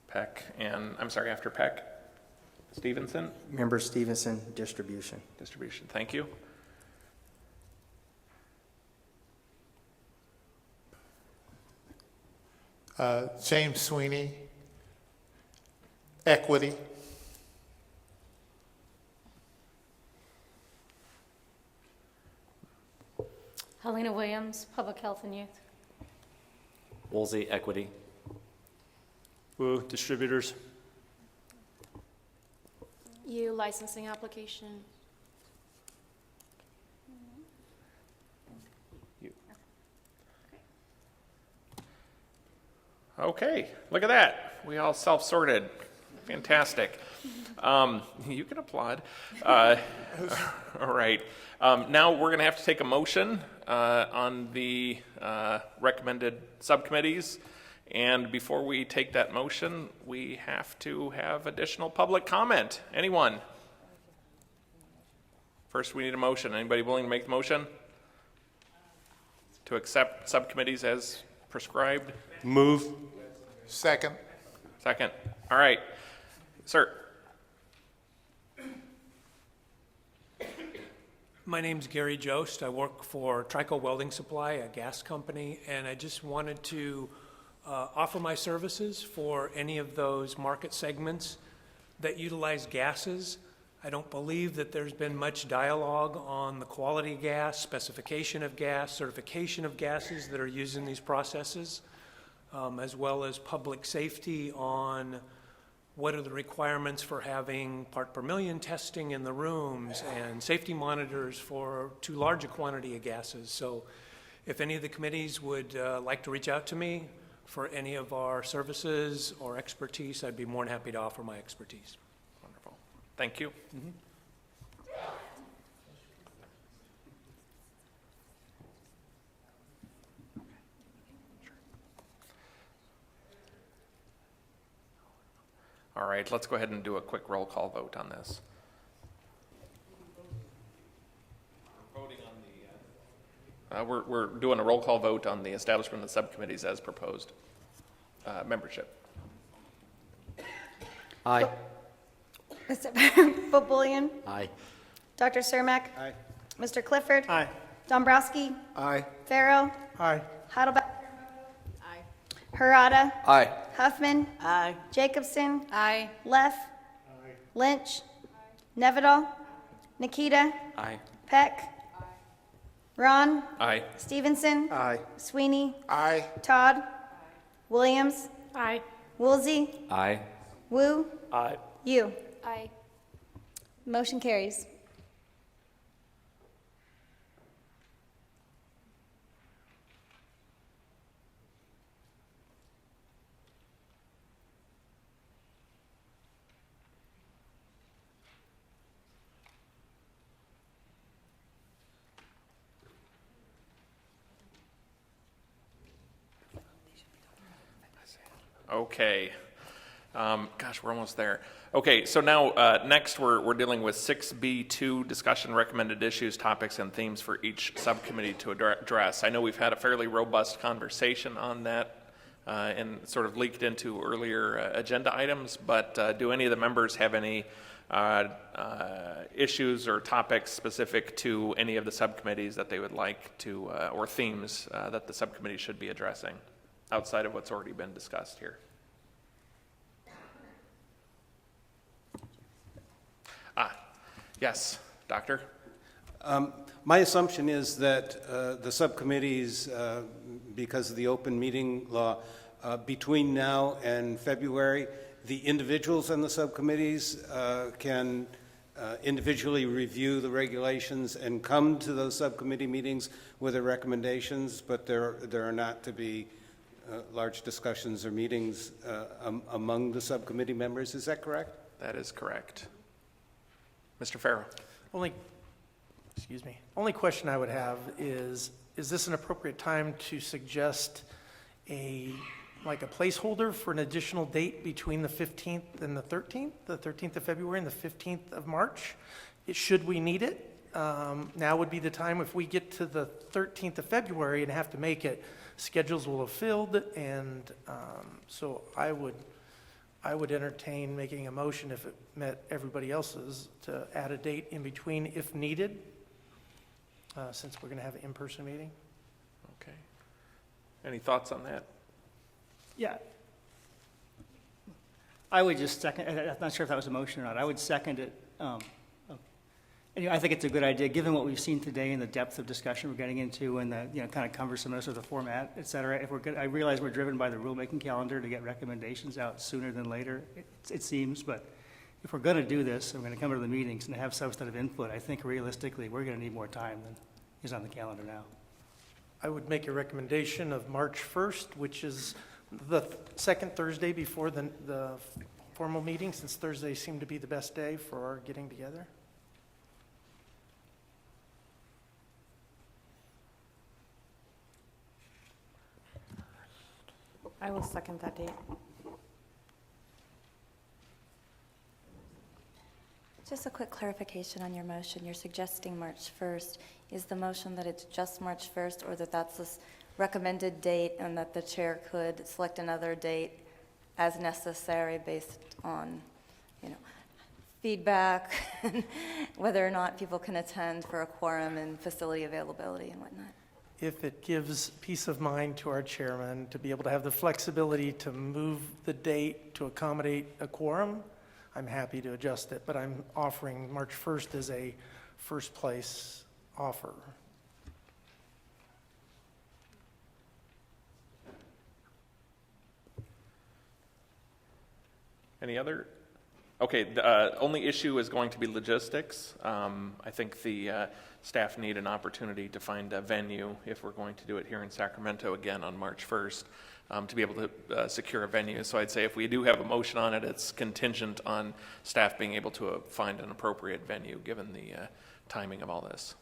Peck, and I'm sorry, after Peck, Stevenson, Member Stevenson, Distribution. Distribution. Thank you. James Sweeney, Equity. Helena Williams, Public Health and Youth. Woolsey, Equity. Wu, Distributors. You, Licensing Application. Okay, look at that. We all self-sorted. Fantastic. You can applaud. All right. Now we're going to have to take a motion on the recommended subcommittees. And before we take that motion, we have to have additional public comment. Anyone? First, we need a motion. Anybody willing to make the motion? To accept subcommittees as prescribed? Move. Second. Second. All right. Sir. My name's Gary Jost. I work for Trico Welding Supply, a gas company, and I just wanted to offer my services for any of those market segments that utilize gases. I don't believe that there's been much dialogue on the quality of gas, specification of gas, certification of gases that are used in these processes, as well as public safety on what are the requirements for having part per million testing in the rooms and safety monitors for too large a quantity of gases. So if any of the committees would like to reach out to me for any of our services or expertise, I'd be more than happy to offer my expertise. Wonderful. Thank you. All right, let's go ahead and do a quick roll call vote on this. We're doing a roll call vote on the establishment of the subcommittees as proposed. Membership. Aye. Mr. Bobulian? Aye. Dr. Cermak? Aye. Mr. Clifford? Aye. Dombrowski? Aye. Farrow? Aye. Heidelberg? Aye. Harada? Aye. Huffman? Aye. Jacobson? Aye. Leff? Lynch? Nevidal? Nikita? Aye. Peck? Ron? Aye. Stevenson? Aye. Sweeney? Aye. Todd? Williams? Aye. Woolsey? Aye. Wu? Aye. You? Aye. Motion carries. Okay. Gosh, we're almost there. Okay, so now next we're dealing with 6B2, discussion recommended issues, topics, and themes for each subcommittee to address. I know we've had a fairly robust conversation on that and sort of leaked into earlier agenda items, but do any of the members have any issues or topics specific to any of the subcommittees that they would like to, or themes that the subcommittee should be addressing outside of what's already been discussed here? Yes, Doctor? My assumption is that the subcommittees, because of the open meeting law, between now and February, the individuals in the subcommittees can individually review the regulations and come to those subcommittee meetings with their recommendations, but there are not to be large discussions or meetings among the subcommittee members. Is that correct? That is correct. Mr. Farrow? Only question I would have is this an appropriate time to suggest a placeholder for an additional date between the 15th and the 13th of February and the 15th of March? Should we need it? Now would be the time. If we get to the 13th of February and have to make it, schedules will have filled, and so I would entertain making a motion, if it met everybody else's, to add a date in between if needed, since we're going to have an in-person meeting. Okay. Any thoughts on that? Yeah. I would just second, I'm not sure if that was a motion or not. I would second it. Anyway, I think it's a good idea, given what we've seen today and the depth of discussion we're getting into and the, kind of cumbersomeness of the format, et cetera. If we're good, I realize we're driven by the rulemaking calendar to get recommendations out sooner than later, it seems, but if we're going to do this, and we're going to come to the meetings and have substantive input, I think realistically, we're going to need more time than is on the calendar now. I would make a recommendation of March 1st, which is the second Thursday before the formal meeting, since Thursdays seem to be the best day for our getting together. I will second that date. Just a quick clarification on your motion. You're suggesting March 1st. Is the motion that it's just March 1st, or that that's this recommended date and that the chair could select another date as necessary based on, feedback, whether or not people can attend for a quorum and facility availability and whatnot? If it gives peace of mind to our chairman to be able to have the flexibility to move the date to accommodate a quorum, I'm happy to adjust it, but I'm offering March 1st as a first place offer. Any other? Okay, the only issue is going to be logistics. I think the staff need an opportunity to find a venue if we're going to do it here in Sacramento again on March 1st, to be able to secure a venue. So I'd say if we do have a motion on it, it's contingent on staff being able to find an appropriate venue given the timing of all this.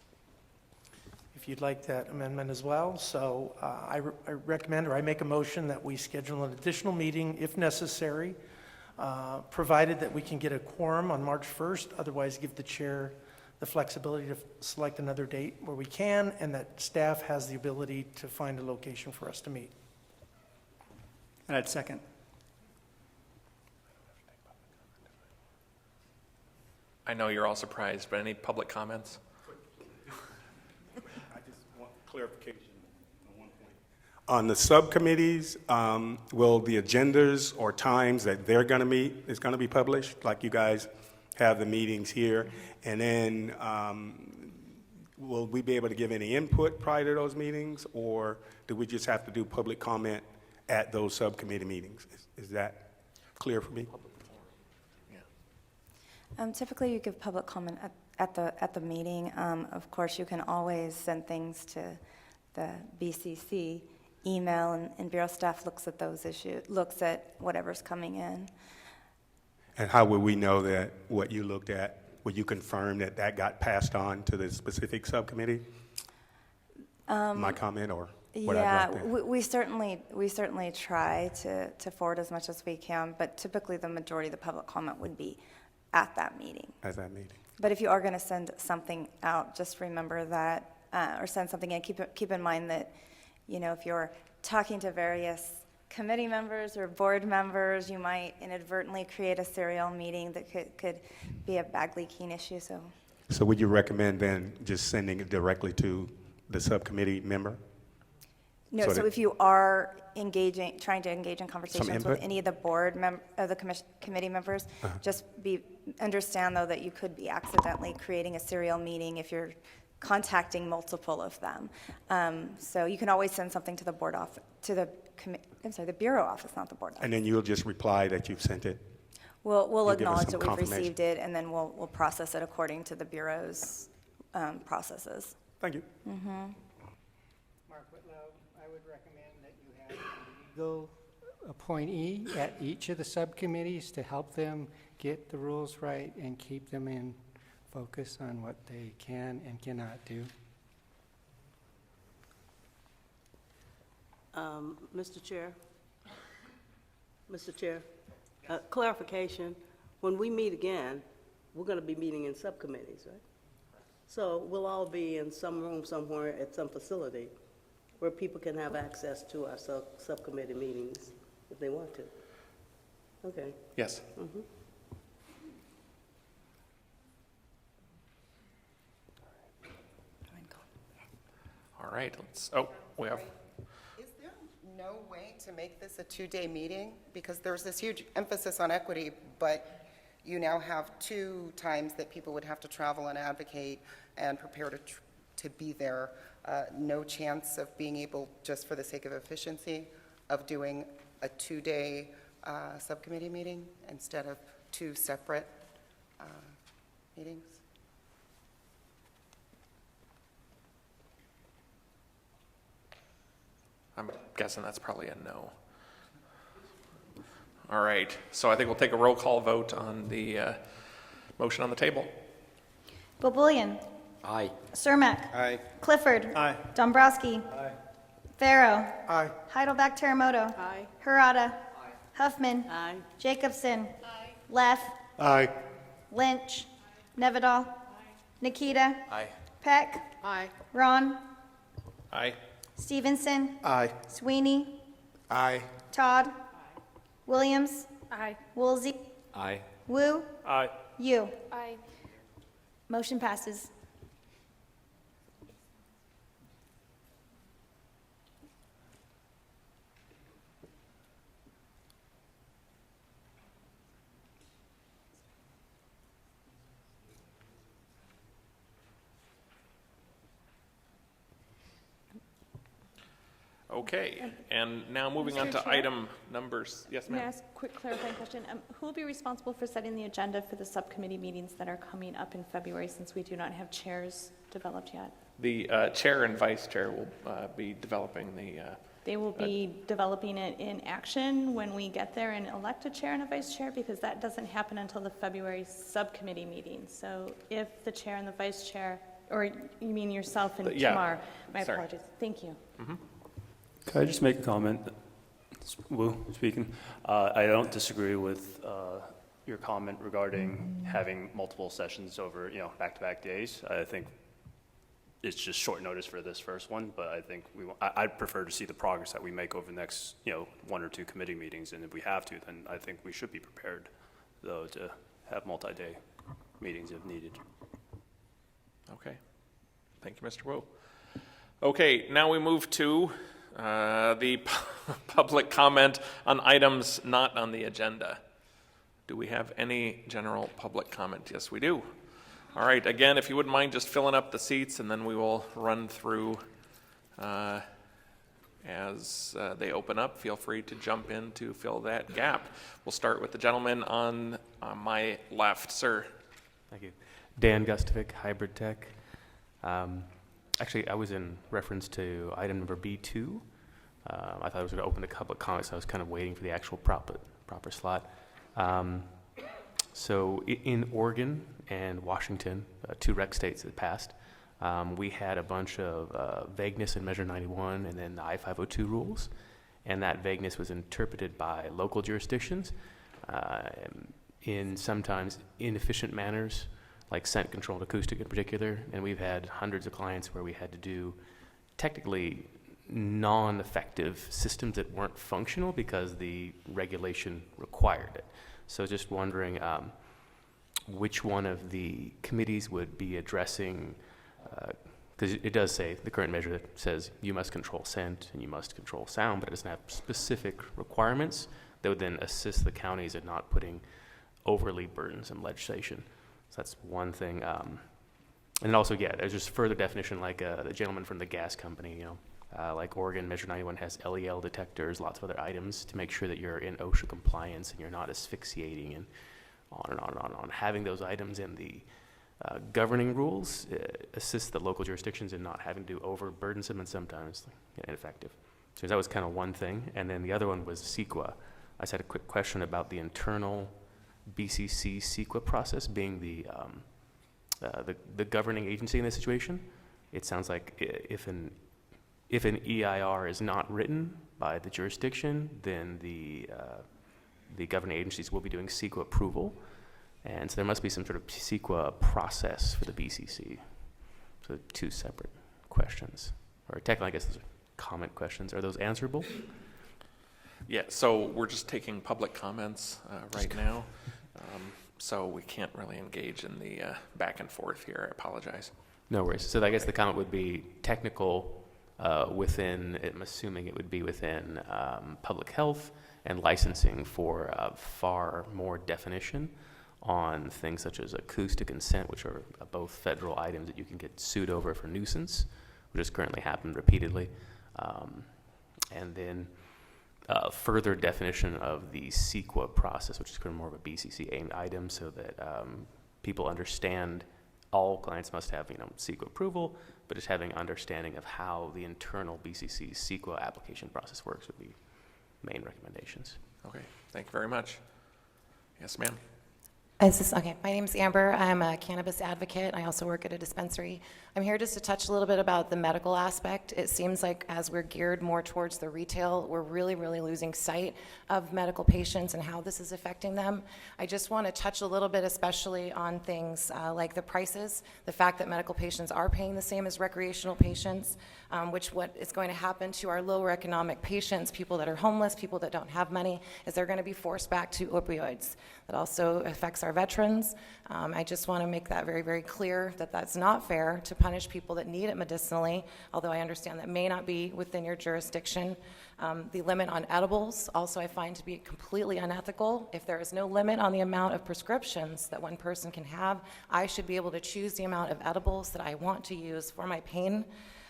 If you'd like that amendment as well. So I recommend, or I make a motion that we schedule an additional meeting if necessary, provided that we can get a quorum on March 1st, otherwise give the chair the flexibility to select another date where we can, and that staff has the ability to find a location for us to meet. And I'd second. I know you're all surprised, but any public comments? I just want clarification on one point. On the subcommittees, will the agendas or times that they're going to meet is going to be published, like you guys have the meetings here? And then will we be able to give any input prior to those meetings, or do we just have to do public comment at those subcommittee meetings? Is that clear for me? Typically, you give public comment at the meeting. Of course, you can always send things to the BCC email, and Bureau staff looks at those issues, looks at whatever's coming in. And how will we know that what you looked at, will you confirm that that got passed on to the specific subcommittee? My comment or what I wrote there? we certainly try to forward as much as we can, but typically the majority of the public comment would be at that meeting. At that meeting. But if you are going to send something out, just remember that, or send something in, keep in mind that, if you're talking to various committee members or board members, you might inadvertently create a serial meeting that could be a bag leaking issue. So would you recommend then just sending it directly to the subcommittee member? No, so if you are trying to engage in conversations with any of the board committee members, just understand though that you could be accidentally creating a serial meeting if you're contacting multiple of them. So you can always send something to the board office, the Bureau office, not the board office. And then you'll just reply that you've sent it? We'll You'll give us acknowledge some that we've confirmation. received it, and then we'll process it according to the Bureau's processes. Thank you. Mark Whitlow, I would recommend that you have a legal appointee at each of the subcommittees to help them get the rules right and keep them in focus on what they can and cannot do. Mr. Chair, clarification, when we meet again, we're going to be meeting in subcommittees, right? So we'll all be in some room somewhere at some facility where people can have access to our subcommittee meetings if they want to. Okay. Yes. Mhm. All right, we have, Is there no way to make this a two-day meeting? Because there's this huge emphasis on equity, but you now have 2 times that people would have to travel and advocate and prepare to be there. No chance of being able, just for the sake of efficiency, of doing a 2-day subcommittee meeting instead of 2 separate meetings? I'm guessing that's probably a no. All right, so I think we'll take a roll call vote on the motion on the table. Bobulian. Aye. Cermak. Aye. Clifford. Aye. Dombrowski. Farrow. Aye. Heidelbach Terremoto. Aye. Harada. Huffman. Aye. Jacobson. Leff. Aye. Lynch. Nevedal. Nikita. Aye. Peck. Aye. Ron. Aye. Stevenson. Aye. Sweeney. Aye. Todd. Williams. Aye. Woolsey. Aye. Wu. Aye. You. Aye. Motion passes. Okay, and now moving on Mr. to Chair? item numbers. Yes, May I ma'am. ask a quick clarifying question? Who will be responsible for setting the agenda for the subcommittee meetings that are coming up in February, since we do not have chairs developed yet? The chair and vice chair will be developing the, They will be developing it in action when we get there and elect a chair and a vice chair, because that doesn't happen until the February subcommittee meeting. So if the chair and the vice chair, or you mean yourself and Yeah, Tamar, my sorry. apologies. Thank you. Can I just make a comment? Wu speaking. I don't disagree with your comment regarding having multiple sessions over, back-to-back days. I think it's just short notice for this first one, but I think I'd prefer to see the progress that we make over the next, 1 or 2 committee meetings. And if we have to, then I think we should be prepared, though, to have multi-day meetings if needed. okay. Thank you, Mr. Wu. Okay, now we move to the public comment on items not on the agenda. Do we have any general public comment? Yes, we do. All right, again, if you wouldn't mind just filling up the seats, and then we will run through as they open up. Feel free to jump in to fill that gap. We'll start with the gentleman on my left. Sir. Thank you. Dan Gustovic, Hybrid Tech. Actually, I was in reference to item number B2. I thought I was going to open to public comments. So I was kind of waiting for the actual proper slot. So in Oregon and Washington, 2 rec states that passed, we had a bunch of vagueness in Measure 91 and then the I-502 rules. And that vagueness was interpreted by local jurisdictions in sometimes inefficient manners, like scent-controlled acoustic in particular, and we've had hundreds of clients where we had to do technically non-effective systems that weren't functional because the regulation required it. So just wondering which one of the committees would be addressing, because it does say, the current measure that says you must control scent and you must control sound, but it doesn't have specific requirements that would then assist the counties in not putting overly burdensome legislation. So that's one thing. And also, there's just further definition, like the gentleman from the gas company, like Oregon Measure 91 has LEL detectors, lots of other items to make sure that you're in OSHA compliance and you're not asphyxiating and on and on and on and on. Having those items in the governing rules assists the local jurisdictions in not having to overburdensome and sometimes ineffective. So that was kind of one thing. And then the other one was CEQA. I just had a quick question about the internal BCC CEQA process being the governing agency in this situation. It sounds like if an EIR is not written by the jurisdiction, then the governing agencies will be doing CEQA approval. And so there must be some sort of CEQA process for the BCC. So two separate questions. Or technically, I guess those are comment questions. Are those answerable? Yeah, so we're just taking public comments right now. So we can't really engage in the back and forth here. I apologize. No worries. So I guess the comment would be technical within, I'm assuming it would be within public health and licensing for far more definition on things such as acoustic and scent, which are both federal items that you can get sued over for nuisance, which has currently happened repeatedly. And then further definition of the CEQA process, which is kind of more of a BCC aimed item, so that people understand all clients must have, CEQA approval, but just having understanding of how the internal BCC CEQA application process works would be main recommendations. Okay, thank you very much. Yes, ma'am. Okay, my name's Amber. I'm a cannabis advocate. I also work at a dispensary. I'm here just to touch a little bit about the medical aspect. It seems like as we're geared more towards the retail, we're really, really losing sight of medical patients and how this is affecting them. I just want to touch a little bit especially on things like the prices, the fact that medical patients are paying the same as recreational patients, which what is going to happen to our lower economic patients, people that are homeless, people that don't have money, is they're going to be forced back to opioids. That also affects our veterans. I just want to make that very, very clear that that's not fair to punish people that need it medicinally, although I understand that may not be within your jurisdiction. The limit on edibles also I find to be completely unethical. If there is no limit on the amount of prescriptions that one person can have, I should be able to choose the amount of edibles that I want to use for my pain.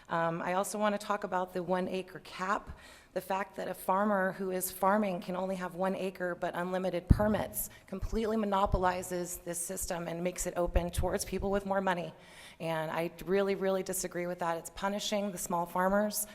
I also want to talk about the 1 acre cap. The fact that a farmer who is farming can only have 1 acre but unlimited permits completely monopolizes this system and makes it open towards people with more money. And I really, really disagree with that. It's punishing the small farmers.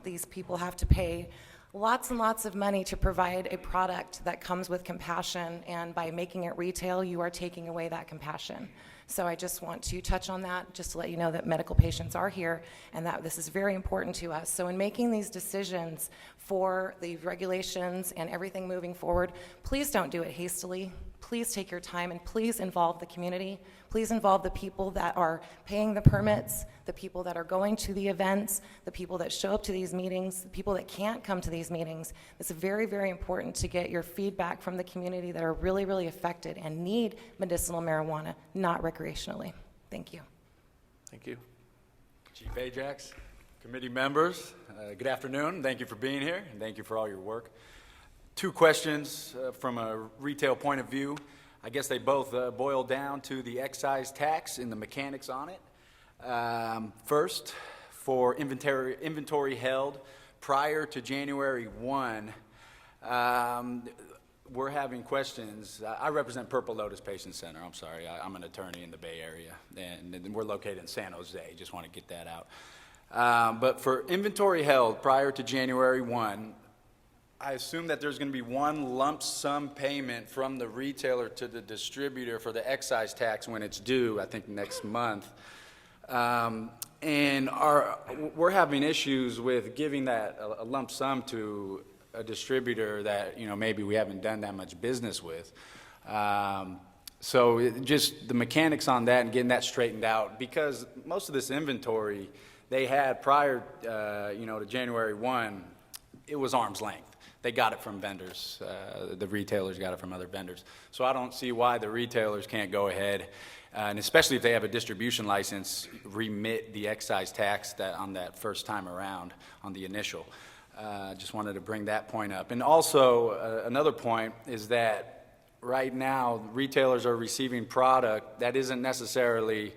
These people have to pay lots and lots of money to provide a product that comes with compassion, and by making it retail, you are taking away that compassion. So I just want to touch on that, just to let you know that medical patients are here and that this is very important to us. So in making these decisions for the regulations and everything moving forward, please don't do it hastily. Please take your time and please involve the community. Please involve the people that are paying the permits, the people that are going to the events, the people that show up to these meetings, the people that can't come to these meetings. It's very, very important to get your feedback from the community that are really, really affected and need medicinal marijuana, not recreationally. Thank you. Thank you. Chief Ajax, committee members, good afternoon. Thank you for being here, and thank you for all your work. 2 questions from a retail point of view. I guess they both boil down to the excise tax and the mechanics on it. First, for inventory held prior to January 1, we're having questions. I represent Purple Lotus Patient Center. I'm sorry, I'm an attorney in the Bay Area, and we're located in San Jose. Just want to get that out. But for inventory held prior to January 1, I assume that there's going to be one lump sum payment from the retailer to the distributor for the excise tax when it's due, I think next month. And we're having issues with giving that a lump sum to a distributor that, maybe we haven't done that much business with. So just the mechanics on that and getting that straightened out, because most of this inventory they had prior, to January 1, it was arm's length. They got it from vendors. The retailers got it from other vendors. So I don't see why the retailers can't go ahead, and especially if they have a distribution license, remit the excise tax on that first time around on the initial. Just wanted to bring that point up. And also, another point is that right now, retailers are receiving product that isn't necessarily,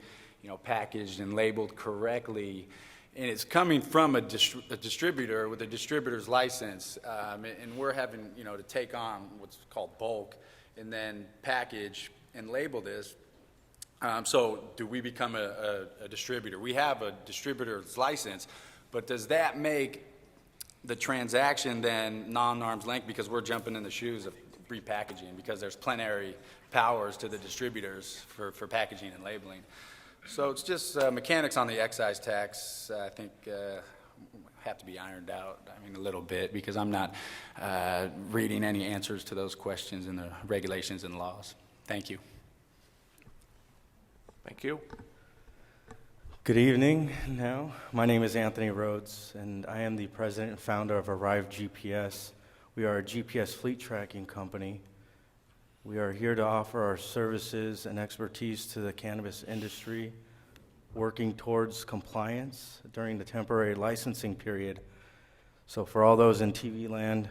packaged and labeled correctly, and it's coming from a distributor with a distributor's license, and we're having, to take on what's called bulk, and then package and label this. So do we become a distributor? We have a distributor's license, but does that make the transaction then non-arm's length because we're jumping in the shoes of repackaging because there's plenary powers to the distributors for packaging and labeling? So it's just mechanics on the excise tax, I think, have to be ironed out, I mean, a little bit, because I'm not reading any answers to those questions in the regulations and laws. Thank you. Thank you. Good evening now. My name is Anthony Rhodes, and I am the president and founder of Arrive GPS. We are a GPS fleet tracking company. We are here to offer our services and expertise to the cannabis industry, working towards compliance during the temporary licensing period. So for all those in TV land,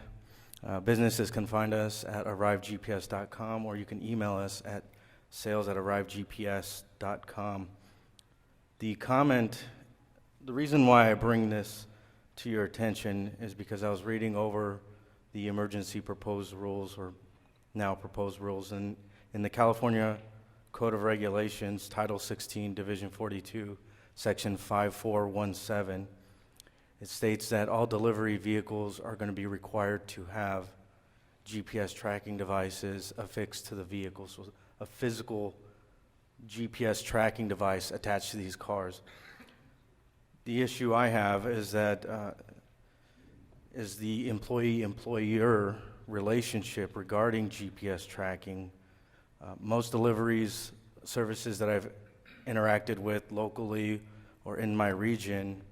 businesses can find us at arrivegps.com, or you can email us at sales@arrivegps.com. The reason why I bring this to your attention is because I was reading over the emergency proposed rules, or now proposed rules, and in the California Code of Regulations, Title 16, Division 42, Section 5417, it states that all delivery vehicles are going to be required to have GPS tracking devices affixed to the vehicle, so a physical GPS tracking device attached to these cars. The issue I have is that is the employee-employer relationship regarding GPS tracking. Most deliveries services that I've interacted with locally or in my region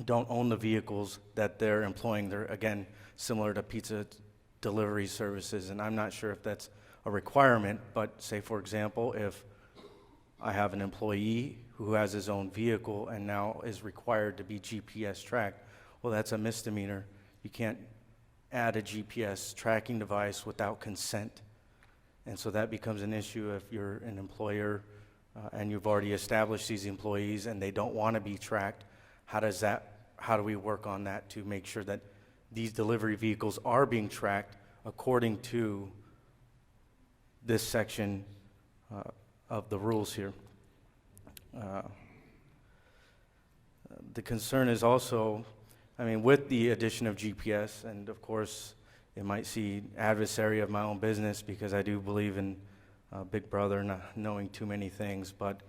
don't own the vehicles that they're employing. They're, again, similar to pizza delivery services, and I'm not sure if that's a requirement, but say, for example, if I have an employee who has his own vehicle and now is required to be GPS tracked, well, that's a misdemeanor. You can't add a GPS tracking device without consent. And so that becomes an issue if you're an employer and you've already established these employees and they don't want to be tracked. How do we work on that to make sure that these delivery vehicles are being tracked according to this section of the rules here? The concern is also, I mean, with the addition of GPS, and of course, it might see adversary of my own business because I do believe in Big Brother not knowing too many things, but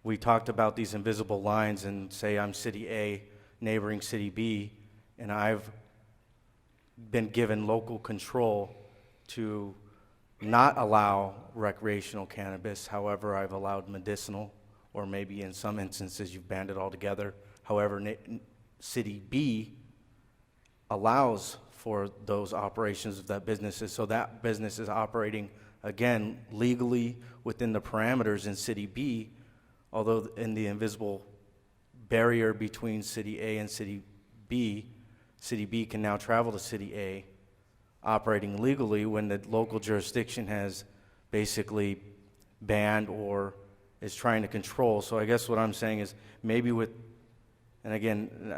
we talked about these invisible lines, and say I'm City A, neighboring City B, and I've been given local control to not allow recreational cannabis. However, I've allowed medicinal, or maybe in some instances you've banned it altogether. However, City B allows for those operations of that businesses, so that business is operating, again, legally within the parameters in City B, although in the invisible barrier between City A and City B can now travel to City A, operating legally when the local jurisdiction has basically banned or is trying to control. So I guess what I'm saying is maybe with, and again,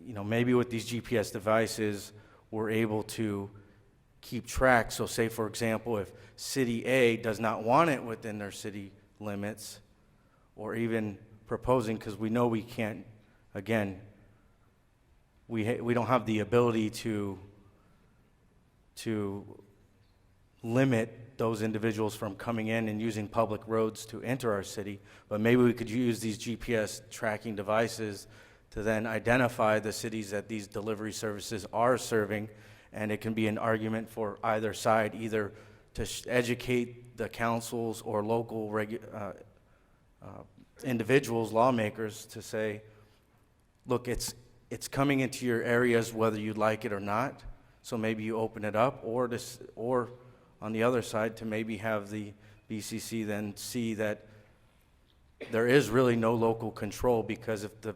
maybe with these GPS devices, we're able to keep track. So say, for example, if City A does not want it within their city limits, or even proposing, because we know we can't, again, we don't have the ability to limit those individuals from coming in and using public roads to enter our city, but maybe we could use these GPS tracking devices to then identify the cities that these delivery services are serving, and it can be an argument for either side, either to educate the councils or local individuals, lawmakers, to say, look, it's coming into your areas whether you like it or not, so maybe you open it up, or on the other side, to maybe have the BCC then see that there is really no local control, because if the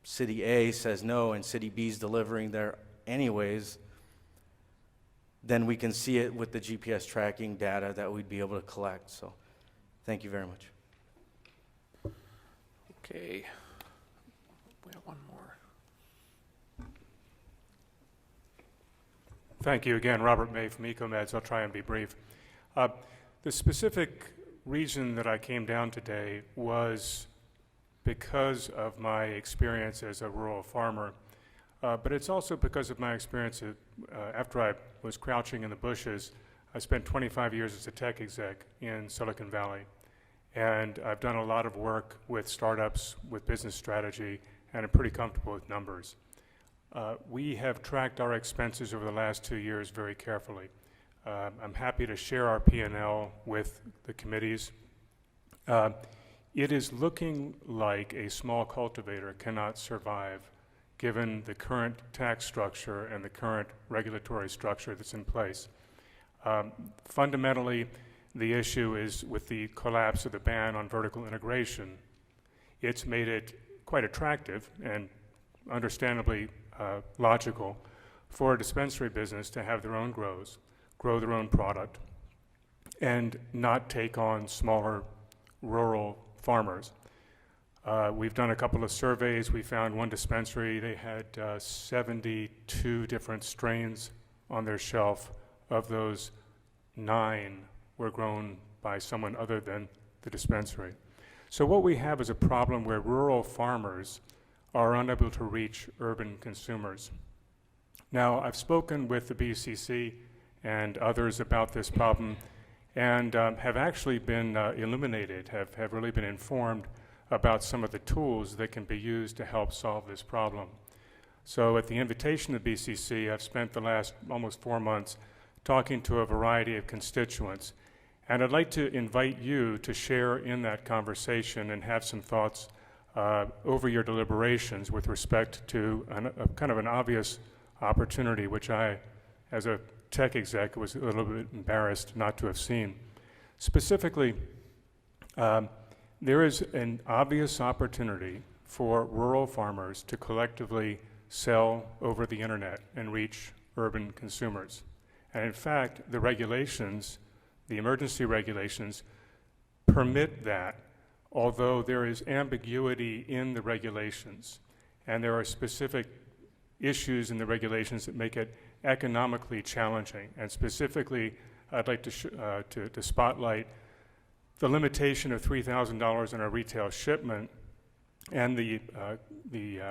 City A says no and City B is delivering there anyways, then we can see it with the GPS tracking data that we'd be able to collect. So thank you very much. Okay. We have one more. Thank you again, Robert May from EcoMeds. I'll try and be brief. The specific reason that I came down today was because of my experience as a rural farmer, but it's also because of my experience after I was crouching in the bushes. I spent 25 years as a tech exec in Silicon Valley, and I've done a lot of work with startups, with business strategy, and I'm pretty comfortable with numbers. We have tracked our expenses over the last 2 years very carefully. I'm happy to share our P&L with the committees. It is looking like a small cultivator cannot survive given the current tax structure and the current regulatory structure that's in place. Fundamentally, the issue is with the collapse of the ban on vertical integration. It's made it quite attractive and understandably logical for a dispensary business to have their own grows, grow their own product, and not take on smaller rural farmers. We've done a couple of surveys. We found one dispensary, they had 72 different strains on their shelf. Of those, 9 were grown by someone other than the dispensary. So what we have is a problem where rural farmers are unable to reach urban consumers. Now, I've spoken with the BCC and others about this problem and have actually been illuminated, have really been informed about some of the tools that can be used to help solve this problem. So at the invitation of BCC, I've spent the last almost 4 months talking to a variety of constituents, and I'd like to invite you to share in that conversation and have some thoughts over your deliberations with respect to a kind of an obvious opportunity, which I, as a tech exec, was a little bit embarrassed not to have seen. Specifically, there is an obvious opportunity for rural farmers to collectively sell over the internet and reach urban consumers. And in fact, the regulations, the emergency regulations, permit that, although there is ambiguity in the regulations, and there are specific issues in the regulations that make it economically challenging. And specifically, I'd like to spotlight the limitation of $3,000 on a retail shipment and the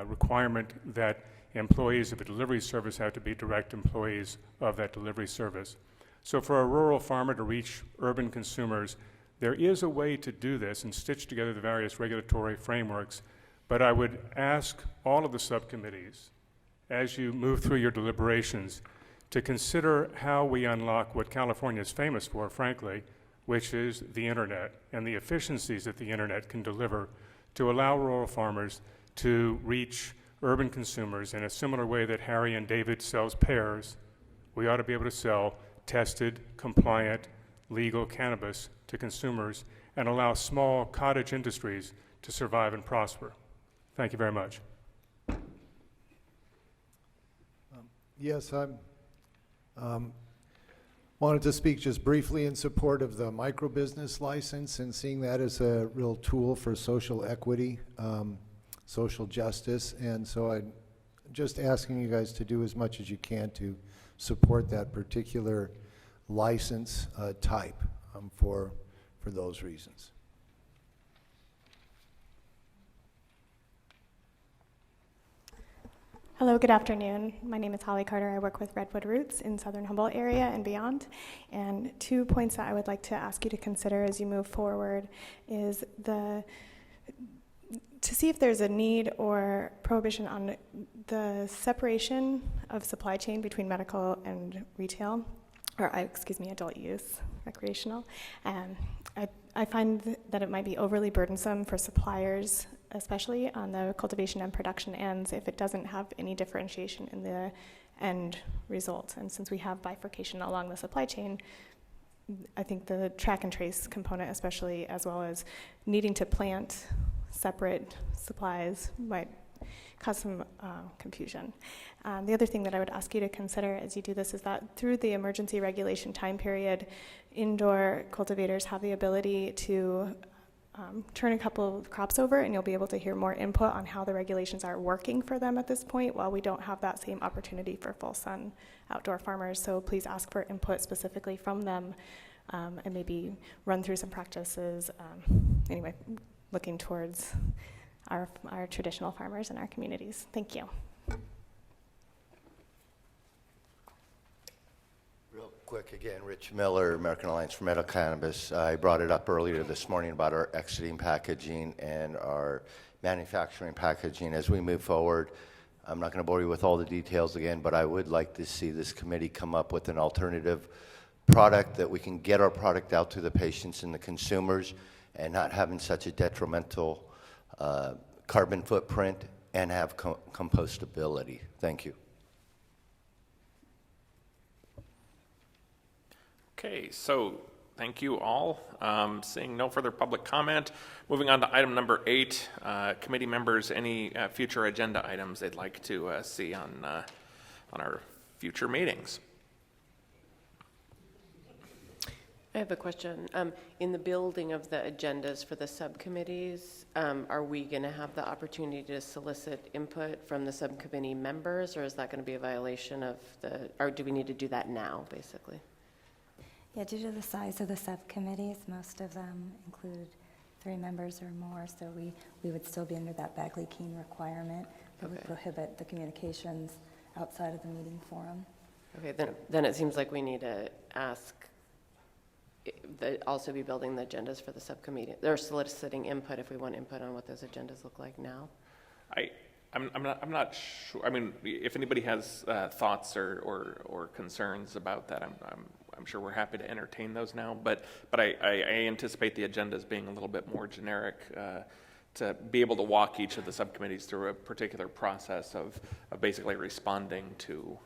requirement that employees of a delivery service have to be direct employees of that delivery service. So for a rural farmer to reach urban consumers, there is a way to do this and stitch together the various regulatory frameworks, but I would ask all of the subcommittees, as you move through your deliberations, to consider how we unlock what California is famous for, frankly, which is the internet and the efficiencies that the internet can deliver to allow rural farmers to reach urban consumers in a similar way that Harry and David sells pears. We ought to be able to sell tested, compliant, legal cannabis to consumers and allow small cottage industries to survive and prosper. Thank you very much. Yes, I wanted to speak just briefly in support of the microbusiness license and seeing that as a real tool for social equity, social justice. And so I'm just asking you guys to do as much as you can to support that particular license type for those reasons. Hello, good afternoon. My name is Holly Carter. I work with Redwood Roots in Southern Humboldt area and beyond. And 2 points that I would like to ask you to consider as you move forward is to see if there's a need or prohibition on the separation of supply chain between medical and retail, or adult use, recreational. I find that it might be overly burdensome for suppliers, especially on the cultivation and production ends, if it doesn't have any differentiation in the end result. And since we have bifurcation along the supply chain, I think the track and trace component, especially, as well as needing to plant separate supplies, might cause some confusion. The other thing that I would ask you to consider as you do this is that through the emergency regulation time period, indoor cultivators have the ability to turn a couple of crops over, and you'll be able to hear more input on how the regulations are working for them at this point, while we don't have that same opportunity for full sun outdoor farmers. So please ask for input specifically from them, and maybe run through some practices. Anyway, looking towards our traditional farmers in our communities. Thank you. Real quick again, Rich Miller, American Alliance for Medical Cannabis. I brought it up earlier this morning about our exiting packaging and our manufacturing packaging as we move forward. I'm not going to bore you with all the details again, but I would like to see this committee come up with an alternative product that we can get our product out to the patients and the consumers and not having such a detrimental carbon footprint and have compostability. Thank you. Okay, so thank you all. Seeing no further public comment, moving on to item number 8, committee members, any future agenda items they'd like to see on our future meetings? I have a question. In the building of the agendas for the subcommittees, are we going to have the opportunity to solicit input from the subcommittee members, or is that going to be a violation of or do we need to do that now, basically? Yeah, due to the size of the subcommittees, most of them include 3 members or more, so we would still be under that Bagley-Keene requirement that would prohibit the communications outside of the meeting forum. Okay, then it seems like we need to ask, also be building the agendas for the subcommittee. They're soliciting input if we want input on what those agendas look like now. I'm not sure. I mean, if anybody has thoughts or concerns about that, I'm sure we're happy to entertain those now. But I anticipate the agendas being a little bit more generic to be able to walk each of the subcommittees through a particular process of basically responding to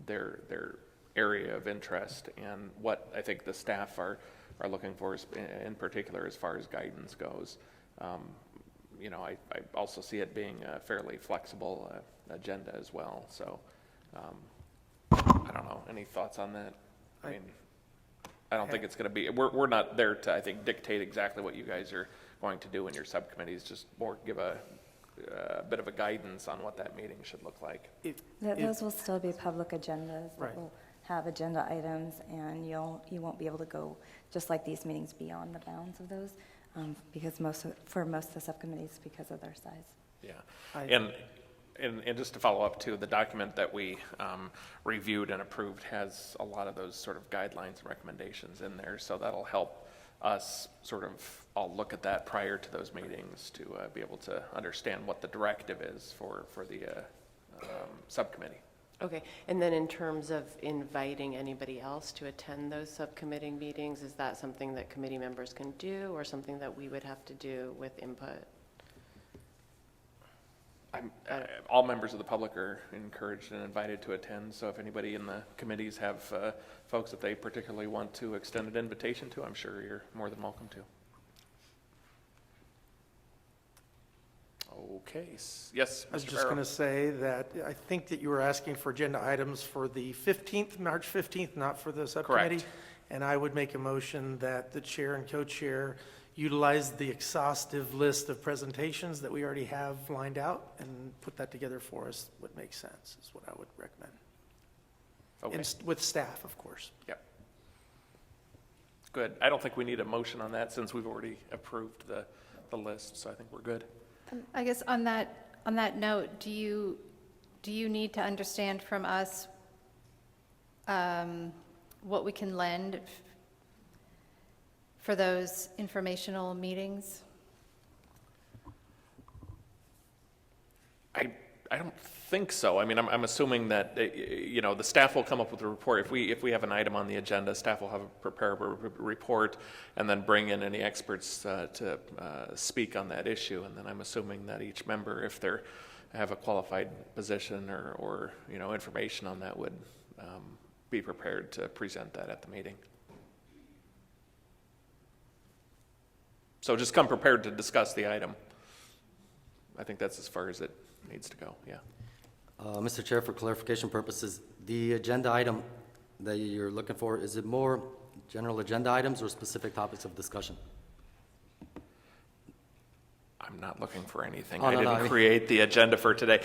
their area of interest and what I think the staff are looking for in particular as far as guidance goes. You know, I also see it being a fairly flexible agenda as well. So I don't know. Any thoughts on that? I mean, I don't think it's going to be, we're not there to, I think, dictate exactly what you guys are going to do in your subcommittees, just more give a bit of a guidance on what that meeting should look like. Those will still be public agendas. Right. That will have agenda items, and you won't be able to go, just like these meetings, beyond the bounds of those, because for most of the subcommittees, because of their size. Yeah, and just to follow up too, the document that we reviewed and approved has a lot of those sort of guidelines and recommendations in there, so that'll help us sort of all look at that prior to those meetings to be able to understand what the directive is for the subcommittee. Okay, and then in terms of inviting anybody else to attend those subcommittee meetings, is that something that committee members can do or something that we would have to do with input? All members of the public are encouraged and invited to attend, so if anybody in the committees have folks that they particularly want to extend an invitation to, I'm sure you're more than welcome to. Okay, yes, Mr. I was just going to say that I think that you were asking for agenda items for the 15th, March 15th, not for the subcommittee. Correct. And I would make a motion that the chair and co-chair utilize the exhaustive list of presentations that we already have lined out and put that together for us. What makes sense is what I would recommend. Okay. With staff, of course. Yep. Good. I don't think we need a motion on that since we've already approved the list, so I think we're good. I guess on that note, do you need to understand from us what we can lend for those informational meetings? I don't think so. I mean, I'm assuming that you know, the staff will come up with a report. If we have an item on the agenda, staff will prepare a report and then bring in any experts to speak on that issue. And then I'm assuming that each member, if they have a qualified position or you know, information on that, would be prepared to present that at the meeting. So just come prepared to discuss the item. I think that's as far as it needs to go, yeah. Mr. Chair, for clarification purposes, the agenda item that you're looking for, is it more general agenda items or specific topics of discussion? I'm not looking for anything. Oh, I no, no, didn't I mean- create the agenda for today.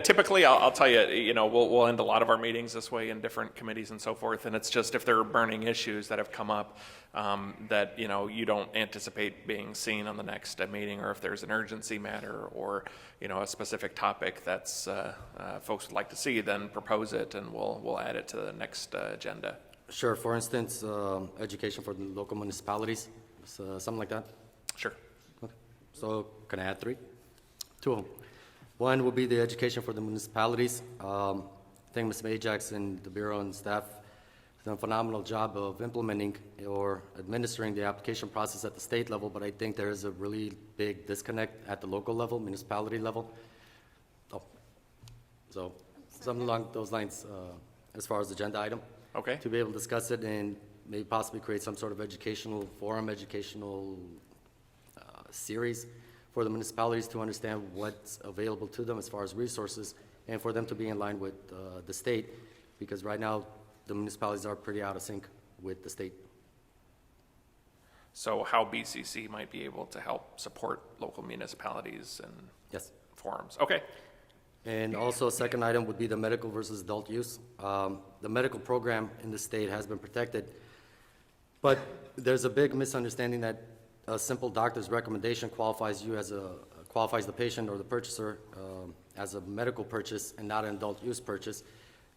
Typically, I'll tell you, we'll end a lot of our meetings this way in different committees and so forth, and it's just if there are burning issues that have come up that, you don't anticipate being seen on the next meeting, or if there's an urgency matter or, a specific topic that's folks would like to see, then propose it and we'll add it to the next agenda. Sure, for instance, education for the local municipalities, something like that. Sure. Okay. So can I add 3? 2 of them. One will be the education for the municipalities. I think Ms. Ajax and the Bureau and staff have done a phenomenal job of implementing or administering the application process at the state level, but I think there is a really big disconnect at the local level, municipality level. So something along those lines as far as the agenda item. Okay. To be able to discuss it and maybe possibly create some sort of educational forum, educational series for the municipalities to understand what's available to them as far as resources, and for them to be in line with the state, because right now the municipalities are pretty out of sync with the state. So how BCC might be able to help support local municipalities and Yes. forums. Okay. And also, a second item would be the medical versus adult use. The medical program in the state has been protected, but there's a big misunderstanding that a simple doctor's recommendation qualifies the patient or the purchaser as a medical purchase and not an adult use purchase,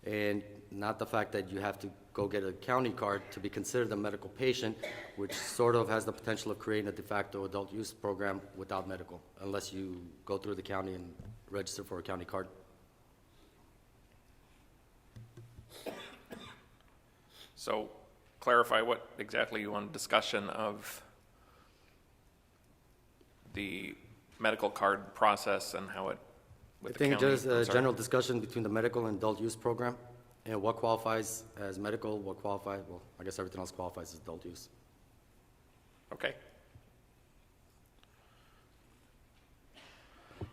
and not the fact that you have to go get a county card to be considered a medical patient, which sort of has the potential of creating a de facto adult use program without medical, unless you go through the county and register for a county card. So clarify what exactly you want discussion of the medical card process and how it, with I the think county. just a general discussion between the medical and adult use program, and what qualifies as medical, I guess everything else qualifies as adult use. Okay.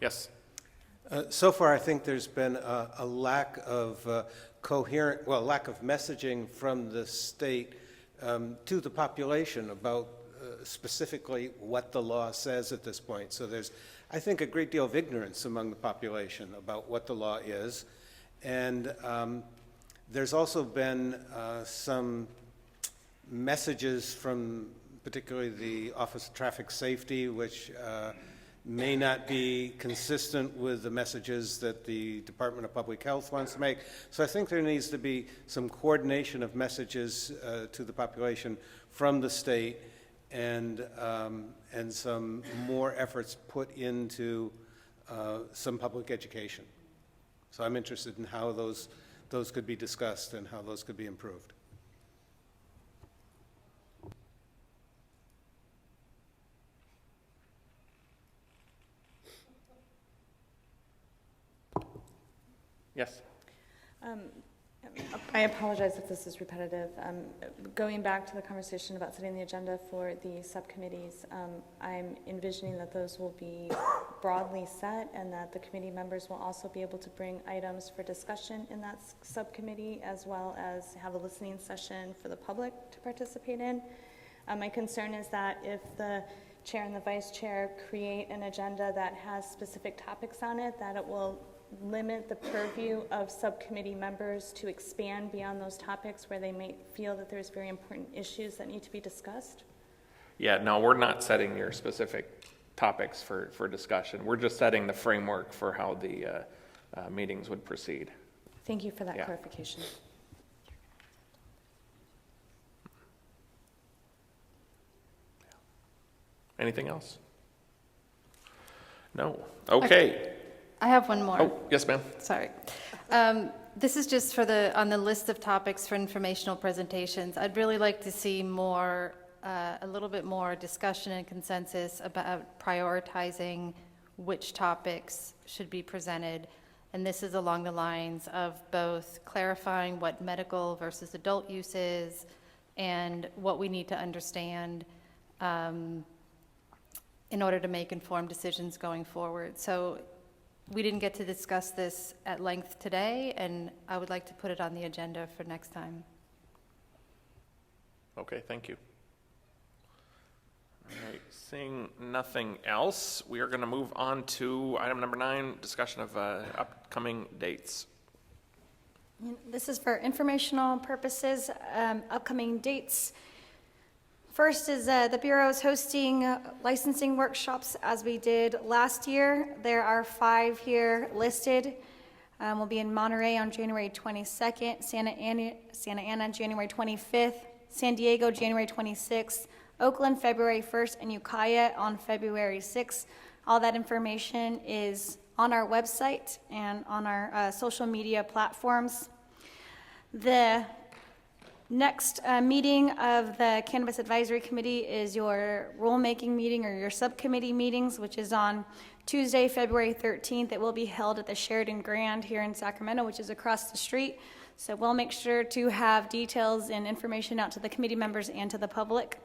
Yes. So far, I think there's been a lack of lack of messaging from the state to the population about specifically what the law says at this point. So there's, I think, a great deal of ignorance among the population about what the law is. And there's also been some messages from particularly the Office of Traffic Safety, which may not be consistent with the messages that the Department of Public Health wants to make. So I think there needs to be some coordination of messages to the population from the state, and some more efforts put into some public education. So I'm interested in how those could be discussed and how those could be improved. Yes. I apologize if this is repetitive. Going back to the conversation about setting the agenda for the subcommittees, I'm envisioning that those will be broadly set, and that the committee members will also be able to bring items for discussion in that subcommittee, as well as have a listening session for the public to participate in. My concern is that if the chair and the vice chair create an agenda that has specific topics on it, that it will limit the purview of subcommittee members to expand beyond those topics where they may feel that there's very important issues that need to be discussed. Yeah, no, we're not setting your specific topics for discussion. We're just setting the framework for how the meetings would proceed. Thank you for that Yeah. clarification. Anything else? No. Okay. I have one more. Oh, yes, ma'am. Sorry. This is just for on the list of topics for informational presentations. I'd really like to see more, a little bit more discussion and consensus about prioritizing which topics should be presented. And this is along the lines of both clarifying what medical versus adult use is and what we need to understand in order to make informed decisions going forward. So we didn't get to discuss this at length today, and I would like to put it on the agenda for next time. Okay, thank you. All right, seeing nothing else, we are going to move on to item number 9, discussion of upcoming dates. This is for informational purposes, upcoming dates. First is the Bureau is hosting licensing workshops as we did last year. There are 5 here listed. We'll be in Monterey on January 22nd, Santa Ana January 25th, San Diego January 26th, Oakland February 1st, and Ukiah on February 6th. All that information is on our website and on our social media platforms. The next meeting of the Cannabis Advisory Committee is your rulemaking meeting or your subcommittee meetings, which is on Tuesday, February 13th. It will be held at the Sheridan Grand here in Sacramento, which is across the street. So we'll make sure to have details and information out to the committee members and to the public.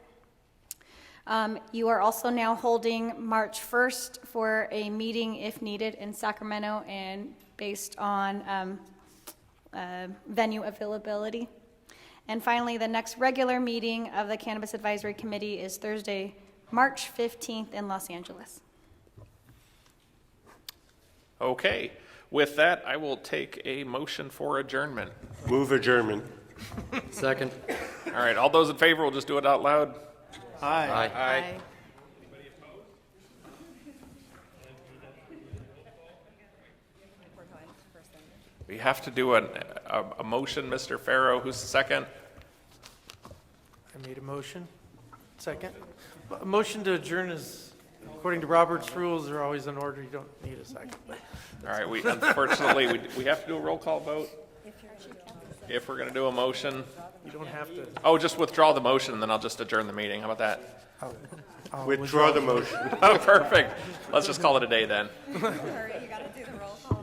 You are also now holding March 1st for a meeting if needed in Sacramento and based on venue availability. And finally, the next regular meeting of the Cannabis Advisory Committee is Thursday, March 15th in Los Angeles. Okay, with that, I will take a motion for adjournment. Move adjournment. Second. All right, all those in favor, we'll just do it out loud. Aye. Aye. We have to do a motion, Mr. Farrow. Who's the second? I made a motion. Second. A motion to adjourn is, according to Robert's rules, they're always in order. You don't need a second. All right, we unfortunately, we have to do a roll call vote. If we're going to do a motion. You don't have to. Oh, just withdraw the motion, and then I'll just adjourn the meeting. How about that? Withdraw the motion. Oh, perfect. Let's just call it a day then. You got to do the roll call.